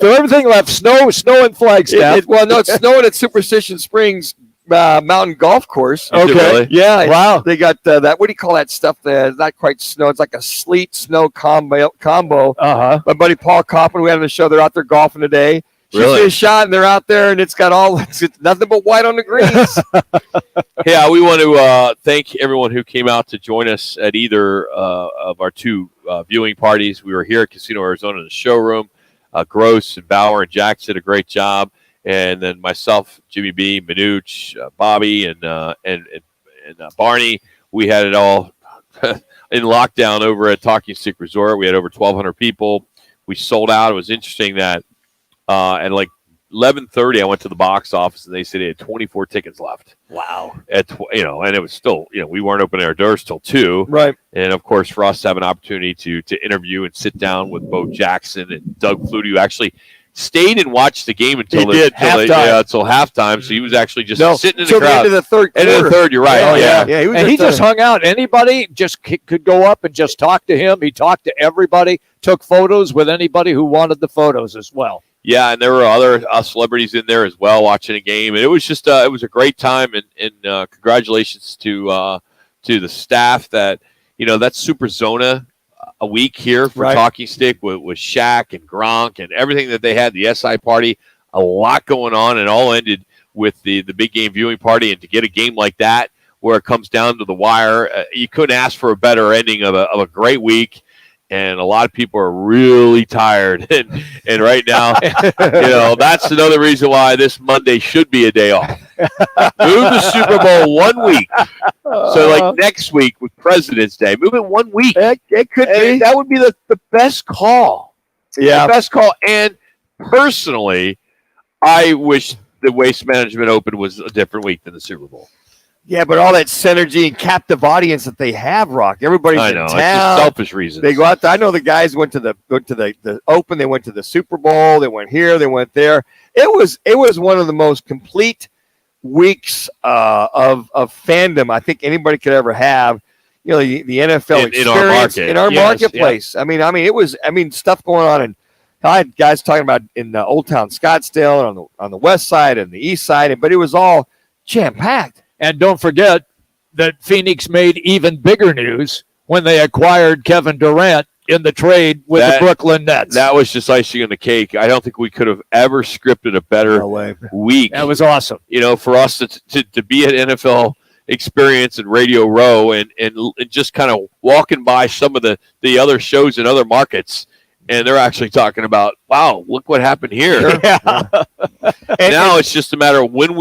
everything left, snow in Flagstaff.
It's snowing at Superstition Springs Mountain Golf Course.
Okay.
Really?
Yeah.
Wow.
They got that. What do you call that stuff? It's not quite snow. It's like a sleet snow combo.
Uh-huh.
My buddy Paul Coppin, we had on the show. They're out there golfing today.
Really?
Shoots a shot, and they're out there, and it's nothing but white on the greens.
Yeah, we want to thank everyone who came out to join us at either of our 2 viewing parties. We were here at Casino Arizona in the showroom. Gross and Bauer and Jackson did a great job, and then myself, Jimmy B, Manuch, Bobby, and Barney. We had it all in lockdown over at Talking Stick Resort. We had over 1,200 people. We sold out. It was interesting that at like 11:30, I went to the box office and they said they had 24 tickets left.
Wow.
And it was still, we weren't opening our doors till 2.
Right.
And of course, for us to have an opportunity to interview and sit down with Bo Jackson and Doug Flutie, who actually stayed and watched the game until halftime. So he was actually just sitting in the crowd.
The end of the third quarter.
End of the third, you're right.
Oh, yeah.
He just hung out. Anybody just could go up and just talk to him. He talked to everybody, took photos with anybody who wanted the photos as well.
Yeah, and there were other celebrities in there as well watching a game, and it was just it was a great time. And congratulations to the staff that that's Super Zona a week here for Talking Stick with Shaq and Gronk and everything that they had. The SI party, a lot going on, and all ended with the big game viewing party. And to get a game like that where it comes down to the wire, you couldn't ask for a better ending of a great week. And a lot of people are really tired. And right now, that's another reason why this Monday should be a day off. Move the Super Bowl 1 week. So, like next week with President's Day, move it 1 week.
It could be.
That would be the best call.
Yeah.
The best call. And personally, I wish the Waste Management Open was a different week than the Super Bowl.
Yeah, but all that synergy and captive audience that they have, Rock. Everybody's in town.
It's just selfish reasons.
They go out there. I know the guys went to the Open. They went to the Super Bowl. They went here. They went there. It was one of the most complete weeks of fandom I think anybody could ever have. The NFL experience
in our
marketplace. Yeah. I mean, it was stuff going on, and I had guys talking about in Old Town Scottsdale and on the west side and the east side, but it was all jam packed.
And don't forget that Phoenix made even bigger news when they acquired Kevin Durant in the trade with the Brooklyn Nets.
That was just icing on the cake. I don't think we could have ever scripted a better week.
That was awesome.
For us to be at NFL Experience and Radio Row and just kind of walking by some of the other shows in other markets. And they're actually talking about, wow, look what happened here.
Yeah.
And now it's just a matter of when are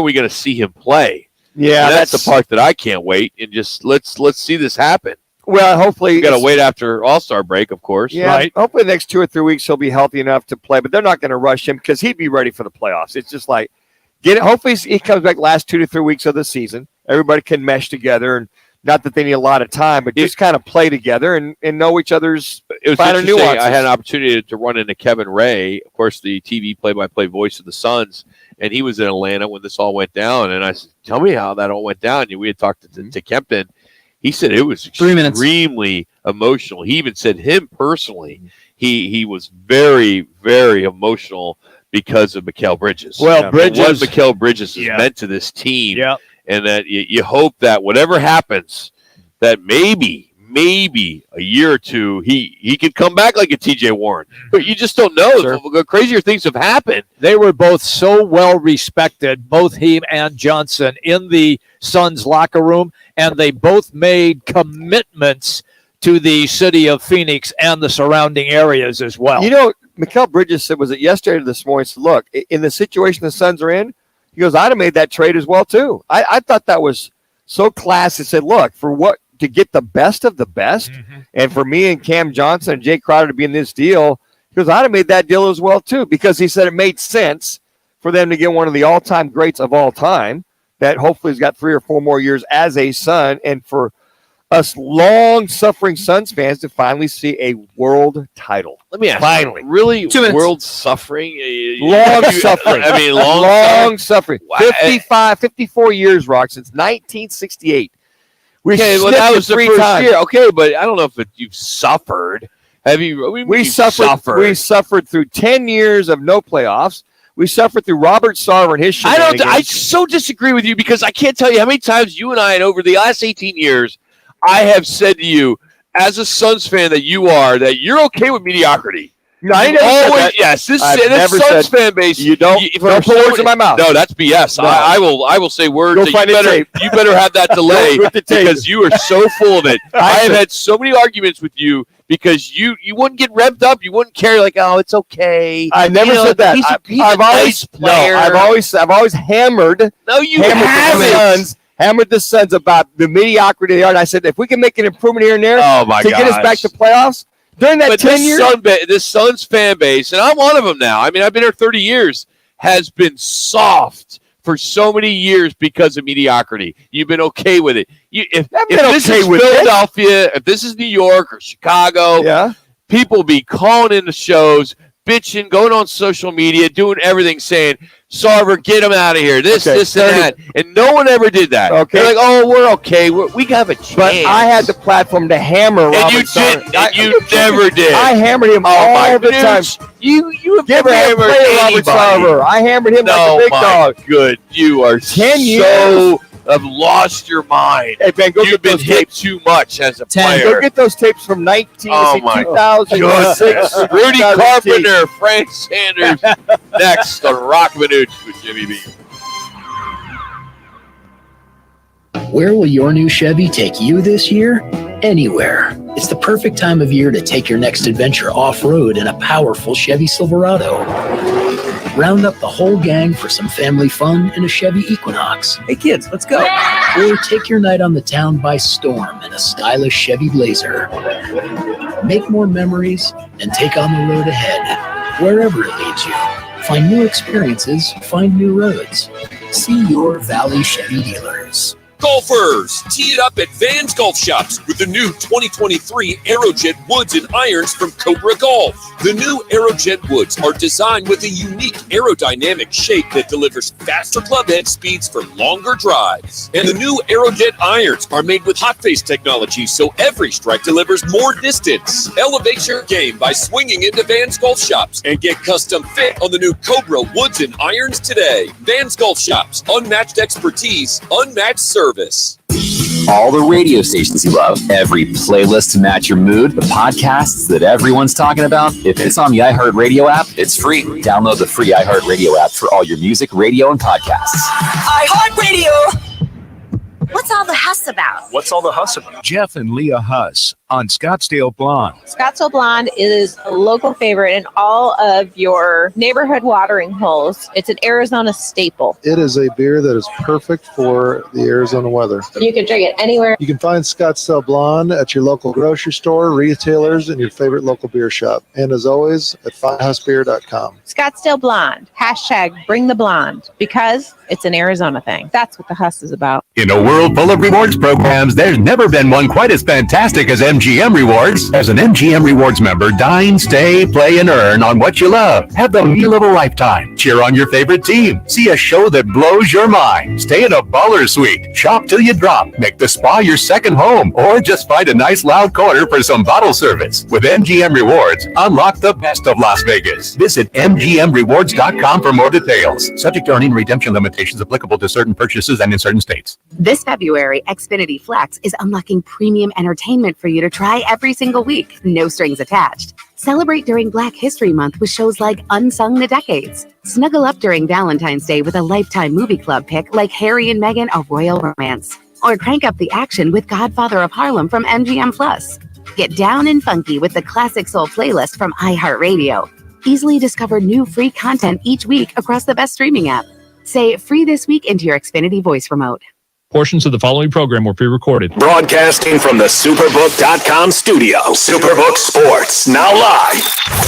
we gonna see him play?
Yeah,
and that's the part that I can't wait. And just let's see this happen.
Well, hopefully
we got to wait after All-Star break, of course.
Yeah, right. Hopefully the next 2 or 3 weeks he'll be healthy enough to play. But they're not going to rush him because he'd be ready for the playoffs. It's just like hopefully he comes back last 2 to 3 weeks of the season. Everybody can mesh together and. Not that they need a lot of time, but just kind of play together and know each other's finer nuances.
I had an opportunity to run into Kevin Ray, of course, the TV play-by-play voice of the Suns, and he was in Atlanta when this all went down. And I said, tell me how that all went down. And we had talked to Kempton. He said it was
3 minutes.
Extremely emotional. He even said him personally, he was very, very emotional because of Mikal Bridges.
Well, Bridges,
what Mikal Bridges has meant to this team, and that you hope that whatever happens, that maybe a year or two he could come back like a TJ Warren, but you just don't know. Sure. Crazier things have happened.
They were both so well respected, both he and Johnson, in the Suns locker room, and they both made commitments to the city of Phoenix and the surrounding areas as well.
You know, Mikal Bridges said, was it yesterday or this morning? He said, look, in the situation the Suns are in, he goes, I'd have made that trade as well too. I thought that was so classy. Said, look, for what, to get the best of the best, and for me and Cam Johnson and Jay Crowder to be in this deal, he goes, I'd have made that deal as well too, because he said it made sense for them to get one of the all-time greats of all time that hopefully has got 3 or 4 more years as a Sun, and for us long-suffering Suns fans to finally see a world title.
Let me ask
finally.
You, really,
2 minutes.
World suffering?
Long-suffering.
I mean,
long-suffering.
Wow.
54 years, Rock, since 1968.
Okay, well, that was the first year. Okay, but I don't know if you've suffered. Have you?
We suffered through 10 years of no playoffs. We suffered through Robert Sarver and his shenanigans.
I so disagree with you, because I can't tell you how many times you and I, and over the last 18 years, I have said to you, as a Suns fan that you're okay with mediocrity.
No, I never said that.
Yes, this Suns fan base.
You don't put words in my mouth.
No, that's BS. No. I will say words.
Go find
you better have that delay because you are so full of it. I have had so many arguments with you because you wouldn't get revved up. You wouldn't care, like, oh, it's okay.
I never said that.
He's a nice player.
I've always hammered.
No, you
haven't. Hammered the Suns about the mediocrity they are. And I said, if we can make an improvement here and there to get us back to playoffs during that 10 years.
This Suns fan base, and I'm one of them now. I mean, I've been here 30 years, has been soft for so many years because of mediocrity. You've been okay with it. If this is Philadelphia, if this is New York or Chicago, people be calling into shows, bitching, going on social media, doing everything, saying, Sarver, get him out of here. This, and that. And no one ever did that. Okay. They're like, oh, we're okay. We have a chance.
But I had the platform to hammer Robert
Sarver. You never did.
I hammered him all the time.
You have
never
hammered
Robert Sarver. I hammered him like a big dog.
Good. You are
10 years.
Have lost your mind.
Hey, Ben,
you've been hit too much as a player.
Go get those tapes from 2006.
Rudy Carpenter, Frank Sanders. Next, the Roc and Manuch with Jimmy B.
Where will your new Chevy take you this year? Anywhere. It's the perfect time of year to take your next adventure off-road in a powerful Chevy Silverado. Round up the whole gang for some family fun in a Chevy Equinox. Hey kids, let's go. Or take your night on the town by storm in a stylish Chevy Blazer. Make more memories and take on the road ahead, wherever it leads you. Find new experiences, find new roads. See your Valley Chevy dealers.
Golfers, tee it up at Van's Golf Shops with the new 2023 Aerojet Woods and Irons from Cobra Golf. The new Aerojet Woods are designed with a unique aerodynamic shape that delivers faster club head speeds for longer drives. And the new Aerojet Irons are made with hot face technology, so every strike delivers more distance. Elevate your game by swinging into Van's Golf Shops and get custom fit on the new Cobra Woods and Irons today. Van's Golf Shops, unmatched expertise, unmatched service.
All the radio stations you love, every playlist to match your mood, the podcasts that everyone's talking about. If it's on the iHeartRadio app, it's free. Download the free iHeartRadio app for all your music, radio, and podcasts.
iHeartRadio. What's all the huss about?
What's all the huss about? Jeff and Leah Huss on Scottsdale Blonde.
Scottsdale Blonde is a local favorite in all of your neighborhood watering holes. It's an Arizona staple.
It is a beer that is perfect for the Arizona weather.
You can drink it anywhere.
You can find Scottsdale Blonde at your local grocery store, retailers, and your favorite local beer shop. And as always, at finehousbeer.com.
Scottsdale Blonde. # bring the blonde, because it's an Arizona thing. That's what the huss is about.
In a world full of rewards programs, there's never been one quite as fantastic as
MGM Rewards. As an MGM Rewards member, dine, stay, play, and earn on what you love. Have the meal of a lifetime. Cheer on your favorite team. See a show that blows your mind. Stay in a baller suite. Shop till you drop. Make the spa your second home. Or just find a nice loud corner for some bottle service. With MGM Rewards, unlock the best of Las Vegas. Visit MGMRewards.com for more details. Subject to earning redemption limitations applicable to certain purchases and in certain states.
This February, Xfinity Flex is unlocking premium entertainment for you to try every single week. No strings attached. Celebrate during Black History Month with shows like Unsung the Decades. Snuggle up during Valentine's Day with a Lifetime Movie Club pick like Harry and Meghan, A Royal Romance. Or crank up the action with Godfather of Harlem from MGM Plus. Get down and funky with the Classic Soul playlist from iHeartRadio. Easily discover new free content each week across the best streaming app. Say free this week into your Xfinity voice remote.
Portions of the following program were pre-recorded.
Broadcasting from the Superbook.com studio. Superbook Sports, now live.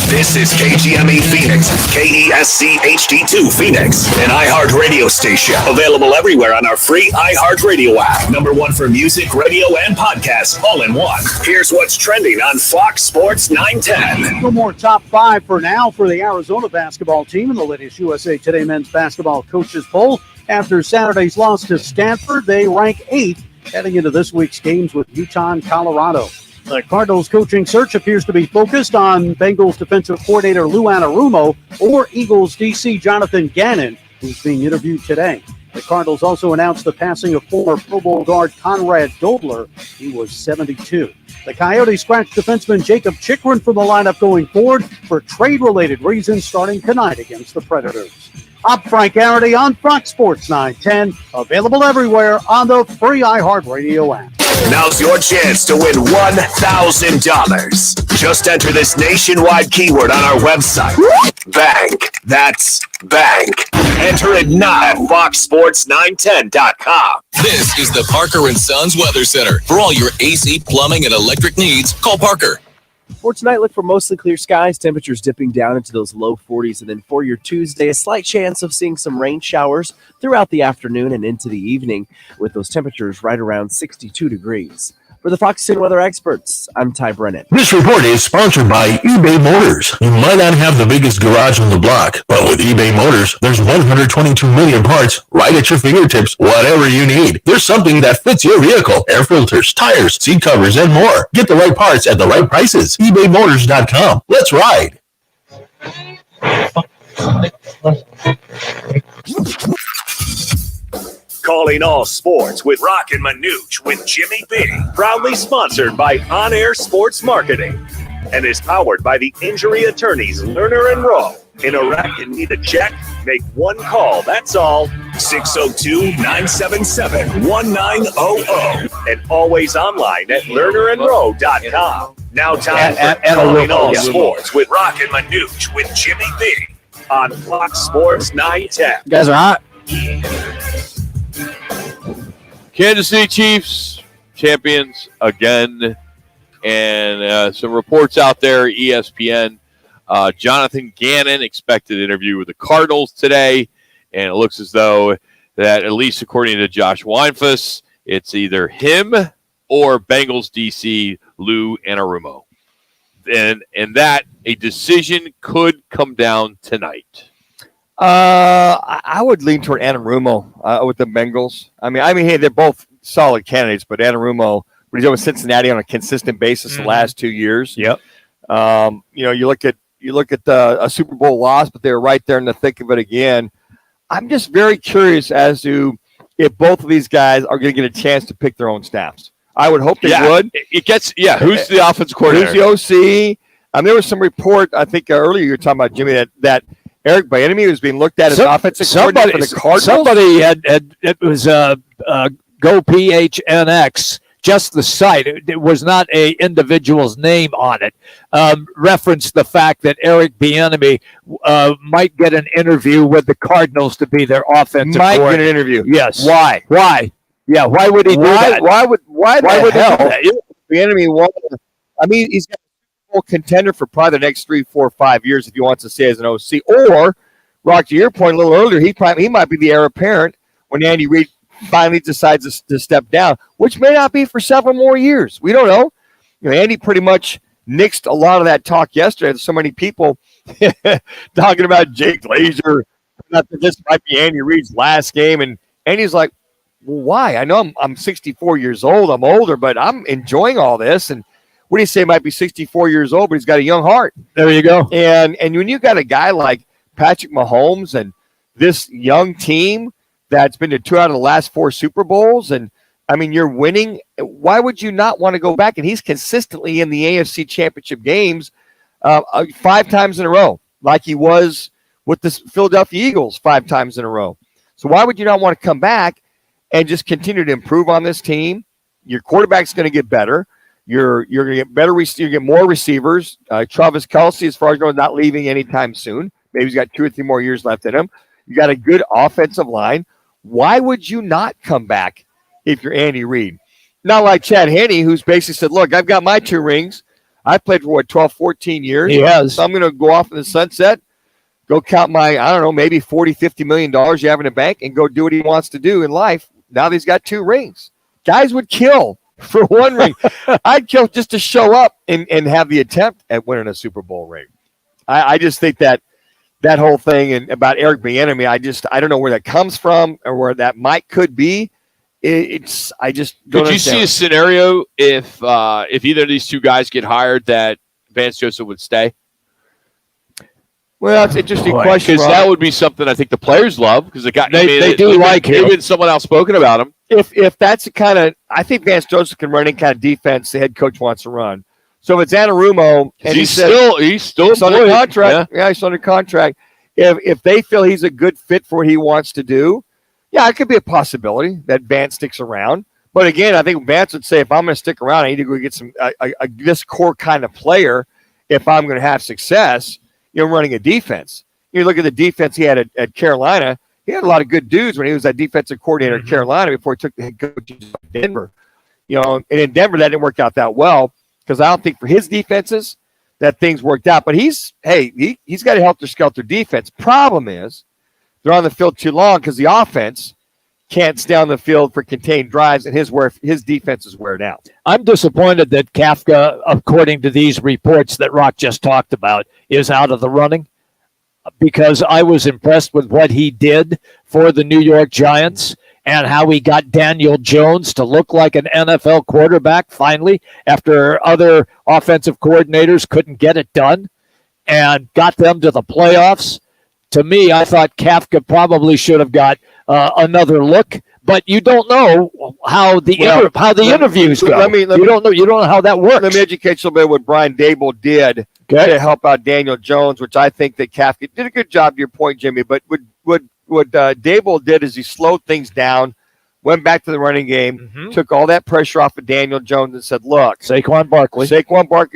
This is KGME Phoenix, KESC HD2 Phoenix, an iHeart radio station. Available everywhere on our free iHeart radio app. Number one for music, radio, and podcasts, all in one. Here's what's trending on Fox Sports 910.
No more top five for now for the Arizona basketball team in the latest USA Today men's basketball coaches poll. After Saturday's loss to Stanford, they rank 8th heading into this week's games with Utah and Colorado. The Cardinals coaching search appears to be focused on Bengals defensive coordinator Lou Anarumo or Eagles DC Jonathan Gannon, who's being interviewed today. The Cardinals also announced the passing of former Pro Bowl guard Conrad Dobler. He was 72. The Coyotes scratched defenseman Jacob Chikrin from the lineup going forward for trade-related reasons starting tonight against the Predators. I'm Frank Garrity on Fox Sports 910, available everywhere on the free iHeartRadio app.
Now's your chance to win $1,000. Just enter this nationwide keyword on our website. Bank. That's bank. Enter it now at foxsports910.com.
This is the Parker & Sons Weather Center. For all your AC, plumbing, and electric needs, call Parker.
For tonight, look for mostly clear skies, temperatures dipping down into those low 40s. And then for your Tuesday, a slight chance of seeing some rain showers throughout the afternoon and into the evening, with those temperatures right around 62 degrees. For the Fox 10 Weather Experts, I'm Ty Brennan.
This report is sponsored by eBay Motors. You might not have the biggest garage on the block, but with eBay Motors, there's 122 million parts right at your fingertips, whatever you need. There's something that fits your vehicle. Air filters, tires, seat covers, and more. Get the right parts at the right prices. ebaymotors.com. Let's ride.
Calling all sports with Roc and Manuch with Jimmy B. Proudly sponsored by On Air Sports Marketing and is powered by the injury attorneys Lerner and Rowe. In a wreck and need a check? Make one call. That's all. 602-977-1900 and always online at lernerandrowe.com. Now time for Calling All Sports with Roc and Manuch with Jimmy B on Fox Sports 910.
You guys are hot.
Kansas City Chiefs, champions again. And some reports out there, ESPN. Jonathan Gannon expected an interview with the Cardinals today. And it looks as though that, at least according to Josh Weinfuss, it's either him or Bengals DC Lou Anarumo. And that a decision could come down tonight.
I would lean toward Anarumo with the Bengals. I mean, hey, they're both solid candidates, but Anarumo, what he's done with Cincinnati on a consistent basis the last 2 years.
Yep.
You look at a Super Bowl loss, but they're right there in the thick of it again. I'm just very curious as to if both of these guys are going to get a chance to pick their own staffs. I would hope they would.
Who's the offensive coordinator?
Who's the OC? There was some report, I think earlier you were talking about, Jimmy, that Eric Bieniemy was being looked at as offensive coordinator for the Cardinals.
Somebody it was Go PHNX, just the site. It was not a individual's name on it. Referenced the fact that Eric Bieniemy might get an interview with the Cardinals to be their offensive coordinator.
Might get an interview.
Yes.
Why?
Yeah. Why would he do that?
Why would he do that? Bieniemy he's got a contender for probably the next 3, 4, 5 years if he wants to stay as an OC. Or, Rock, to your point a little earlier, he might be the heir apparent when Andy Reid finally decides to step down, which may not be for several more years. We don't know. Andy pretty much nixed a lot of that talk yesterday. There's so many people talking about Jake Glazer. This might be Andy Reid's last game. And Andy's like, well, why? I know I'm 64 years old. I'm older, but I'm enjoying all this. And what do you say? Might be 64 years old, but he's got a young heart.
There you go.
And when you got a guy like Patrick Mahomes and this young team that's been to 2 out of the last 4 Super Bowls, and I mean, you're winning. Why would you not want to go back? And he's consistently in the AFC Championship games 5 times in a row, like he was with the Philadelphia Eagles 5 times in a row. So why would you not want to come back and just continue to improve on this team? Your quarterback's going to get better. You're going to get better. You get more receivers. Travis Kelce, as far as I know, is not leaving anytime soon. Maybe he's got 2 or 3 more years left in him. You got a good offensive line. Why would you not come back if you're Andy Reid? Not like Chad Henne, who's basically said, look, I've got my 2 rings. I played for, 12, 14 years.
He has.
So I'm going to go off in the sunset, go count my, I don't know, maybe $40, $50 million you have in the bank and go do what he wants to do in life. Now that he's got 2 rings. Guys would kill for 1 ring. I'd kill just to show up and have the attempt at winning a Super Bowl ring. I just think that whole thing and about Eric Bieniemy, I don't know where that comes from or where that could be. I just don't
Could you see a scenario if either of these 2 guys get hired that Vance Joseph would stay?
Well, it's an interesting question.
Because that would be something I think the players love because
they do like him.
Even someone else spoken about him.
If that's the kind of, I think Vance Joseph can run any kind of defense the head coach wants to run. So if it's Anarumo and
he's still
under contract, he's under contract. If they feel he's a good fit for what he wants to do, yeah, it could be a possibility that Vance sticks around. But again, I think Vance would say, if I'm going to stick around, I need to go get some this core kind of player if I'm going to have success. Running a defense. You look at the defense he had at Carolina. He had a lot of good dudes when he was that defensive coordinator at Carolina before he took the head coach to Denver. And in Denver that didn't work out that well because I don't think for his defenses that things worked out. But he's got a helter-skelter defense. Problem is they're on the field too long because the offense can't stay on the field for contained drives, and his defense is wearing out.
I'm disappointed that Kafka, according to these reports that Rock just talked about, is out of the running because I was impressed with what he did for the New York Giants and how he got Daniel Jones to look like an NFL quarterback finally after other offensive coordinators couldn't get it done and got them to the playoffs. To me, I thought Kafka probably should have got another look, but you don't know how the interviews go. You don't know how that works.
Let me educate you a little bit what Brian Dable did to help out Daniel Jones, which I think that Kafka did a good job. To your point, Jimmy, but what Dable did is he slowed things down, went back to the running game, took all that pressure off of Daniel Jones, and said, "Look,
Saquon Barkley,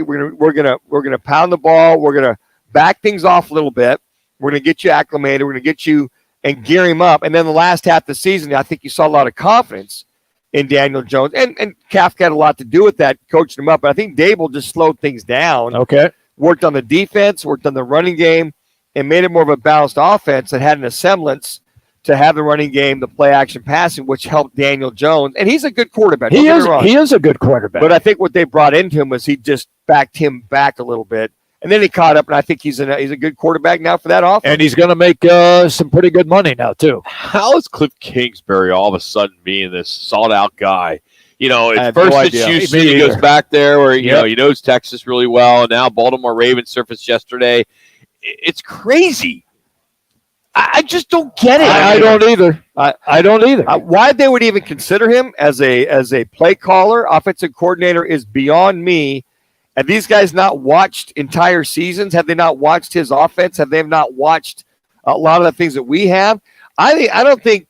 we're gonna pound the ball. We're gonna back things off a little bit. We're going to get you acclimated. We're going to get you and gear him up." And then the last half of the season, I think you saw a lot of confidence in Daniel Jones. And Kafka had a lot to do with that, coaching him up. But I think Dable just slowed things down.
Okay.
Worked on the defense, worked on the running game, and made it more of a balanced offense that had an semblance to have the running game, the play action passing, which helped Daniel Jones. And he's a good quarterback.
He is a good quarterback.
But I think what they brought into him was he just backed him back a little bit. And then he caught up, and I think he's a good quarterback now for that offense.
And he's going to make some pretty good money now, too.
How is Cliff Kingsbury all of a sudden being this sought-out guy? At first it's Houston. He goes back there where, he knows Texas really well, and now Baltimore Ravens surfaced yesterday. It's crazy. I just don't get it.
I don't either. I don't either.
Why they would even consider him as a play caller, offensive coordinator is beyond me. Have these guys not watched entire seasons? Have they not watched his offense? Have they not watched a lot of the things that we have? I don't think,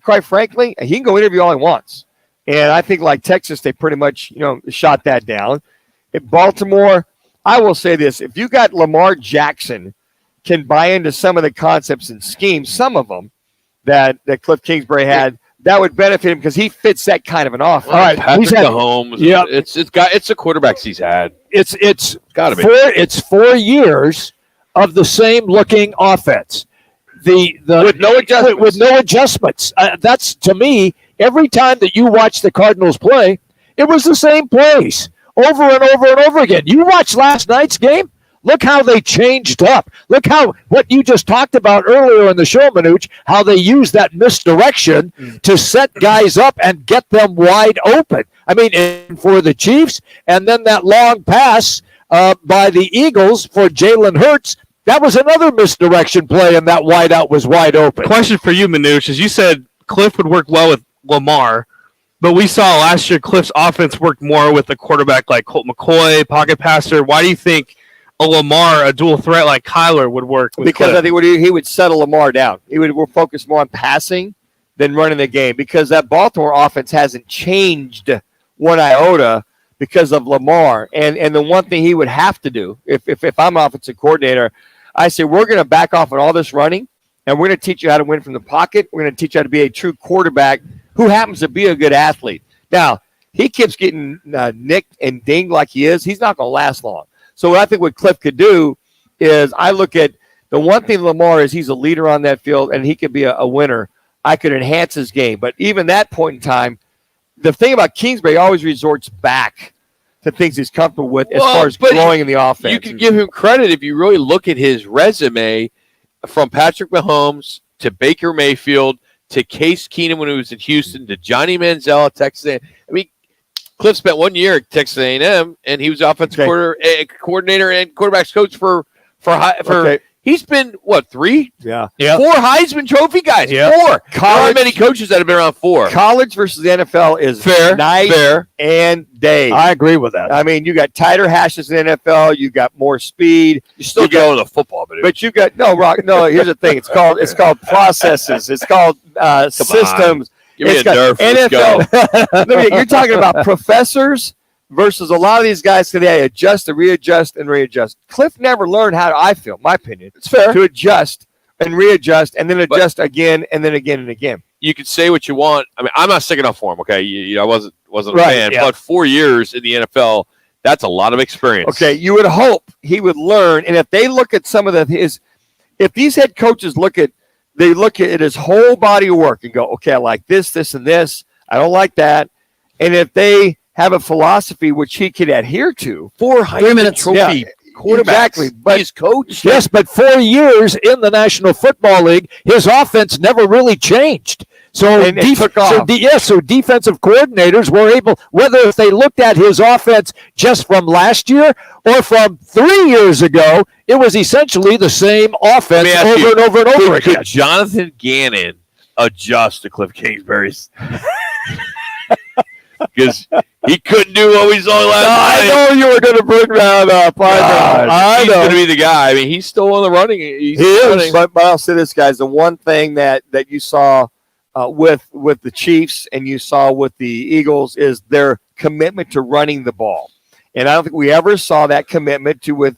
quite frankly, he can go interview all he wants. And I think like Texas, they pretty much, shot that down. In Baltimore, I will say this. If you got Lamar Jackson can buy into some of the concepts and schemes, some of them that Cliff Kingsbury had, that would benefit him because he fits that kind of an offense.
All right, Patrick Mahomes. Yeah, it's a quarterbacks he's had.
It's
got to be.
It's 4 years of the same looking offense.
With no adjustments.
With no adjustments. That's, to me, every time that you watch the Cardinals play, it was the same plays over and over and over again. You watched last night's game? Look how they changed up. Look how what you just talked about earlier in the show, Manuch, how they used that misdirection to set guys up and get them wide open. I mean, for the Chiefs, and then that long pass by the Eagles for Jalen Hurts, that was another misdirection play, and that wideout was wide open.
Question for you, Manuch, is you said Cliff would work well with Lamar, but we saw last year Cliff's offense worked more with a quarterback like Colt McCoy, pocket passer. Why do you think a Lamar, a dual threat like Kyler, would work with
Because
Cliff?
I think he would settle Lamar down. He would focus more on passing than running the game, because that Baltimore offense hasn't changed one iota because of Lamar. And the one thing he would have to do, if I'm offensive coordinator, I say we're going to back off on all this running, and we're going to teach you how to win from the pocket. We're going to teach you how to be a true quarterback who happens to be a good athlete. Now, he keeps getting nicked and dinged like he is. He's not going to last long. So what I think what Cliff could do is, I look at the one thing Lamar is, he's a leader on that field, and he could be a winner. I could enhance his game. But even that point in time, the thing about Kingsbury always resorts back to things he's comfortable with as far as growing in the offense.
You can give him credit if you really look at his resume, from Patrick Mahomes to Baker Mayfield to Case Keenum when he was in Houston to Johnny Manziel at Texas A&M. I mean, Cliff spent 1 year at Texas A&M, and he was offensive coordinator and quarterbacks coach for he's been, what, 3?
Yeah.
4 Heisman Trophy guys. 4. There aren't many coaches that have been around 4.
College versus the NFL is
fair,
night and day.
I agree with that.
I mean, you got tighter hashes in the NFL. You got more speed.
You still go to the football,
but you got no. Here's the thing. It's called processes. It's called systems.
Give me a nerf.
NFL. You're talking about professors versus a lot of these guys today adjust and readjust and readjust. Cliff never learned how to, I feel, my opinion,
it's fair,
to adjust and readjust and then adjust again and then again and again.
You can say what you want. I mean, I'm not sticking up for him, okay? I wasn't a fan, but 4 years in the NFL, that's a lot of experience.
Okay, you would hope he would learn, and if they look at some of if these head coaches look at his whole body of work and go, okay, I like this, this, and this. I don't like that. And if they have a philosophy which he could adhere to.
4 Heisman Trophy quarterbacks.
Exactly. But
he's coached. Yes, but 4 years in the National Football League, his offense never really changed. So,
it took off.
So defensive coordinators were able, whether if they looked at his offense just from last year or from 3 years ago, it was essentially the same offense over and over and over again.
Could Jonathan Gannon adjust to Cliff Kingsbury's? Because he couldn't do what we saw last night.
I know you were going to bring that up.
He's going to be the guy. I mean, he's still on the running. He
is. But I'll say this, guys. The one thing that you saw with the Chiefs and you saw with the Eagles is their commitment to running the ball. And I don't think we ever saw that commitment with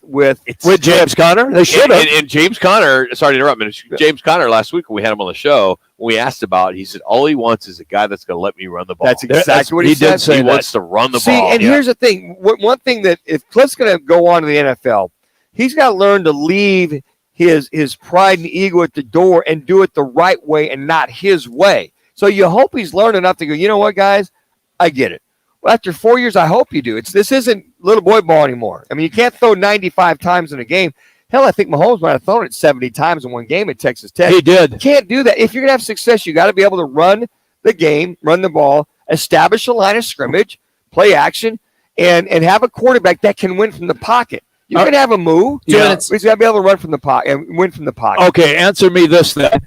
James Conner. They should have.
And James Conner, sorry to interrupt, but James Conner last week when we had him on the show, when we asked about it, he said, all he wants is a guy that's going to let me run the ball.
That's exactly what he said.
Did say he wants to run the ball.
And here's the thing. One thing that if Cliff's going to go on to the NFL, he's got to learn to leave his pride and ego at the door and do it the right way and not his way. So you hope he's learned enough to go, you know what, guys? I get it. Well, after 4 years, I hope you do. This isn't little boy ball anymore. I mean, you can't throw 95 times in a game. Hell, I think Mahomes might have thrown it 70 times in one game at Texas Tech.
He did.
You can't do that. If you're going to have success, you got to be able to run the game, run the ball, establish a line of scrimmage, play action, and have a quarterback that can win from the pocket. You can have a move. But he's got to be able to run from the pocket and win from the pocket.
Okay, answer me this then.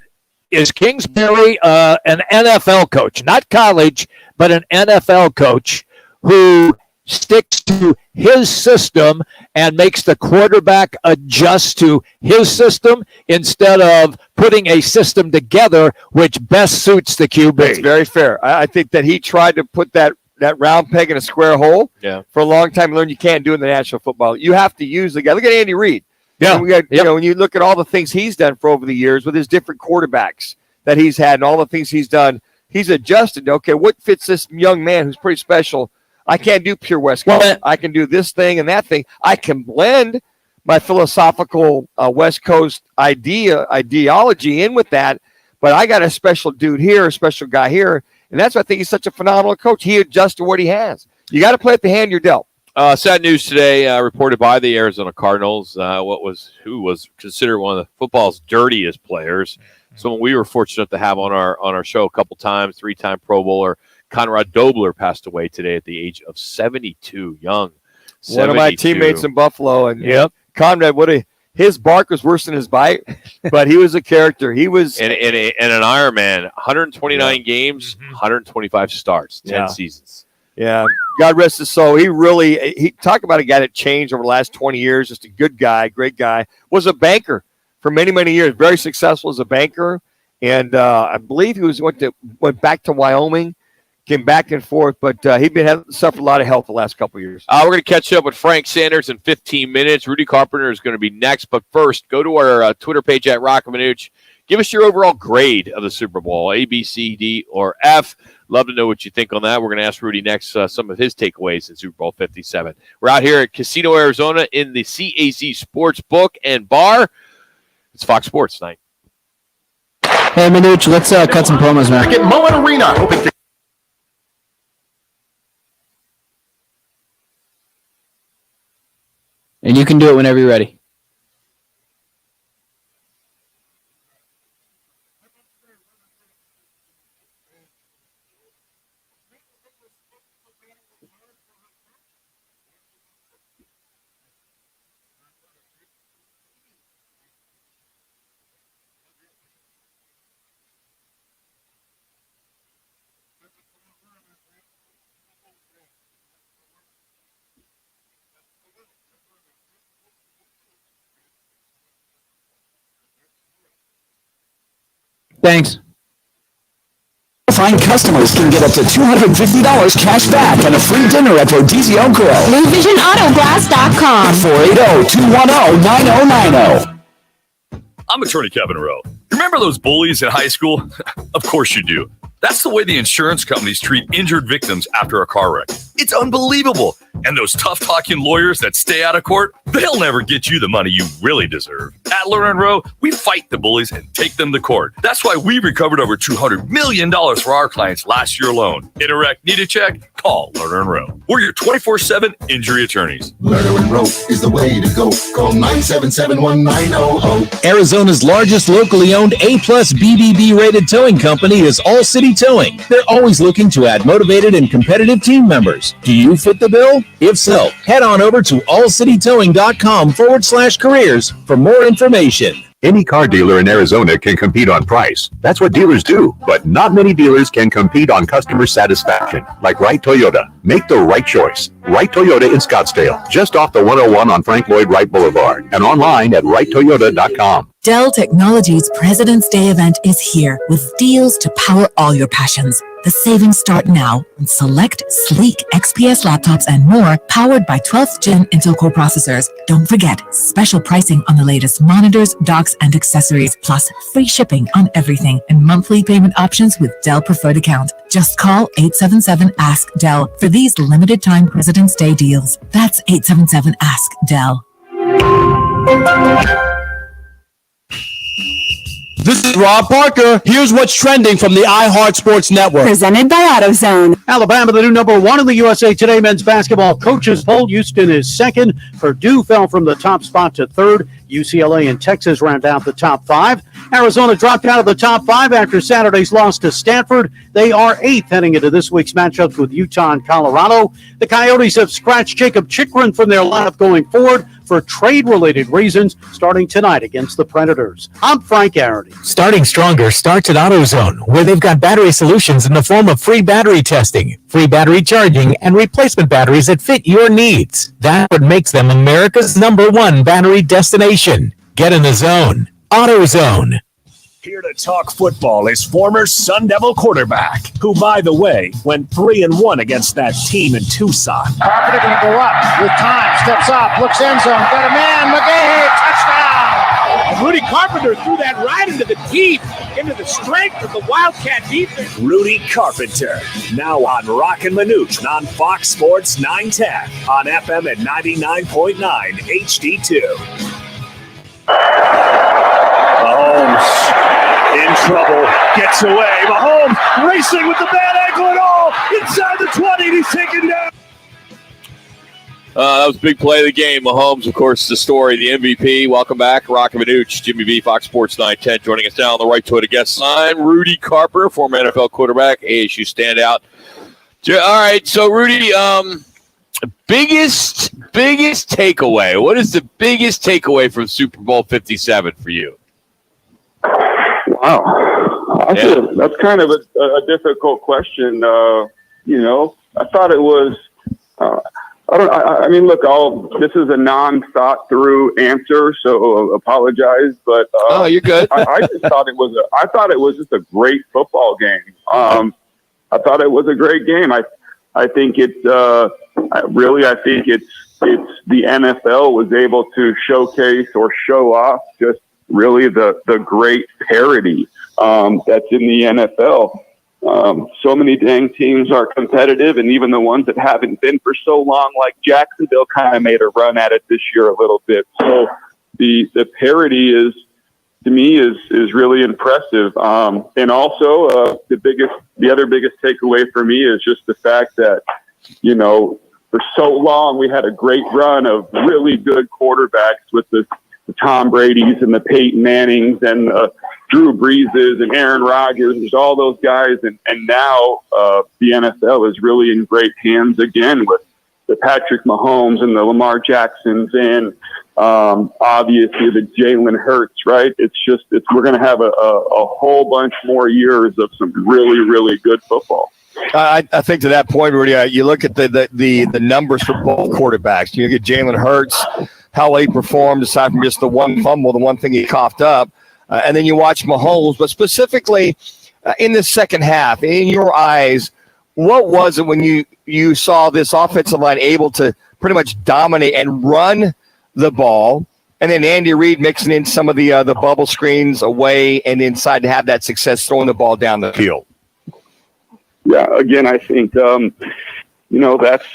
Is Kingsbury an NFL coach, not college, but an NFL coach who sticks to his system and makes the quarterback adjust to his system instead of putting a system together which best suits the QB?
That's very fair. I think that he tried to put that round peg in a square hole for a long time. Learned you can't do it in the National Football. You have to use the guy. Look at Andy Reid.
Yeah,
and we got, you know, when you look at all the things he's done for over the years with his different quarterbacks that he's had and all the things he's done, he's adjusted. Okay, what fits this young man who's pretty special? I can't do pure West Coast. I can do this thing and that thing. I can blend my philosophical West Coast ideology in with that, but I got a special dude here, a special guy here, and that's why I think he's such a phenomenal coach. He adjusts to what he has. You got to play at the hand you're dealt.
Sad news today, reported by the Arizona Cardinals. Who was considered one of the football's dirtiest players. Someone we were fortunate to have on our show a couple times. 3-time Pro Bowler Conrad Dobler passed away today at the age of 72. Young. 72.
One of my teammates in Buffalo, and Conrad, his bark was worse than his bite, but he was a character. He was
and an Iron Man. 129 games, 125 starts, 10 seasons.
Yeah, God rest his soul. He talked about a guy that changed over the last 20 years. Just a good guy, great guy. Was a banker for many, many years. Very successful as a banker, and I believe he went back to Wyoming, came back and forth. But he'd suffered a lot of health the last couple of years.
We're going to catch up with Frank Sanders in 15 minutes. Rudy Carpenter is going to be next, but first, go to our Twitter page at Roc and Manuch. Give us your overall grade of the Super Bowl: A, B, C, D, or F. Love to know what you think on that. We're going to ask Rudy next some of his takeaways in Super Bowl 57. We're out here at Casino, Arizona in the CAZ Sports Book and Bar. It's Fox Sports night.
Hey, Manuch, let's cut some promos, man.
Get Mullen Arena.
And you can do it whenever you're ready. Thanks.
Fine customers can get up to $250 cash back and a free dinner at Rodizio Grill.
NewVisionAutoglass.com.
480-210-9090.
I'm attorney Kevin Rowe. Remember those bullies at high school? Of course you do. That's the way the insurance companies treat injured victims after a car wreck. It's unbelievable. And those tough-talking lawyers that stay out of court, they'll never get you the money you really deserve. At Lerner & Rowe, we fight the bullies and take them to court. That's why we recovered over $200 million for our clients last year alone. In a wreck, need a check? Call Lerner & Rowe. We're your 24/7 injury attorneys.
Lerner & Rowe is the way to go. Call 977-1900.
Arizona's largest locally owned A-plus BBB rated towing company is All City Towing. They're always looking to add motivated and competitive team members. Do you fit the bill? If so, head on over to allcitytowing.com/careers for more information.
Any car dealer in Arizona can compete on price. That's what dealers do. But not many dealers can compete on customer satisfaction. Like Wright Toyota. Make the right choice. Wright Toyota in Scottsdale, just off the 101 on Frank Lloyd Wright Boulevard, and online at wrighttoyota.com.
Dell Technologies President's Day event is here with deals to power all your passions. The savings start now on select sleek XPS laptops and more, powered by 12th Gen Intel Core processors. Don't forget, special pricing on the latest monitors, docks, and accessories, plus free shipping on everything and monthly payment options with Dell Preferred Account. Just call 877-ASK-DELL for these limited time President's Day deals. That's 877-ASK-DELL.
This is Rob Parker. Here's what's trending from the iHeart Sports Network.
Presented by AutoZone.
Alabama, the new number one in the USA Today men's basketball coaches poll. Houston is second. Purdue fell from the top spot to third. UCLA and Texas round out the top five. Arizona dropped out of the top five after Saturday's loss to Stanford. They are eighth heading into this week's matchups with Utah and Colorado. The Coyotes have scratched Jacob Chikrin from their lineup going forward for trade-related reasons, starting tonight against the Predators. I'm Frank Arity.
Starting stronger starts at AutoZone, where they've got battery solutions in the form of free battery testing, free battery charging, and replacement batteries that fit your needs. That's what makes them America's #1 battery destination. Get in the zone. AutoZone.
Here to talk football is former Sun Devil quarterback, who, by the way, went 3-1 against that team in Tucson.
Carpenter going to go up with time, steps up, looks end zone, got a man, McGahee, touchdown!
And Rudy Carpenter threw that right into the teeth, into the strength of the Wildcat defense. Rudy Carpenter, now on Roc and Manuch on Fox Sports 910 on FM at 99.9 HD2. Mahomes in trouble, gets away. Mahomes racing with the bad ankle and all inside the 20. He's taken down.
That was a big play of the game. Mahomes, of course, the story, the MVP. Welcome back, Roc and Manuch, Jimmy B, Fox Sports 910. Joining us now on the right to the guest line, Rudy Carpenter, former NFL quarterback, ASU standout. All right, so Rudy, biggest takeaway. What is the biggest takeaway from Super Bowl 57 for you?
Wow, that's kind of a difficult question. I thought it was. I mean, look, this is a non-thought through answer, so apologize. But
you're good.
I just thought it was. I thought it was just a great football game. I thought it was a great game. I think it's. I think it's the NFL was able to showcase or show off just really the great parity that's in the NFL. So many dang teams are competitive, and even the ones that haven't been for so long, like Jacksonville, kind of made a run at it this year a little bit. So the parity to me is really impressive. And also the other biggest takeaway for me is just the fact that, for so long we had a great run of really good quarterbacks with the Tom Brady's and the Peyton Mannings and Drew Breeses and Aaron Rodgers. There's all those guys. And now the NFL is really in great hands again with the Patrick Mahomes and the Lamar Jacksons and obviously the Jalen Hurts, right? We're going to have a whole bunch more years of some really, really good football.
I think to that point, Rudy, you look at the numbers for both quarterbacks. You get Jalen Hurts, how he performed aside from just the one fumble, the one thing he coughed up. And then you watch Mahomes, but specifically in the second half, in your eyes, what was it when you saw this offensive line able to pretty much dominate and run the ball, and then Andy Reid mixing in some of the bubble screens away and inside to have that success throwing the ball down the field?
Yeah, again, I think, that's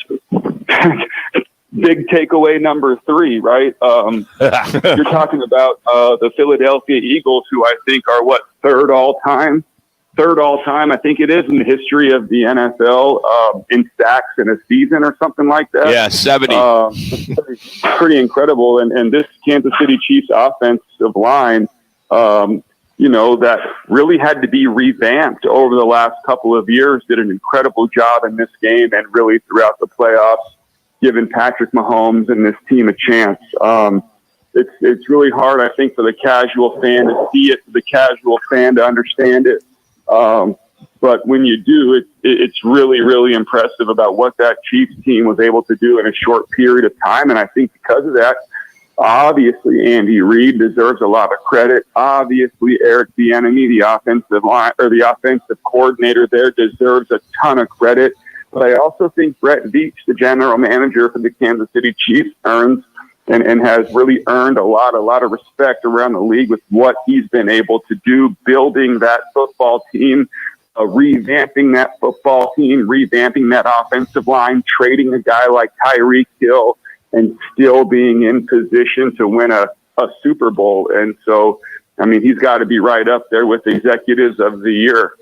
big takeaway number 3, right? You're talking about the Philadelphia Eagles, who I think are third all time. I think it is in the history of the NFL in sacks in a season or something like that.
Yeah, 70.
Pretty incredible. And this Kansas City Chiefs offensive line, that really had to be revamped over the last couple of years, did an incredible job in this game and really throughout the playoffs, giving Patrick Mahomes and this team a chance. It's really hard, I think, for the casual fan to see it, for the casual fan to understand it. But when you do, it's really, really impressive about what that Chiefs team was able to do in a short period of time. And I think because of that, obviously Andy Reid deserves a lot of credit. Obviously Eric Bieniemy, the offensive line or the offensive coordinator there, deserves a ton of credit. But I also think Brett Veach, the general manager for the Kansas City Chiefs, earns and has really earned a lot of respect around the league with what he's been able to do, building that football team, revamping that football team, revamping that offensive line, trading a guy like Tyreek Hill, and still being in position to win a Super Bowl. And so, I mean, he's got to be right up there with executives of the year.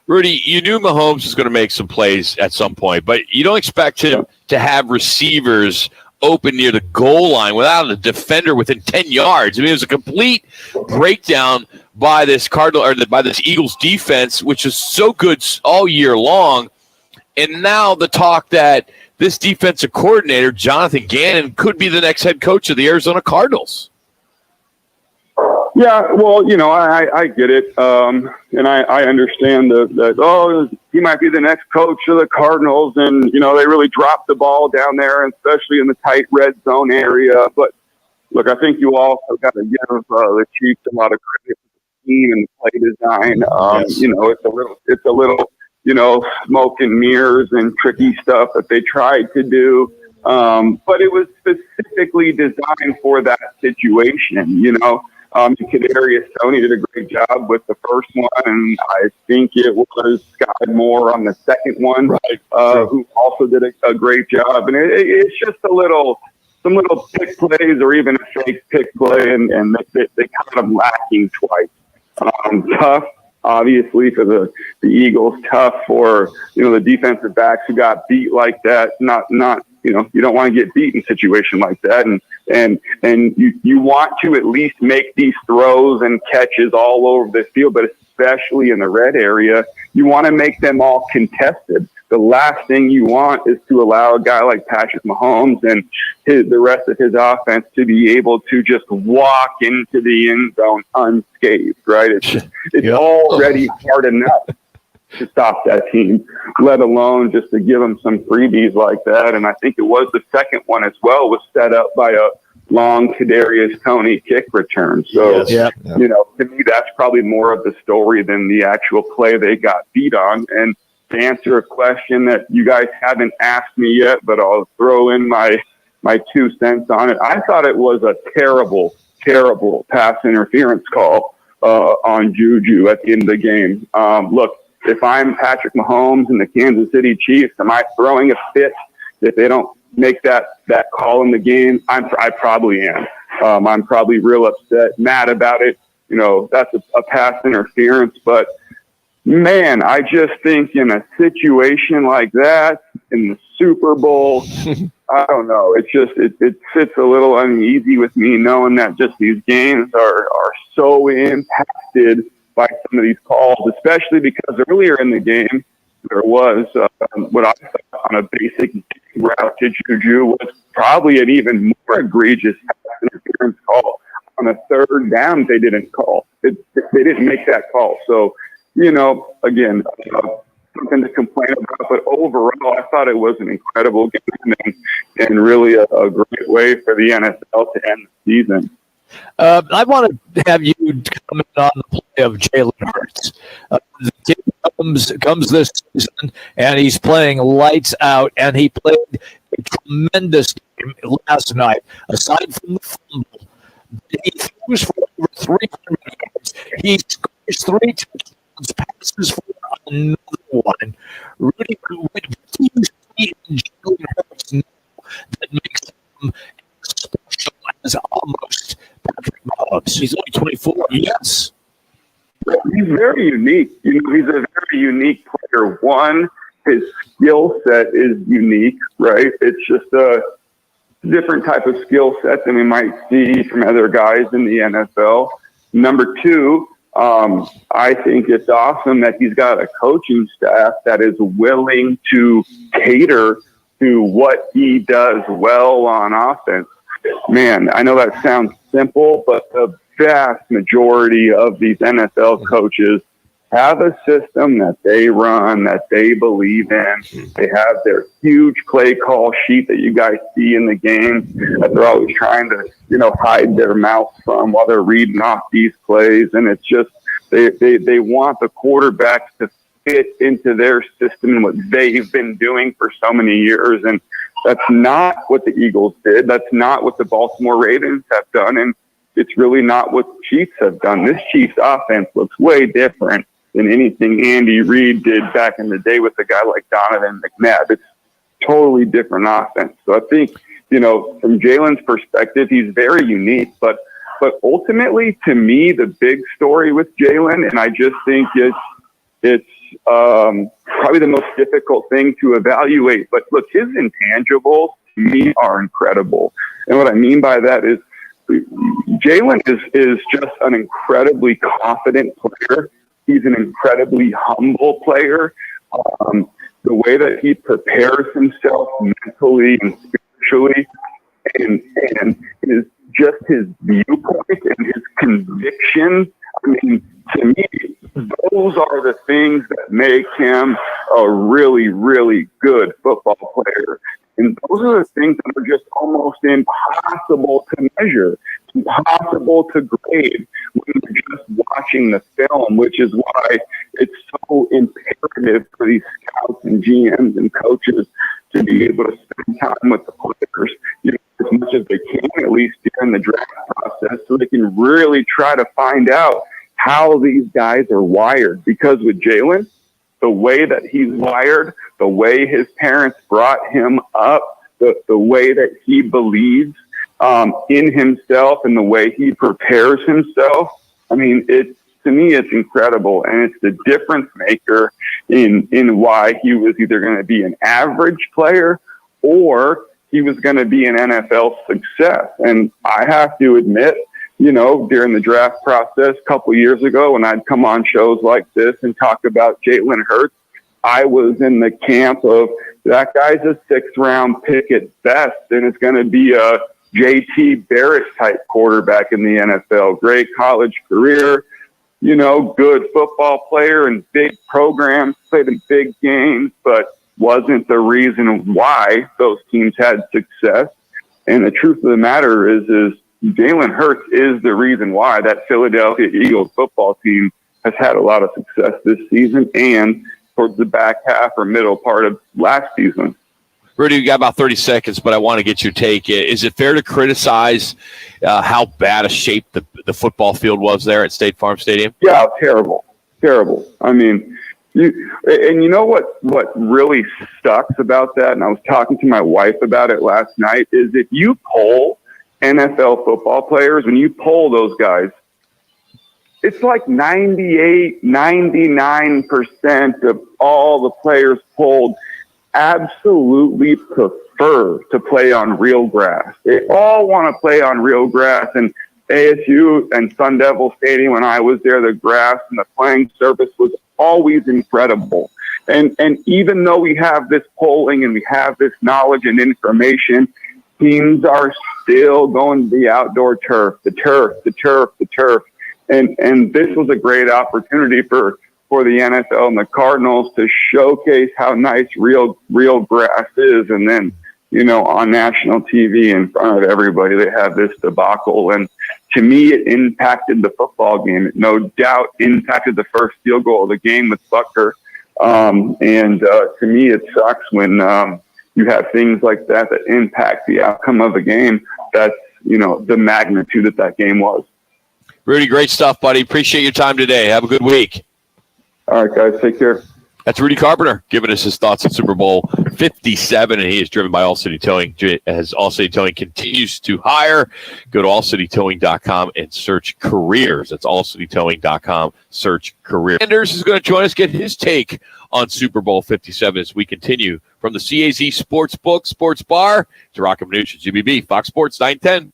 Rudy, you knew Mahomes was going to make some plays at some point, but you don't expect him to have receivers open near the goal line without a defender within 10 yards. I mean, it was a complete breakdown by this by this Eagles defense, which is so good all year long. And now the talk that this defensive coordinator, Jonathan Gannon, could be the next head coach of the Arizona Cardinals.
Yeah, well, I get it. And I understand that, he might be the next coach of the Cardinals. And, they really dropped the ball down there, especially in the tight red zone area. But, look, I think you also got to give the Chiefs a lot of credit for the scheme and the play design. It's a little, smoke and mirrors and tricky stuff that they tried to do. But it was specifically designed for that situation, Kadarius Toney did a great job with the first one, and I think it was Scott Moore on the second one, who also did a great job. And it's just some little pick plays or even a fake pick play, and they caught them lacking twice. Tough, obviously, for the Eagles. Tough for the defensive backs who got beat like that. Not you don't want to get beat in a situation like that. And you want to at least make these throws and catches all over the field, but especially in the red area, you want to make them all contested. The last thing you want is to allow a guy like Patrick Mahomes and the rest of his offense to be able to just walk into the end zone unscathed, right? It's already hard enough to stop that team, let alone just to give them some freebies like that. And I think it was the second one as well was set up by a long Kadarius Toney kick return. So, to me, that's probably more of the story than the actual play they got beat on. And to answer a question that you guys haven't asked me yet, but I'll throw in my 2 cents on it. I thought it was a terrible pass interference call on Juju at the end of the game. Look, if I'm Patrick Mahomes and the Kansas City Chiefs, am I throwing a fit if they don't make that call in the game? I probably am. I'm probably real upset, mad about it. That's a pass interference, but man, I just think in a situation like that, in the Super Bowl, I don't know. It sits a little uneasy with me knowing that just these games are so impacted by some of these calls, especially because earlier in the game, there was what I thought on a basic route to Juju was probably an even more egregious pass interference call. On a third down, they didn't call. They didn't make that call. So, again, something to complain about. But overall, I thought it was an incredible game and really a great way for the NFL to end the season.
I want to have you comment on the play of Jalen Hurts. The kid comes this season, and he's playing lights out, and he played a tremendous game last night. Aside from the fumble, he throws for over 300 yards. He scores 3 touchdowns, passes for another one. Rudy, what do you see in Jalen Hurts now that makes him special as almost Patrick Mahomes? He's only 24. Yes.
He's very unique. He's a very unique player. One, his skill set is unique, right? It's just a different type of skill set than we might see from other guys in the NFL. Number two, I think it's awesome that he's got a coaching staff that is willing to cater to what he does well on offense. Man, I know that sounds simple, but the vast majority of these NFL coaches have a system that they run, that they believe in. They have their huge play call sheet that you guys see in the game that they're always trying to, hide their mouth from while they're reading off these plays. And it's just, they want the quarterbacks to fit into their system and what they've been doing for so many years. And that's not what the Eagles did. That's not what the Baltimore Ravens have done. And it's really not what the Chiefs have done. This Chiefs offense looks way different than anything Andy Reid did back in the day with a guy like Donovan McNabb. It's totally different offense. So I think, from Jalen's perspective, he's very unique. But ultimately, to me, the big story with Jalen, and I just think it's probably the most difficult thing to evaluate. But look, his intangibles to me are incredible. And what I mean by that is Jalen is just an incredibly confident player. He's an incredibly humble player. The way that he prepares himself mentally and spiritually and his viewpoint and his convictions. I mean, to me, those are the things that make him a really, really good football player. And those are the things that are just almost impossible to measure, impossible to grade when you're just watching the film, which is why it's so imperative for these scouts and GMs and coaches to be able to spend time with the players, as much as they can, at least during the draft process, so they can really try to find out how these guys are wired. Because with Jalen, the way that he's wired, the way his parents brought him up, the way that he believes in himself and the way he prepares himself, I mean, to me, it's incredible. And it's the difference maker in why he was either going to be an average player or he was going to be an NFL success. And I have to admit, during the draft process a couple years ago, when I'd come on shows like this and talk about Jalen Hurts, I was in the camp of that guy's a 6th-round pick at best, and it's going to be a JT Barrett type quarterback in the NFL. Great college career, good football player and big programs, played in big games, but wasn't the reason why those teams had success. And the truth of the matter is Jalen Hurts is the reason why that Philadelphia Eagles football team has had a lot of success this season and towards the back half or middle part of last season.
Rudy, you got about 30 seconds, but I want to get your take. Is it fair to criticize how bad a shape the football field was there at State Farm Stadium?
Yeah, terrible. I mean, you know what really sucks about that, and I was talking to my wife about it last night, is if you poll NFL football players, when you poll those guys, it's like 98, 99% of all the players polled absolutely prefer to play on real grass. They all want to play on real grass. And ASU and Sun Devil Stadium, when I was there, the grass and the playing surface was always incredible. And even though we have this polling and we have this knowledge and information, teams are still going to the outdoor turf, the turf. And this was a great opportunity for the NFL and the Cardinals to showcase how nice real grass is. And then, on national TV in front of everybody, they have this debacle. And to me, it impacted the football game. It no doubt impacted the first field goal of the game with Butker. To me, it sucks when you have things like that impact the outcome of the game. That's, the magnitude that game was.
Rudy, great stuff, buddy. Appreciate your time today. Have a good week.
All right, guys. Take care.
That's Rudy Carpenter giving us his thoughts on Super Bowl 57, and he is driven by All City Towing. As All City Towing continues to hire, go to allcitytowing.com and search careers. That's allcitytowing.com, search careers. Anders is going to join us, get his take on Super Bowl 57 as we continue from the CAZ Sportsbook Sports Bar to Roc and Manuch, GBB, Fox Sports 910.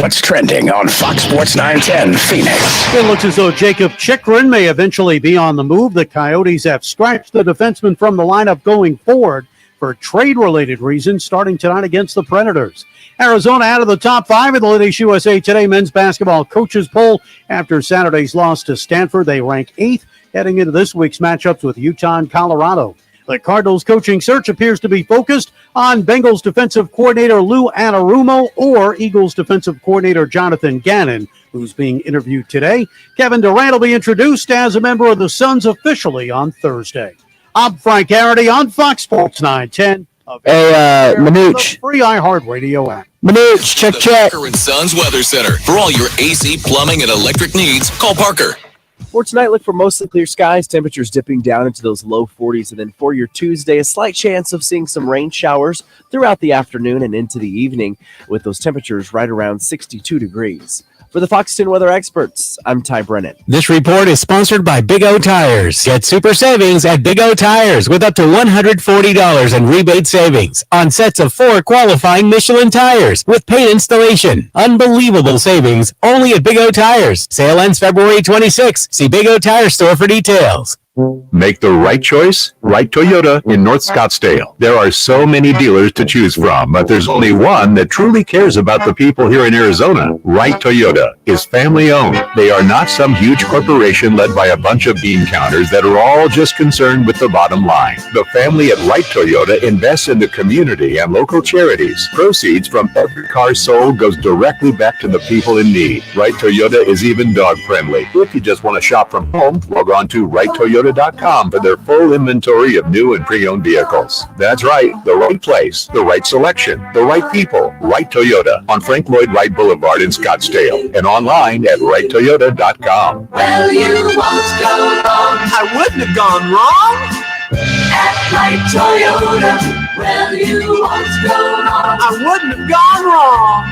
What's trending on Fox Sports 910 Phoenix?
It looks as though Jacob Chikrin may eventually be on the move. The Coyotes have scratched the defenseman from the lineup going forward for trade-related reasons starting tonight against the Predators. Arizona out of the top 5 in the Ladies USA Today men's basketball coaches poll. After Saturday's loss to Stanford, they rank 8th heading into this week's matchups with Utah and Colorado. The Cardinals coaching search appears to be focused on Bengals defensive coordinator Lou Anarumo or Eagles defensive coordinator Jonathan Gannon, who's being interviewed today. Kevin Durant will be introduced as a member of the Suns officially on Thursday. I'm Frank Garrity on Fox Sports 910.
Hey, Manuch.
Free iHeartRadio app.
Manuch, check.
Parker and Sons Weather Center. For all your AC, plumbing, and electric needs, call Parker.
For tonight, look for mostly clear skies, temperatures dipping down into those low 40s. And then for your Tuesday, a slight chance of seeing some rain showers throughout the afternoon and into the evening, with those temperatures right around 62 degrees. For the Fox 10 weather experts, I'm Ty Brennan.
This report is sponsored by Big O Tires. Get super savings at Big O Tires with up to $140 in rebate savings on sets of 4 qualifying Michelin tires with paid installation. Unbelievable savings only at Big O Tires. Sale ends February 26. See Big O Tire store for details.
Make the right choice, right Toyota in North Scottsdale. There are so many dealers to choose from, but there's only one that truly cares about the people here in Arizona. Right Toyota is family owned. They are not some huge corporation led by a bunch of bean counters that are all just concerned with the bottom line. The family at Right Toyota invests in the community and local charities. Proceeds from every car sold goes directly back to the people in need. Right Toyota is even dog friendly. If you just want to shop from home, log on to righttoyota.com for their full inventory of new and pre-owned vehicles. That's right, the right place, the right selection, the right people. Right Toyota on Frank Lloyd Wright Boulevard in Scottsdale and online at righttoyota.com.
Well, you won't go wrong. I wouldn't have gone wrong. At Right Toyota, well, you won't go wrong. I wouldn't have gone wrong.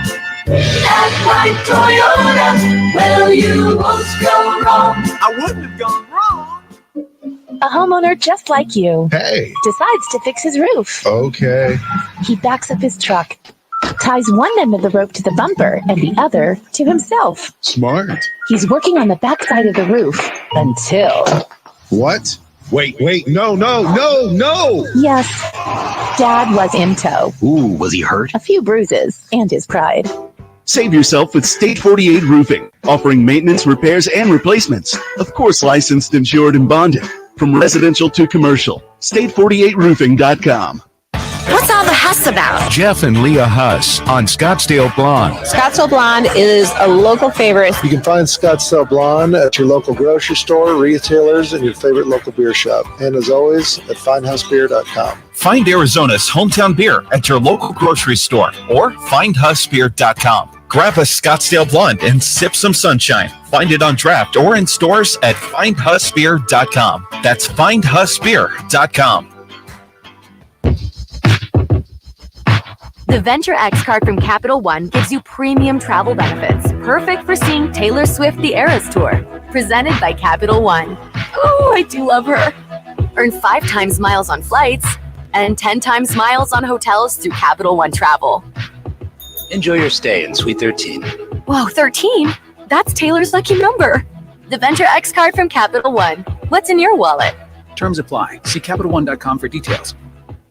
At Right Toyota, well, you won't go wrong. I wouldn't have gone wrong.
A homeowner just like you.
Hey.
Decides to fix his roof.
Okay.
He backs up his truck, ties one end of the rope to the bumper and the other to himself.
Smart.
He's working on the backside of the roof until...
What? Wait, no.
Yes, Dad was in tow.
Ooh, was he hurt?
A few bruises and his pride.
Save yourself with State 48 Roofing, offering maintenance, repairs, and replacements. Of course, licensed, insured, and bonded. From residential to commercial. State48roofing.com.
What's all the huss about?
Jeff and Leah Huss on Scottsdale Blonde.
Scottsdale Blonde is a local favorite.
You can find Scottsdale Blonde at your local grocery store, retailers, and your favorite local beer shop. And as always, at findhousebeer.com.
Find Arizona's hometown beer at your local grocery store or findhussbeer.com. Grab a Scottsdale Blonde and sip some sunshine. Find it on draft or in stores at findhussbeer.com. That's findhussbeer.com.
The Venture X card from Capital One gives you premium travel benefits, perfect for seeing Taylor Swift The Eras Tour, presented by Capital One. Oh, I do love her. Earn 5 times miles on flights and 10 times miles on hotels through Capital One Travel.
Enjoy your stay in Suite 13.
Whoa, 13? That's Taylor's lucky number. The Venture X card from Capital One. What's in your wallet?
Terms apply. See CapitalOne.com for details.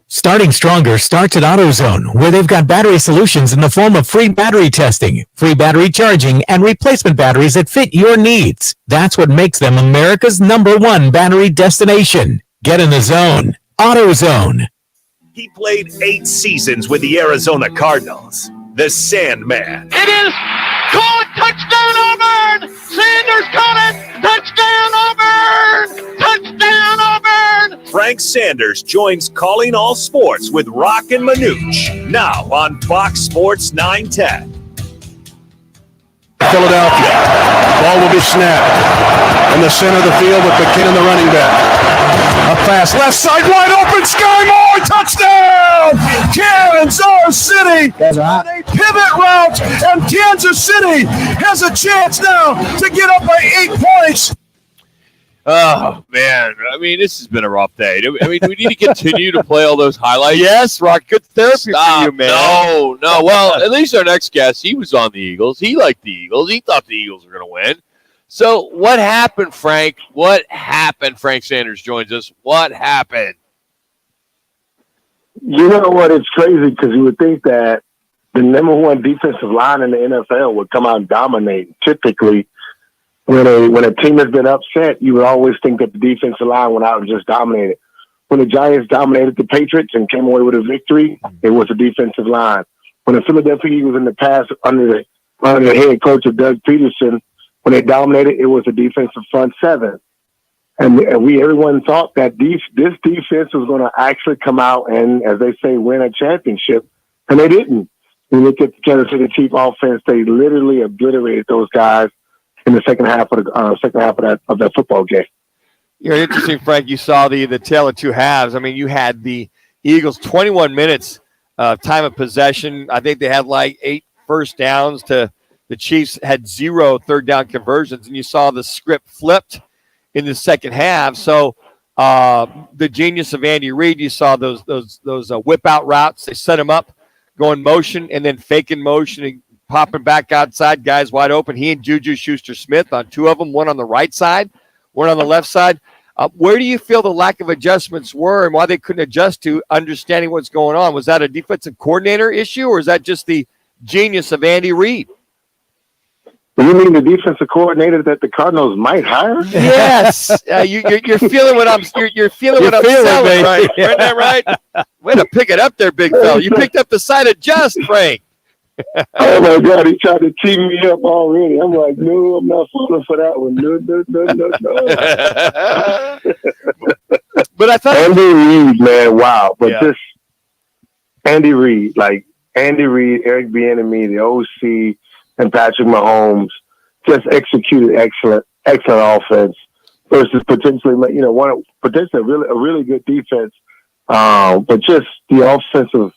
Starting Stronger starts at AutoZone, where they've got battery solutions in the form of free battery testing, free battery charging, and replacement batteries that fit your needs. That's what makes them America's #1 battery destination. Get in the zone. AutoZone.
He played 8 seasons with the Arizona Cardinals. The Sandman.
It is caught. Touchdown Auburn! Sanders caught it! Touchdown Auburn! Touchdown Auburn!
Frank Sanders joins Calling All Sports with Roc and Manuch, now on Fox Sports 910.
Philadelphia. Ball will be snapped in the center of the field with McKinnon, the running back. A pass left side, wide open. Sky Moore, touchdown! Kansas City.
That's right.
A pivot route, and Kansas City has a chance now to get up by 8 points.
Oh, man. I mean, this has been a rough day. I mean, do we need to continue to play all those highlights?
Yes, Rock. Good therapy for you, man.
No. Well, at least our next guest, he was on the Eagles. He liked the Eagles. He thought the Eagles were going to win. So what happened, Frank? What happened? Frank Sanders joins us. What happened?
You know what? It's crazy because you would think that the #1 defensive line in the NFL would come out and dominate. Typically, when a team has been upset, you would always think that the defensive line went out and just dominated. When the Giants dominated the Patriots and came away with a victory, it was the defensive line. When the Philadelphia Eagles in the past, under the head coach of Doug Peterson, when they dominated, it was a defensive front seven. And everyone thought that this defense was going to actually come out and, as they say, win a championship, and they didn't. You look at the Kansas City Chiefs offense; they literally obliterated those guys in the second half of that football game.
You're interesting, Frank. You saw the tale of two halves. I mean, you had the Eagles 21 minutes time of possession. I think they had like 8 first downs to the Chiefs had 0 third down conversions, and you saw the script flipped in the second half. So the genius of Andy Reid, you saw those whip out routes. They set him up, going motion and then faking motion and popping back outside, guys wide open. He and Juju Schuster-Smith on 2 of them, one on the right side, one on the left side. Where do you feel the lack of adjustments were and why they couldn't adjust to understanding what's going on? Was that a defensive coordinator issue, or is that just the genius of Andy Reid?
You mean the defensive coordinator that the Cardinals might hire?
Yes, you're feeling what I'm. You're feeling what I'm selling, right? Isn't that right? Way to pick it up there, big fella. You picked up the side of just, Frank.
Oh my God, he tried to tee me up already. I'm like, no, I'm not falling for that one. No.
But I thought
Andy Reid, man, wow. But this Andy Reid, Eric Bieniemy, the OC, and Patrick Mahomes just executed excellent offense versus potentially, a really good defense. But just the offensive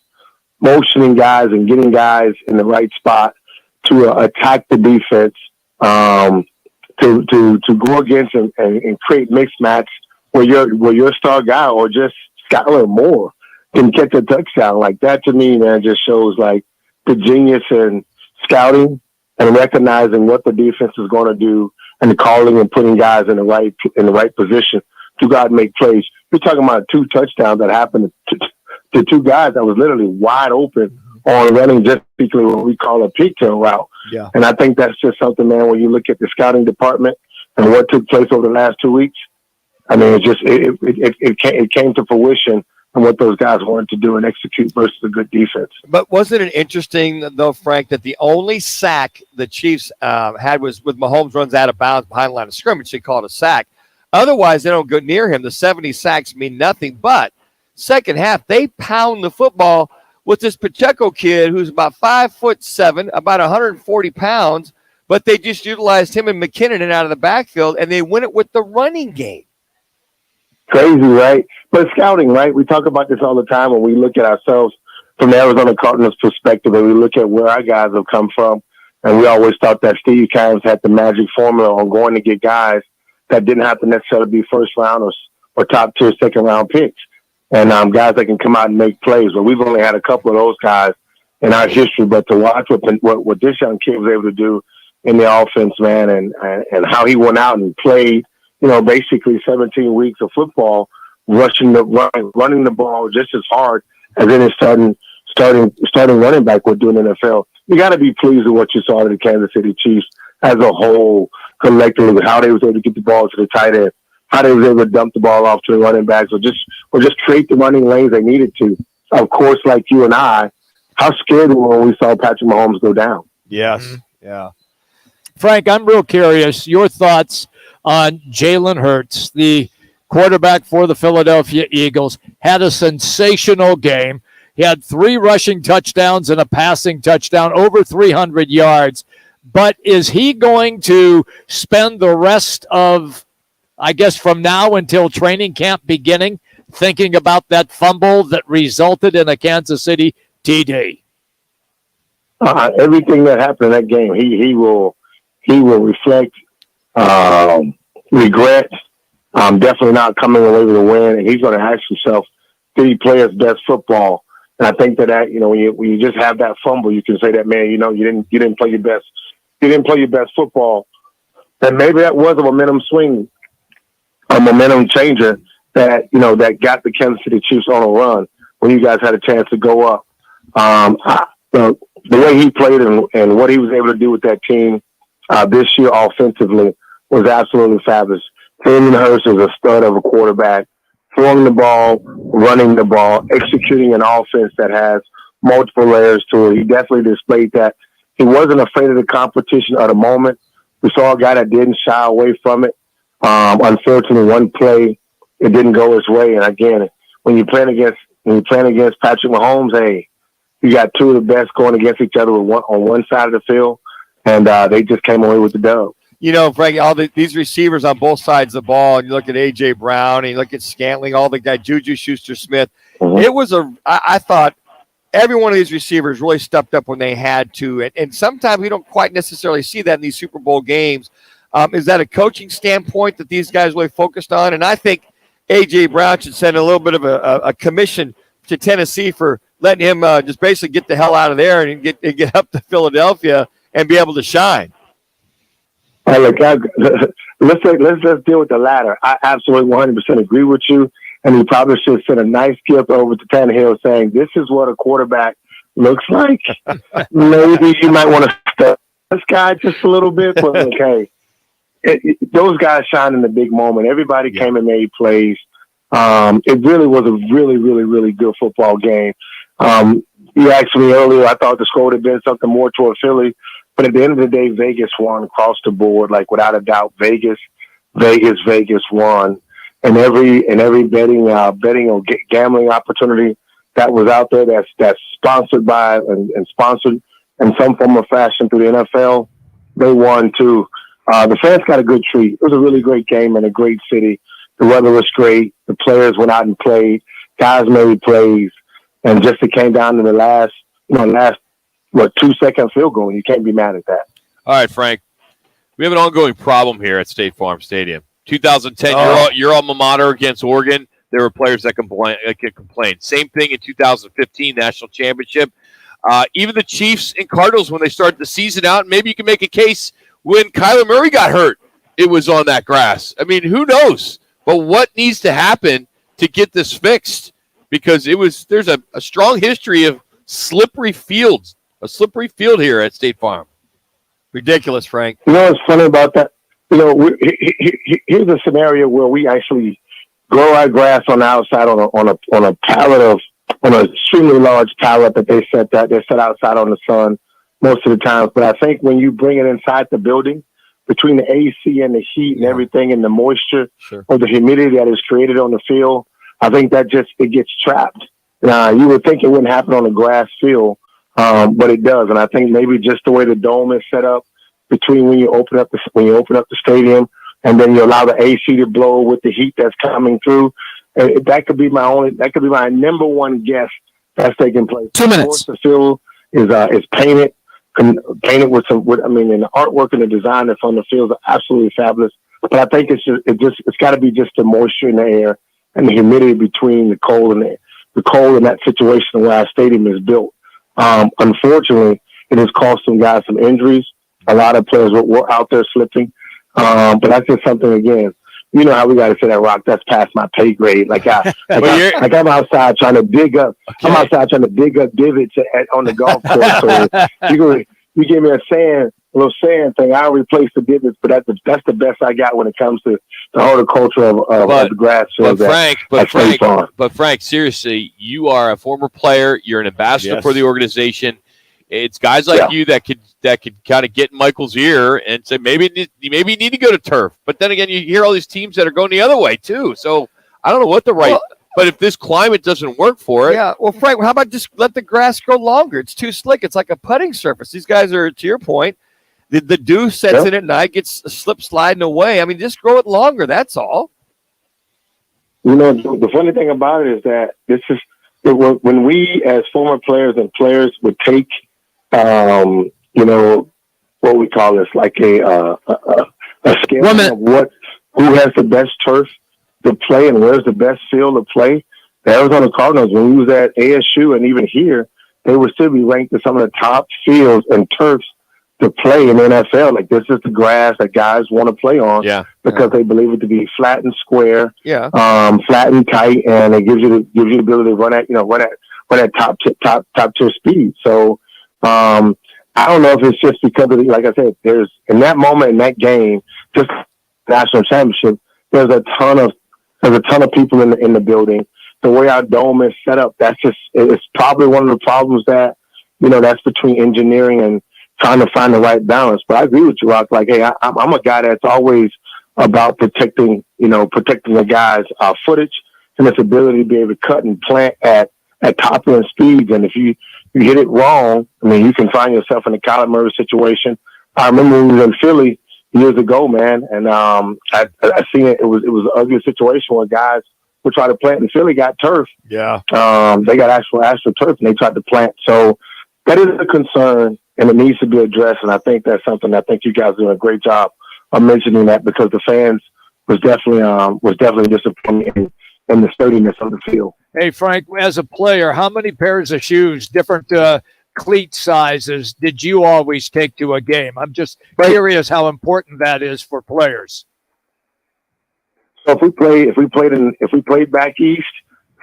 motioning guys and getting guys in the right spot to attack the defense, to go against and create mixed match where your star guy or just Skylar Moore can catch a touchdown. Like that to me, man, just shows like the genius in scouting and recognizing what the defense is going to do and calling and putting guys in the right position to go out and make plays. You're talking about 2 touchdowns that happened to 2 guys that was literally wide open on running just particularly what we call a pigtail route.
Yeah.
And I think that's just something, man, when you look at the scouting department and what took place over the last 2 weeks, I mean, it came to fruition and what those guys wanted to do and execute versus a good defense.
But wasn't it interesting, though, Frank, that the only sack the Chiefs had was with Mahomes runs out of bounds behind the line of scrimmage. They call it a sack. Otherwise, they don't go near him. The 70 sacks mean nothing. But second half, they pound the football with this Pacheco kid who's about 5'7", about 140 pounds, but they just utilized him and McKinnon and out of the backfield, and they win it with the running game.
Crazy, right? But scouting, right? We talk about this all the time when we look at ourselves from the Arizona Cardinals perspective, and we look at where our guys have come from, and we always thought that Steve Keim had the magic formula on going to get guys that didn't have to necessarily be first round or top tier second round picks, and guys that can come out and make plays. But we've only had a couple of those guys in our history. But to watch what this young kid was able to do in the offense, man, and how he went out and played, basically 17 weeks of football, running the ball just as hard as any starting running back would do in the NFL. You got to be pleased with what you saw to the Kansas City Chiefs as a whole, collectively, how they was able to get the ball to the tight end, how they was able to dump the ball off to the running backs, or just create the running lanes they needed to. Of course, like you and I, how scared we were when we saw Patrick Mahomes go down.
Yes, yeah.
Frank, I'm real curious. Your thoughts on Jalen Hurts, the quarterback for the Philadelphia Eagles, had a sensational game. He had 3 rushing touchdowns and a passing touchdown, over 300 yards. But is he going to spend the rest of, I guess, from now until training camp beginning, thinking about that fumble that resulted in a Kansas City TD?
Everything that happened in that game, he will reflect, regret, definitely not coming away with a win, and he's going to ask himself, did he play his best football? And I think that when you just have that fumble, you can say that, man, you didn't play your best. You didn't play your best football, and maybe that was a momentum swing, a momentum changer that got the Kansas City Chiefs on a run when you guys had a chance to go up. The way he played and what he was able to do with that team this year offensively was absolutely fabulous. Jalen Hurts is a stud of a quarterback, throwing the ball, running the ball, executing an offense that has multiple layers to it. He definitely displayed that. He wasn't afraid of the competition at the moment. We saw a guy that didn't shy away from it. Unfortunately, one play, it didn't go his way. And again, when you're playing against Patrick Mahomes, hey, you got 2 of the best going against each other on one side of the field, and they just came away with the dub.
Frank, these receivers on both sides of the ball, and you look at A.J. Brown, and you look at Scantling, all the guys, Juju Schuster-Smith.
Mm-hmm.
It was I thought every one of these receivers really stepped up when they had to. And sometimes we don't quite necessarily see that in these Super Bowl games. Is that a coaching standpoint that these guys really focused on? And I think A.J. Brown should send a little bit of a commission to Tennessee for letting him just basically get the hell out of there and get up to Philadelphia and be able to shine.
Look, let's deal with the latter. I absolutely 100% agree with you. And he probably should send a nice gift over to Tannehill saying, this is what a quarterback looks like. Maybe you might want to step this guy just a little bit, but okay. Those guys shine in the big moment. Everybody came and made plays. It really was a really, really, really good football game. You asked me earlier, I thought the score would have been something more toward Philly. But at the end of the day, Vegas won across the board. Like, without a doubt, Vegas won. And every betting or gambling opportunity that was out there that's sponsored by and sponsored in some form or fashion through the NFL, they won too. The fans got a good treat. It was a really great game in a great city. The weather was great. The players went out and played. Guys made plays. And just it came down to the last 2-second field goal. You can't be mad at that.
All right, Frank. We have an ongoing problem here at State Farm Stadium. 2010, your alma mater against Oregon. There were players that could complain. Same thing in 2015 national championship. Even the Chiefs and Cardinals, when they started the season out, maybe you can make a case when Kyler Murray got hurt, it was on that grass. I mean, who knows? But what needs to happen to get this fixed? Because there's a strong history of slippery fields, a slippery field here at State Farm.
Ridiculous, Frank.
You know what's funny about that? You know, here's a scenario where we actually grow our grass on the outside on a pallet of on an extremely large pallet that they set outside on the sun most of the time. But I think when you bring it inside the building, between the AC and the heat and everything and the moisture or the humidity that is created on the field, I think that it gets trapped. You would think it wouldn't happen on a grass field, but it does. And I think maybe just the way the dome is set up between when you open up the stadium and then you allow the AC to blow with the heat that's coming through. That could be my number one guess that's taking place.
2 minutes.
The field is painted and the artwork and the design that's on the field is absolutely fabulous. But I think it's got to be just the moisture in the air and the humidity between the cold and that situation where our stadium is built. Unfortunately, it has caused some guys some injuries. A lot of players were out there slipping. But that's just something, again, you know how we got to say that, Rock, that's past my pay grade. I'm outside trying to dig up. Okay. I'm outside trying to dig up divots on the golf course. So you give me a little sand thing, I'll replace the divots, but that's the best I got when it comes to the horticulture of the grass field.
But Frank, seriously, you are a former player. You're an ambassador for the organization. It's guys like you that could kind of get in Michael's ear and say maybe you need to go to turf. But then again, you hear all these teams that are going the other way too. So I don't know what but if this climate doesn't work for it.
Yeah. Well, Frank, how about just let the grass grow longer? It's too slick. It's like a putting surface. These guys are, to your point, the dew sets in at night, gets slip sliding away. I mean, just grow it longer. That's all.
You know, the funny thing about it is that when we as former players would take, what we call this, like a scale of who has the best turf to play and where's the best field to play. The Arizona Cardinals, when we was at ASU and even here, they would still be ranked as some of the top fields and turfs to play in the NFL. Like, this is the grass that guys want to play on because they believe it to be flat and square, flat and tight, and it gives you the ability to run at top tier speed. So I don't know if it's just because of like I said, there's in that moment in that game, just national championship, there's a ton of people in the building. The way our dome is set up, it's probably one of the problems that, that's between engineering and trying to find the right balance. But I agree with you, Rock. Like, hey, I'm a guy that's always about protecting the guy's footage and his ability to be able to cut and plant at top end speeds. And if you hit it wrong, I mean, you can find yourself in a Kyler Murray situation. I remember when we was in Philly years ago, man, and I seen it. It was an ugly situation where guys would try to plant, and Philly got turf.
Yeah.
They got actual turf, and they tried to plant. So that is a concern, and it needs to be addressed. And I think that's something I think you guys are doing a great job of mentioning that, because the fans was definitely disappointed in the sturdiness of the field.
Hey, Frank, as a player, how many pairs of shoes, different cleat sizes, did you always take to a game? I'm just curious how important that is for players.
So if we played back east,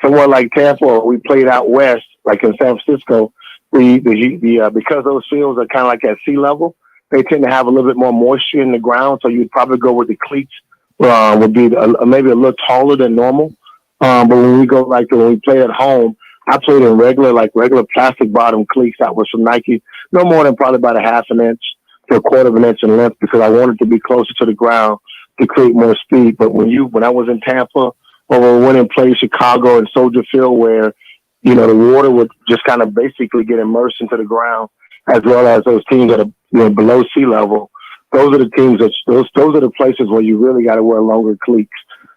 somewhere like Tampa, or we played out west, like in San Francisco, because those fields are kind of like at sea level, they tend to have a little bit more moisture in the ground. So you'd probably go with the cleats would be maybe a little taller than normal. But when we played at home, I played in regular plastic bottom cleats that was from Nike, no more than probably about a half an inch to a quarter of an inch in length, because I wanted to be closer to the ground to create more speed. But when I was in Tampa, or when we went and played Chicago and Soldier Field, where, the water would just kind of basically get immersed into the ground, as well as those teams that are below sea level, those are the teams those are the places where you really got to wear longer cleats.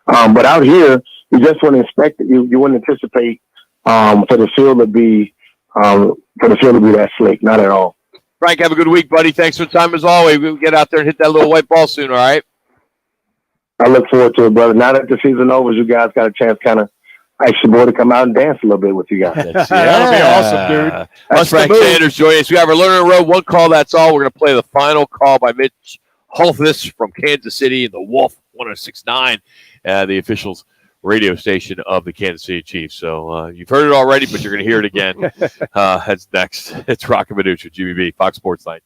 But out here, you just wouldn't expect it. You wouldn't anticipate for the field to be that slick. Not at all.
Frank, have a good week, buddy. Thanks for the time as always. We'll get out there and hit that little white ball soon. All right.
I look forward to it, brother. Now that the season over, you guys got a chance kind of ask your boy to come out and dance a little bit with you guys.
That'll be awesome, dude.
That's Frank Sanders joining us. We have our Learner in Row. One call, that's all. We're going to play the final call by Mitch Holthus from Kansas City and the Wolf 1069, the officials radio station of the Kansas City Chiefs. So you've heard it already, but you're going to hear it again. That's next. It's Roc and Manuch with GBB, Fox Sports 9.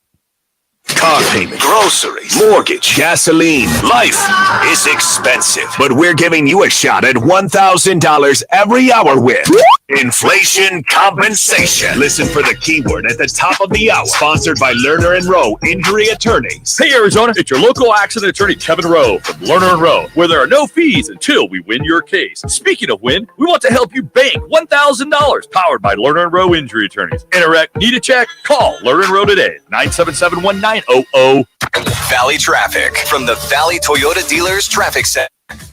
Car payment, groceries, mortgage, gasoline. Life is expensive, but we're giving you a shot at $1,000 every hour with inflation compensation. Listen for the keyword at the top of the hour. Sponsored by Lerner and Rowe Injury Attorneys.
Hey, Arizona, it's your local accident attorney, Kevin Rowe from Lerner and Rowe, where there are no fees until we win your case. Speaking of win, we want to help you bank $1,000, powered by Lerner and Rowe Injury Attorneys. Interact, need a check? Call Lerner and Rowe today, 977-1900.
Valley traffic from the Valley Toyota Dealers Traffic Center.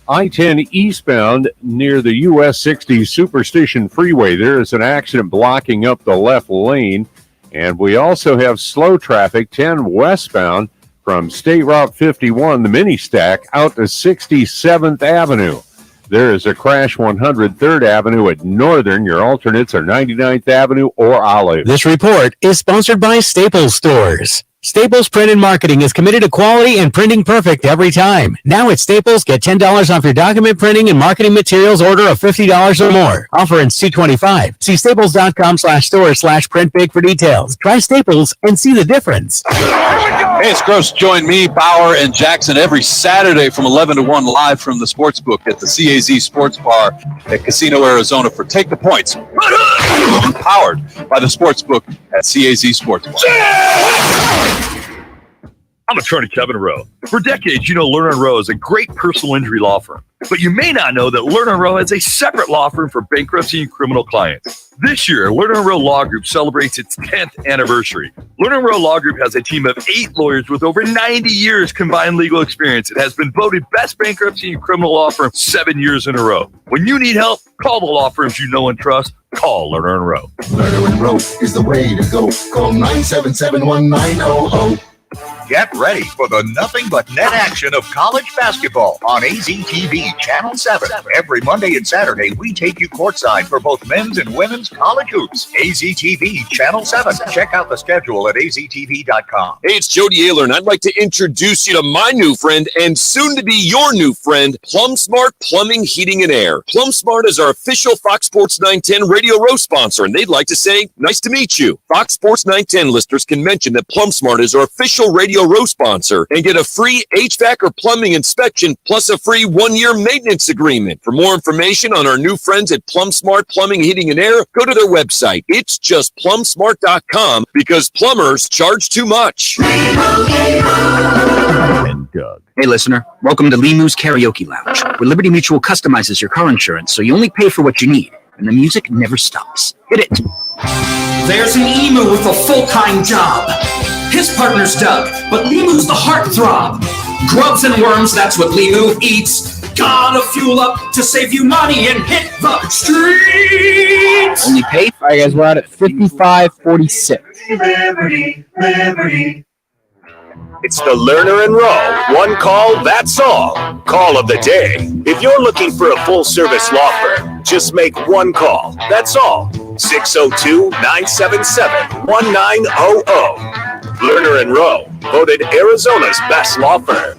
I-10 eastbound near the US 60 Superstition Freeway. There is an accident blocking up the left lane. And we also have slow traffic 10 westbound from State Route 51, the mini stack, out to 67th Avenue. There is a crash 103rd Avenue at Northern. Your alternates are 99th Avenue or Olive.
This report is sponsored by Staples Stores. Staples Print and Marketing is committed to quality and printing perfect every time. Now at Staples, get $10 off your document printing and marketing materials order of $50 or more. Offer ends $225. See staples.com/store/printbig for details. Try Staples and see the difference.
Hey, it's Gross. Join me, Bauer, and Jackson every Saturday from 11 to 1 live from the Sportsbook at the CAZ Sports Bar at Casino, Arizona for Take the Points. Powered by the Sportsbook at CAZ Sports Bar.
I'm attorney Kevin Rowe. For decades, you know Lerner & Rowe is a great personal injury law firm. But you may not know that Lerner & Rowe has a separate law firm for bankruptcy and criminal clients. This year, Lerner & Rowe Law Group celebrates its 10th anniversary. Lerner & Rowe Law Group has a team of 8 lawyers with over 90 years combined legal experience. It has been voted best bankruptcy and criminal law firm 7 years in a row. When you need help, call the law firms you know and trust. Call Lerner & Rowe.
Lerner & Rowe is the way to go. Call 977-1900.
Get ready for the nothing but net action of college basketball on AZTV Channel 7. Every Monday and Saturday, we take you courtside for both men's and women's college hoops. AZTV Channel 7. Check out the schedule at aztv.com.
Hey, it's Jody Ayler, and I'd like to introduce you to my new friend and soon to be your new friend, Plum Smart Plumbing, Heating, and Air. Plum Smart is our official Fox Sports 910 Radio Row sponsor, and they'd like to say, nice to meet you. Fox Sports 910 listeners can mention that Plum Smart is our official Radio Row sponsor and get a free HVAC or plumbing inspection plus a free 1-year maintenance agreement. For more information on our new friends at Plum Smart Plumbing, Heating, and Air, go to their website. It's just plumsmart.com because plumbers charge too much.
And Doug. Hey, listener. Welcome to Limu's Karaoke Lounge, where Liberty Mutual customizes your car insurance so you only pay for what you need, and the music never stops. Hit it.
There's an emu with a full-time job. His partner's Doug, but Limu's the heartthrob. Grubs and worms, that's what Limu eats. Gotta fuel up to save you money and hit the streets.
Only pay? All right, guys, we're out at 55.46.
Liberty, liberty.
It's the Lerner and Rowe. One call, that's all. Call of the day. If you're looking for a full-service law firm, just make one call. That's all. 602-977-1900. Lerner and Rowe, voted Arizona's best law firm.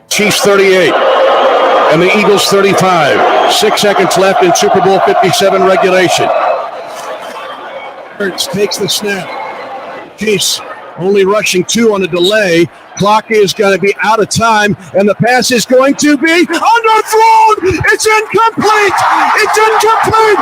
Chiefs 38 and the Eagles 35. 6 seconds left in Super Bowl 57 regulation. Hurts takes the snap. Chiefs only rushing 2 on a delay. Clock is going to be out of time, and the pass is going to be underthrown. It's incomplete. It's incomplete.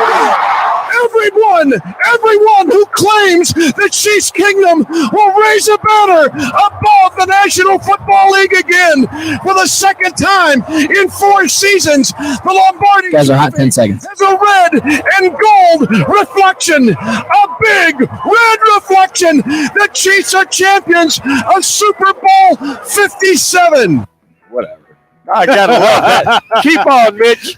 Everyone who claims the Chiefs Kingdom will raise a banner above the National Football League again for the second time in 4 seasons. The Lombardi
Guys are hot 10 seconds.
has a red and gold reflection, a big red reflection. The Chiefs are champions of Super Bowl 57.
Whatever. I gotta love that. Keep on, Mitch.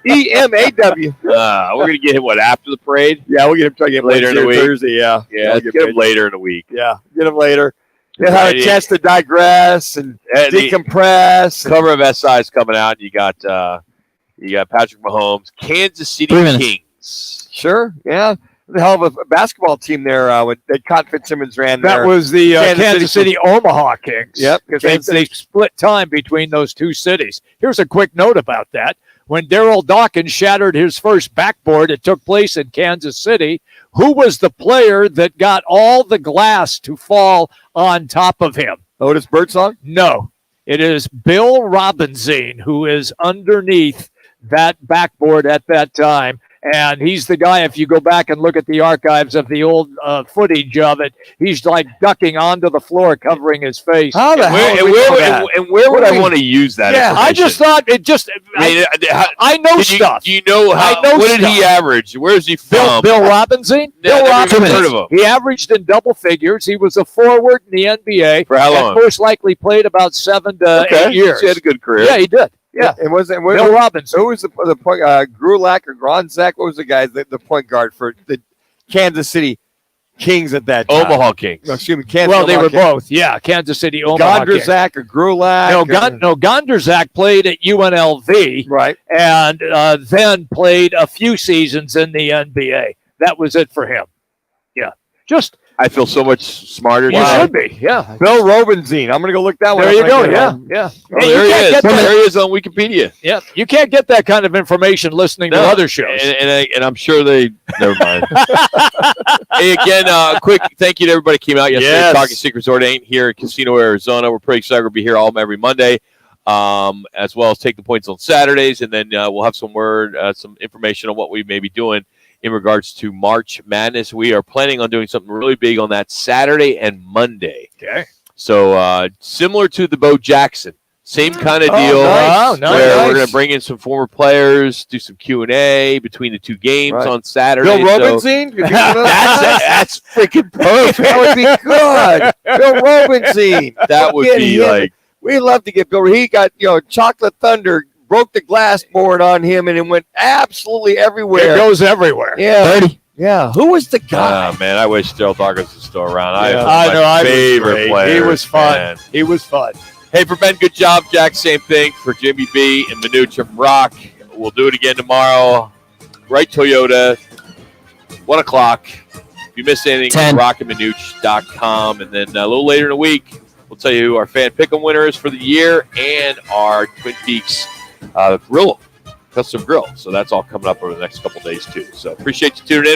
EMAW.
We're gonna get him after the parade.
Yeah, we'll get him. Try to get him
later in the week.
Thursday. Yeah,
let's get him later in the week.
Yeah, get him later. They had a chance to digress and decompress.
Cover of SI is coming out. You got Patrick Mahomes, Kansas City Kings.
Sure, yeah. The hell of a basketball team there when Cotton Fitzsimmons ran there.
That was the Kansas City Omaha Kings.
Yep.
Because they split time between those two cities. Here's a quick note about that. When Daryl Dawkins shattered his first backboard, it took place in Kansas City. Who was the player that got all the glass to fall on top of him?
Otis Birdsong?
No. It is Bill Robinson, who is underneath that backboard at that time. And he's the guy, if you go back and look at the archives of the old footage of it, he's like ducking onto the floor, covering his face.
How the hell?
And where would I want to use that?
Yeah, I just thought it just. I know stuff.
Do you know how? What did he average? Where is he from?
Bill Robinson.
Bill Robinson. Heard of him.
He averaged in double figures. He was a forward in the NBA.
For how long?
And most likely played about 7 to 8 years.
He had a good career.
Yeah, he did. Yeah,
it wasn't
Bill Robinson.
Who was the point? Grulak or Gronzak? What was the guy? The point guard for the Kansas City Kings at that time?
Omaha Kings.
No, excuse me, Kansas.
Well, they
Omaha
were
Kings.
both. Yeah, Kansas City Omaha Kings.
Gondrzak or Grulak?
No, Gondrzak played at UNLV,
right,
and then played a few seasons in the NBA. That was it for him. Yeah, just.
I feel so much smarter.
You should be, yeah.
Bill Robinson. I'm going to go look that one
there
up.
You go,
right
yeah.
Oh, there he is. There he is on Wikipedia.
Yeah, you can't get that kind of information listening to other shows.
And I'm sure they never mind. Hey, again, quick thank you to everybody who came out yesterday.
Yes.
Talking Secrets Resort in here in Casino, Arizona. We're pretty excited. We'll be here every Monday, as well as Take the Points on Saturdays, and then we'll have some information on what we may be doing in regards to March Madness. We are planning on doing something really big on that Saturday and Monday.
Okay.
So similar to the Bo Jackson, same kind of deal.
Nice.
Where we're going to bring in some former players, do some Q&A between the two games on Saturday.
Bill Robinson?
That's freaking perfect.
That would be good. Bill Robinson.
That would be like.
We'd love to get Bill. He got, Chocolate Thunder. Broke the glass board on him, and it went absolutely everywhere.
It goes everywhere.
Yeah. Yeah. Who was the guy?
Oh, man, I wish Daryl Dawkins was still around.
I know.
My favorite player.
He was fun.
Man.
He was fun.
Hey, for Ben, good job, Jack. Same thing for Jimmy B and Manuch from Rock. We'll do it again tomorrow. Right Toyota, 1 o'clock. If you missed anything, rockandmanuch.com. And then a little later in the week, we'll tell you who our fan pick'em winner is for the year and our Twin Peaks custom grill. So that's all coming up over the next couple days too. So appreciate you tuning in.